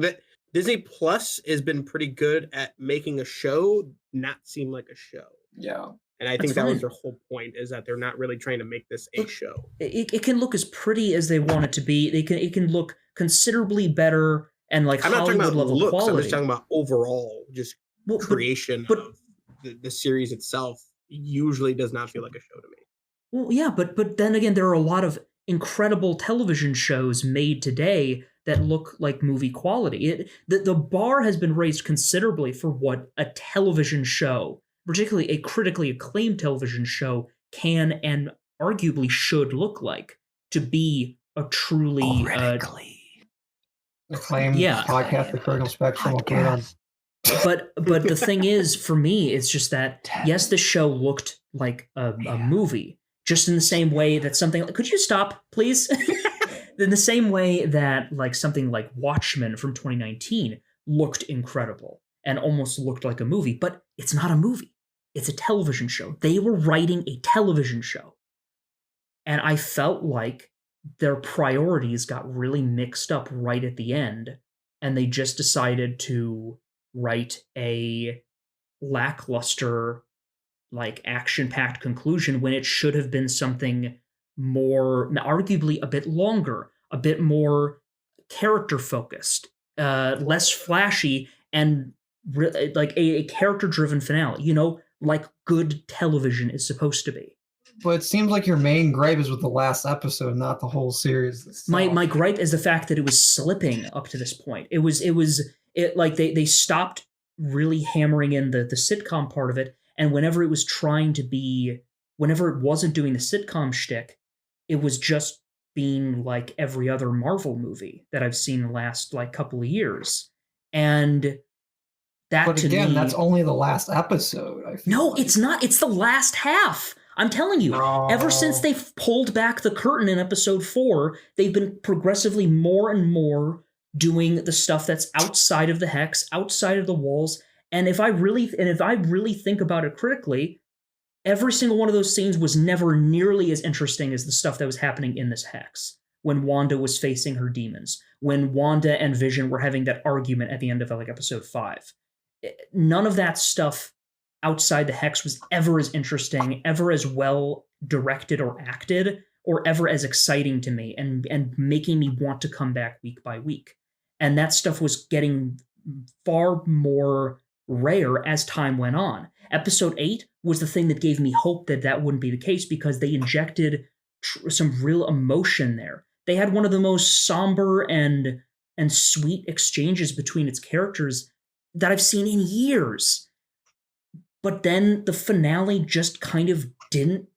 Disney Plus has been pretty good at making a show not seem like a show. Yeah. And I That's think that was fine. their whole point, is that they're not really trying to make this a show. It can look as pretty as they want it to be. It can look considerably better and like I'm not talking Hollywood about level looks. quality. I'm just talking about overall, just Well, creation but- of the series itself. Usually does not feel like a show to me. Well, yeah, but then again, there are a lot of incredible television shows made today that look like movie quality. The bar has been raised considerably for what a television show, particularly a critically acclaimed television show, can and arguably should look like to be a truly Acclaimed Yeah. podcast, The Critical Spectrum. Will put it on. But the thing is, for me, it's just that yes, the show looked like a movie, just in the same way that something. Could you stop, please? In the same way that like something like Watchmen from 2019 looked incredible and almost looked like a movie, but it's not a movie. It's a television show. They were writing a television show, and I felt like their priorities got really mixed up right at the end, and they just decided to write a lackluster, like action-packed conclusion when it should have been something more, arguably a bit longer, a bit more character-focused, less flashy, and like a character-driven finale. You know, like good television is supposed to be. But it seems like your main gripe is with the last episode, not the whole series itself. My gripe is the fact that it was slipping up to this point. It like they stopped really hammering in the sitcom part of it, and whenever it was trying to be, whenever it wasn't doing the sitcom shtick, it was just being like every other Marvel movie that I've seen the last like couple of years. And that, but to again, me, that's only the last episode. I feel no, like. it's not. It's the last half. I'm telling you, ever since they've pulled back the curtain in episode 4, they've been progressively more and more doing the stuff that's outside of the hex, outside of the walls. And if I really think about it critically, every single one of those scenes was never nearly as interesting as the stuff that was happening in this hex. When Wanda was facing her demons, when Wanda and Vision were having that argument at the end of like episode 5. None of that stuff outside the hex was ever as interesting, ever as well directed or acted, or ever as exciting to me and making me want to come back week by week. And that stuff was getting far more rare as time went on. Episode 8 was the thing that gave me hope that that wouldn't be the case, because they injected some real emotion there. They had one of the most somber and sweet exchanges between its characters that I've seen in years. But then the finale just kind of didn't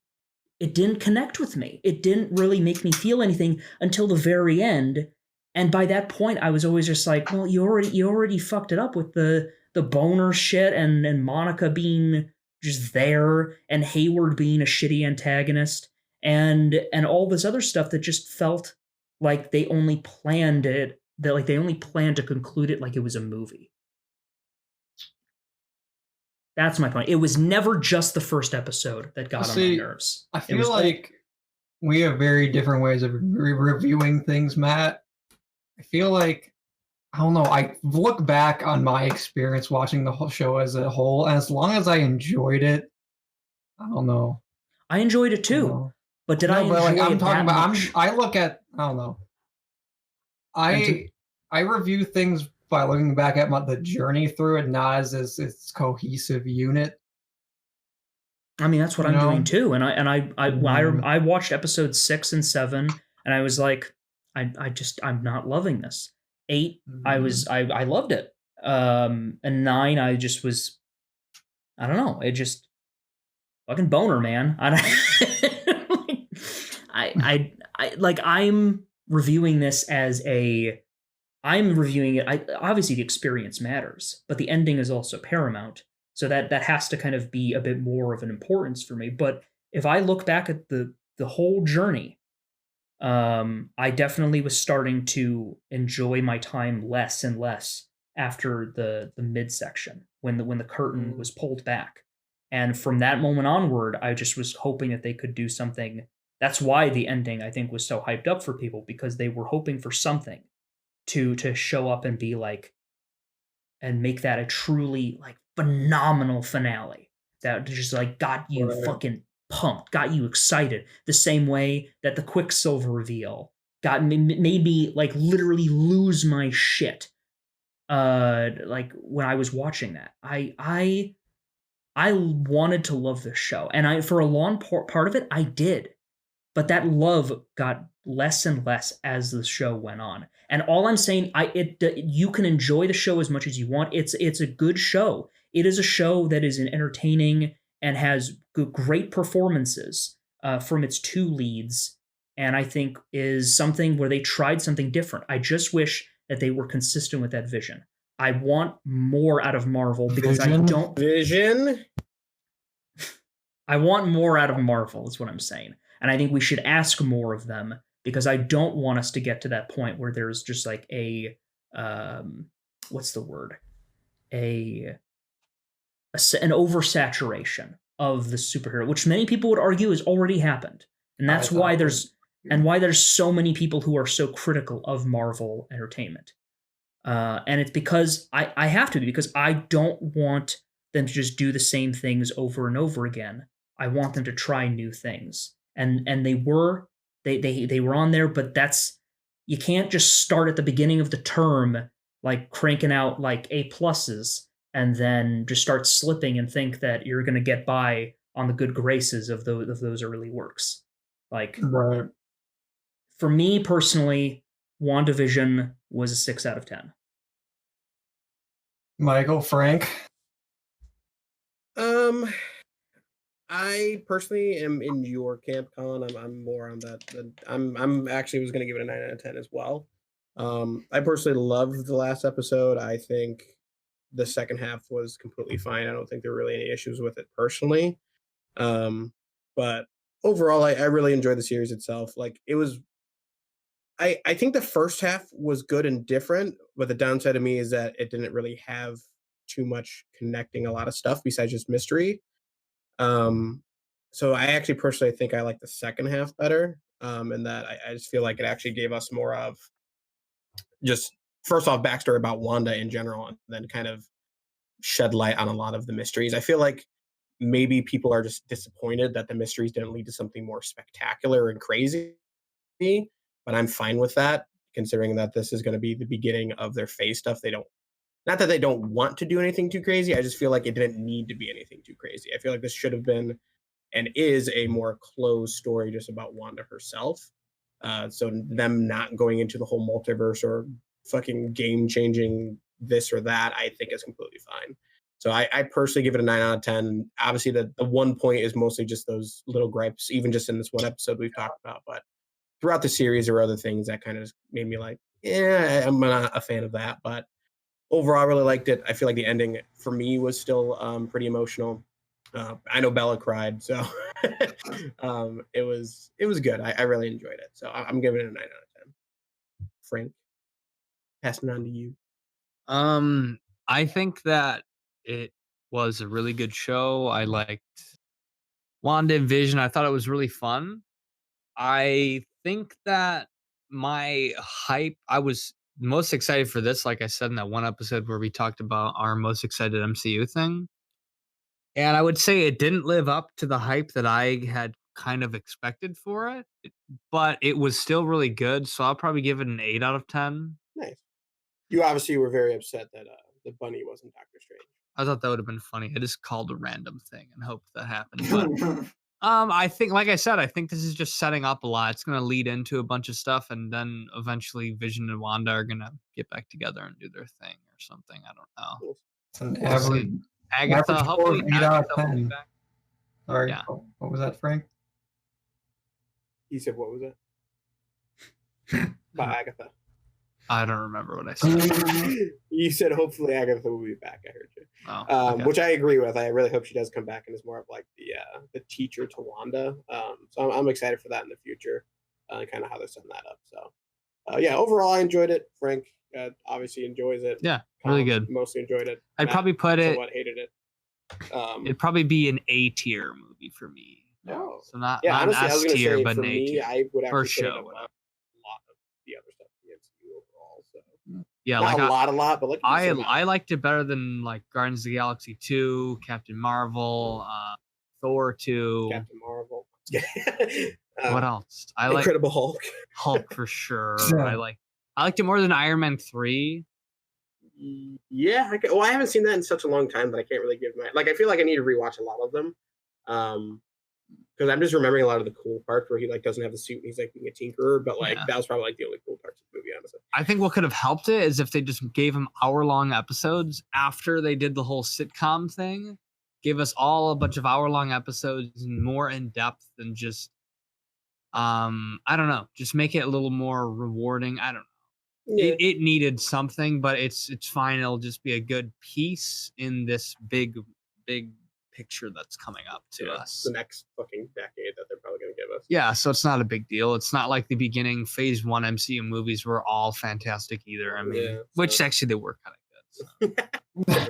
connect with me. It didn't really make me feel anything until the very end. And by that point, I was always just like, well, you already fucked it up with the boner shit and Monica being just there and Hayward being a shitty antagonist and all this other stuff that just felt like they only planned it, that like they only planned to conclude it like it was a movie. That's my point. It was never just the first episode that got on my nerves. I feel like we have very different ways of reviewing things, Matt. I feel like, I don't know, I look back on my experience watching the whole show as a whole, and as long as I enjoyed it, I don't know. I enjoyed it too, but did I enjoy like, I'm it talking that about, much? I look at, I don't know. I review things by looking back at the journey through it, not as its cohesive unit. I mean, that's what I'm doing too. And I watched episodes 6 and 7, and I was like, I'm not loving this. 8, I loved it. And 9, I just was, I don't know. It just fucking boner, man. I'm reviewing this as I'm reviewing it. Obviously, the experience matters, but the ending is also paramount. So that has to kind of be a bit more of an importance for me. But if I look back at the whole journey, I definitely was starting to enjoy my time less and less after the midsection when the curtain was pulled back, And from that moment onward, I just was hoping that they could do something. That's why the ending, I think, was so hyped up for people, because they were hoping for something to show up and be like, and make that a truly like phenomenal finale that just like got you fucking pumped, got you excited, the same way that the Quicksilver reveal made me like literally lose my shit. Like when I was watching that, I wanted to love this show, and I for a long part of it I did, but that love got less and less as the show went on. And all I'm saying, you can enjoy the show as much as you want. It's a good show. It is a show that is entertaining and has great performances from its two leads, and I think is something where they tried something different. I just wish that they were consistent with that vision. I want more out of Marvel because I don't. Vision. I want more out of Marvel, is what I'm saying. And I think we should ask more of them, because I don't want us to get to that point where there's just like what's the word? An oversaturation of the superhero, which many people would argue has already happened. And that's why there's so many people who are so critical of Marvel entertainment. And it's because I have to be, because I don't want them to just do the same things over and over again. I want them to try new things. And they were on there, but that's, you can't just start at the beginning of the term like cranking out like A+s and then just start slipping and think that you're going to get by on the good graces of those early works. Like, right. For me personally, WandaVision was a 6 out of 10. Michael, Frank? I personally am in your camp, Colin. I'm more on that. I'm actually was going to give it a 9 out of 10 as well. I personally loved the last episode. I think the second half was completely fine. I don't think there were really any issues with it personally. But overall, I really enjoyed the series itself. Like, it was, I think the first half was good and different, but the downside to me is that it didn't really have too much connecting a lot of stuff besides just mystery. So I actually personally think I like the second half better. And that I just feel like it actually gave us more of just, first off, backstory about Wanda in general, and then kind of shed light on a lot of the mysteries. I feel like maybe people are just disappointed that the mysteries didn't lead to something more spectacular and crazy, but I'm fine with that, considering that this is going to be the beginning of their phase stuff. Not that they don't want to do anything too crazy. I just feel like it didn't need to be anything too crazy. I feel like this should have been and is a more closed story just about Wanda herself. So them not going into the whole multiverse or fucking game-changing this or that, I think is completely fine. So I personally give it a 9 out of 10. Obviously, the 1 point is mostly just those little gripes, even just in this one episode we've talked about. But throughout the series, there were other things that kind of made me like, yeah, I'm not a fan of that. But overall, I really liked it. I feel like the ending for me was still pretty emotional. I know Bella cried, so it was good. I really enjoyed it. So I'm giving it a 9 out of 10. Frank, passing on to you. I think that it was a really good show. I liked WandaVision. I thought it was really fun. I think that I was most excited for this, like I said in that one episode where we talked about our most excited MCU thing. And I would say it didn't live up to the hype that I had kind of expected for it, but it was still really good. So I'll probably give it an 8 out of 10. Nice. You obviously were very upset that the bunny wasn't Doctor Strange. I thought that would have been funny. I just called a random thing and hoped that happened. But I think, like I said, I think this is just setting up a lot. It's going to lead into a bunch of stuff, and then eventually Vision and Wanda are going to get back together and do their thing or something. I don't know. It's an average. Agatha, hopefully, 8 out Agatha of will be 10. back. Sorry, Yeah. what was that, Frank? He said, what was it? About Agatha. I don't remember what I said. You said hopefully Agatha will be back. I heard you. Oh, okay. Which I agree with. I really hope she does come back and is more of like the teacher to Wanda. So I'm excited for that in the future, and kind of how they're setting that up. So yeah, overall I enjoyed it. Frank obviously enjoys it. Yeah, really good. Mostly enjoyed it. I'd probably put it. Somewhat hated it. It'd probably be an A tier movie for me. Oh. So not honestly, an I was S gonna tier, say, but for an A me, tier. I would actually For put it show, above a lot of the other stuff in the MCU overall. So Yeah, not like a lot, but like I liked it better than like Guardians of the Galaxy 2, Captain Marvel, Thor 2. Captain Marvel. What else? I like Incredible Hulk. Hulk for sure. Yeah. I liked it more than Iron Man 3. Yeah, I haven't seen that in such a long time that I can't really give my I feel like I need to rewatch a lot of them, because I'm just remembering a lot of the cool parts where he like doesn't have the suit and he's like being a tinkerer, but like that was probably like the only cool parts of the movie, honestly. I think what could have helped it is if they just gave him hour-long episodes after they did the whole sitcom thing. Give us all a bunch of hour-long episodes and more in depth than just I don't know, just make it a little more rewarding. I don't know. Yeah. It needed something, but it's fine. It'll just be a good piece in this big picture that's coming up to us. The next fucking decade that they're probably going to give us. Yeah, so it's not a big deal. It's not like the beginning phase 1 MCU movies were all fantastic either. I mean, which actually they were kind of good. So.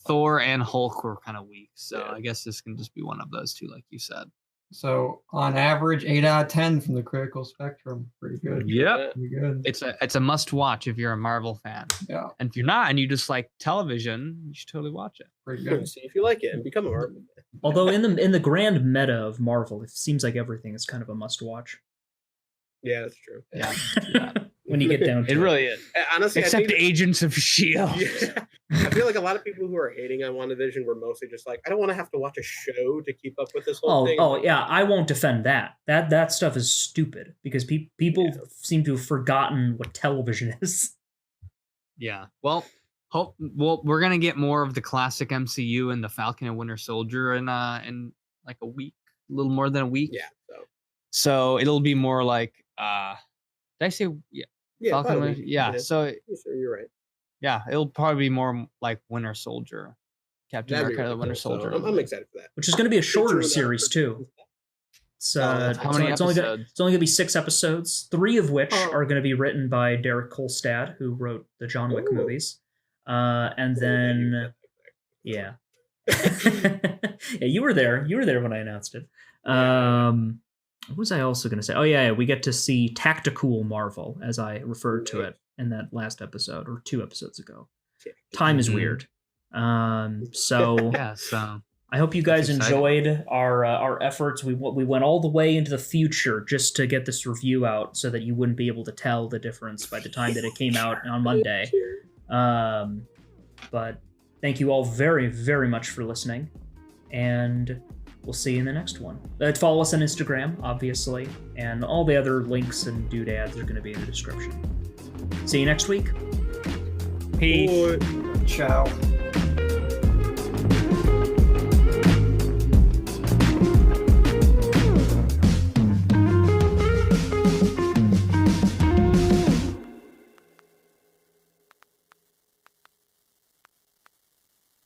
Thor and Hulk were kind of weak, so I guess this can just be one of those two, like you said. So on average, 8 out of 10 from the critical spectrum. Pretty good. Yep. Pretty good. It's a must watch if you're a Marvel fan. Yeah. And if you're not and you just like television, you should totally watch it. Pretty good. See if you like it and become a Marvel fan. Although in the grand meta of Marvel, it seems like everything is kind of a must watch. Yeah, that's true. Yeah. When you get down to it really is. Honestly, Except Agents of S.H.I.E.L.D. Yeah. I feel like a lot of people who are hating on WandaVision were mostly just like, I don't want to have to watch a show to keep up with this whole thing. Oh yeah, I won't defend that. That stuff is stupid because people seem to have forgotten what television is. Yeah. Well, we're gonna get more of the classic MCU and the Falcon and Winter Soldier in like a week, a little more than a week. Yeah. So it'll be more like did I say Falcon? Winter, yeah. So you're right. Yeah, it'll probably be more like Winter Soldier, Captain America, the Winter Soldier. So I'm excited for that. Which is going to be a shorter series too. So how many episodes? It's only going to be 6 episodes, 3 of which are going to be written by Derek Kolstad, who wrote the John Wick movies. And then, yeah, you were there. You were there when I announced it. What was I also going to say? Oh yeah, we get to see Tactical Marvel, as I referred to it in that last episode or 2 episodes ago. Time is weird. So yeah, so I hope you guys enjoyed our efforts. We went all the way into the future just to get this review out, so that you wouldn't be able to tell the difference by the time that it came out on Monday. But thank you all very, very much for listening, and we'll see you in the next one. Follow us on Instagram, obviously, and all the other links and doodads are going to be in the description. See you next week. Peace. Ciao.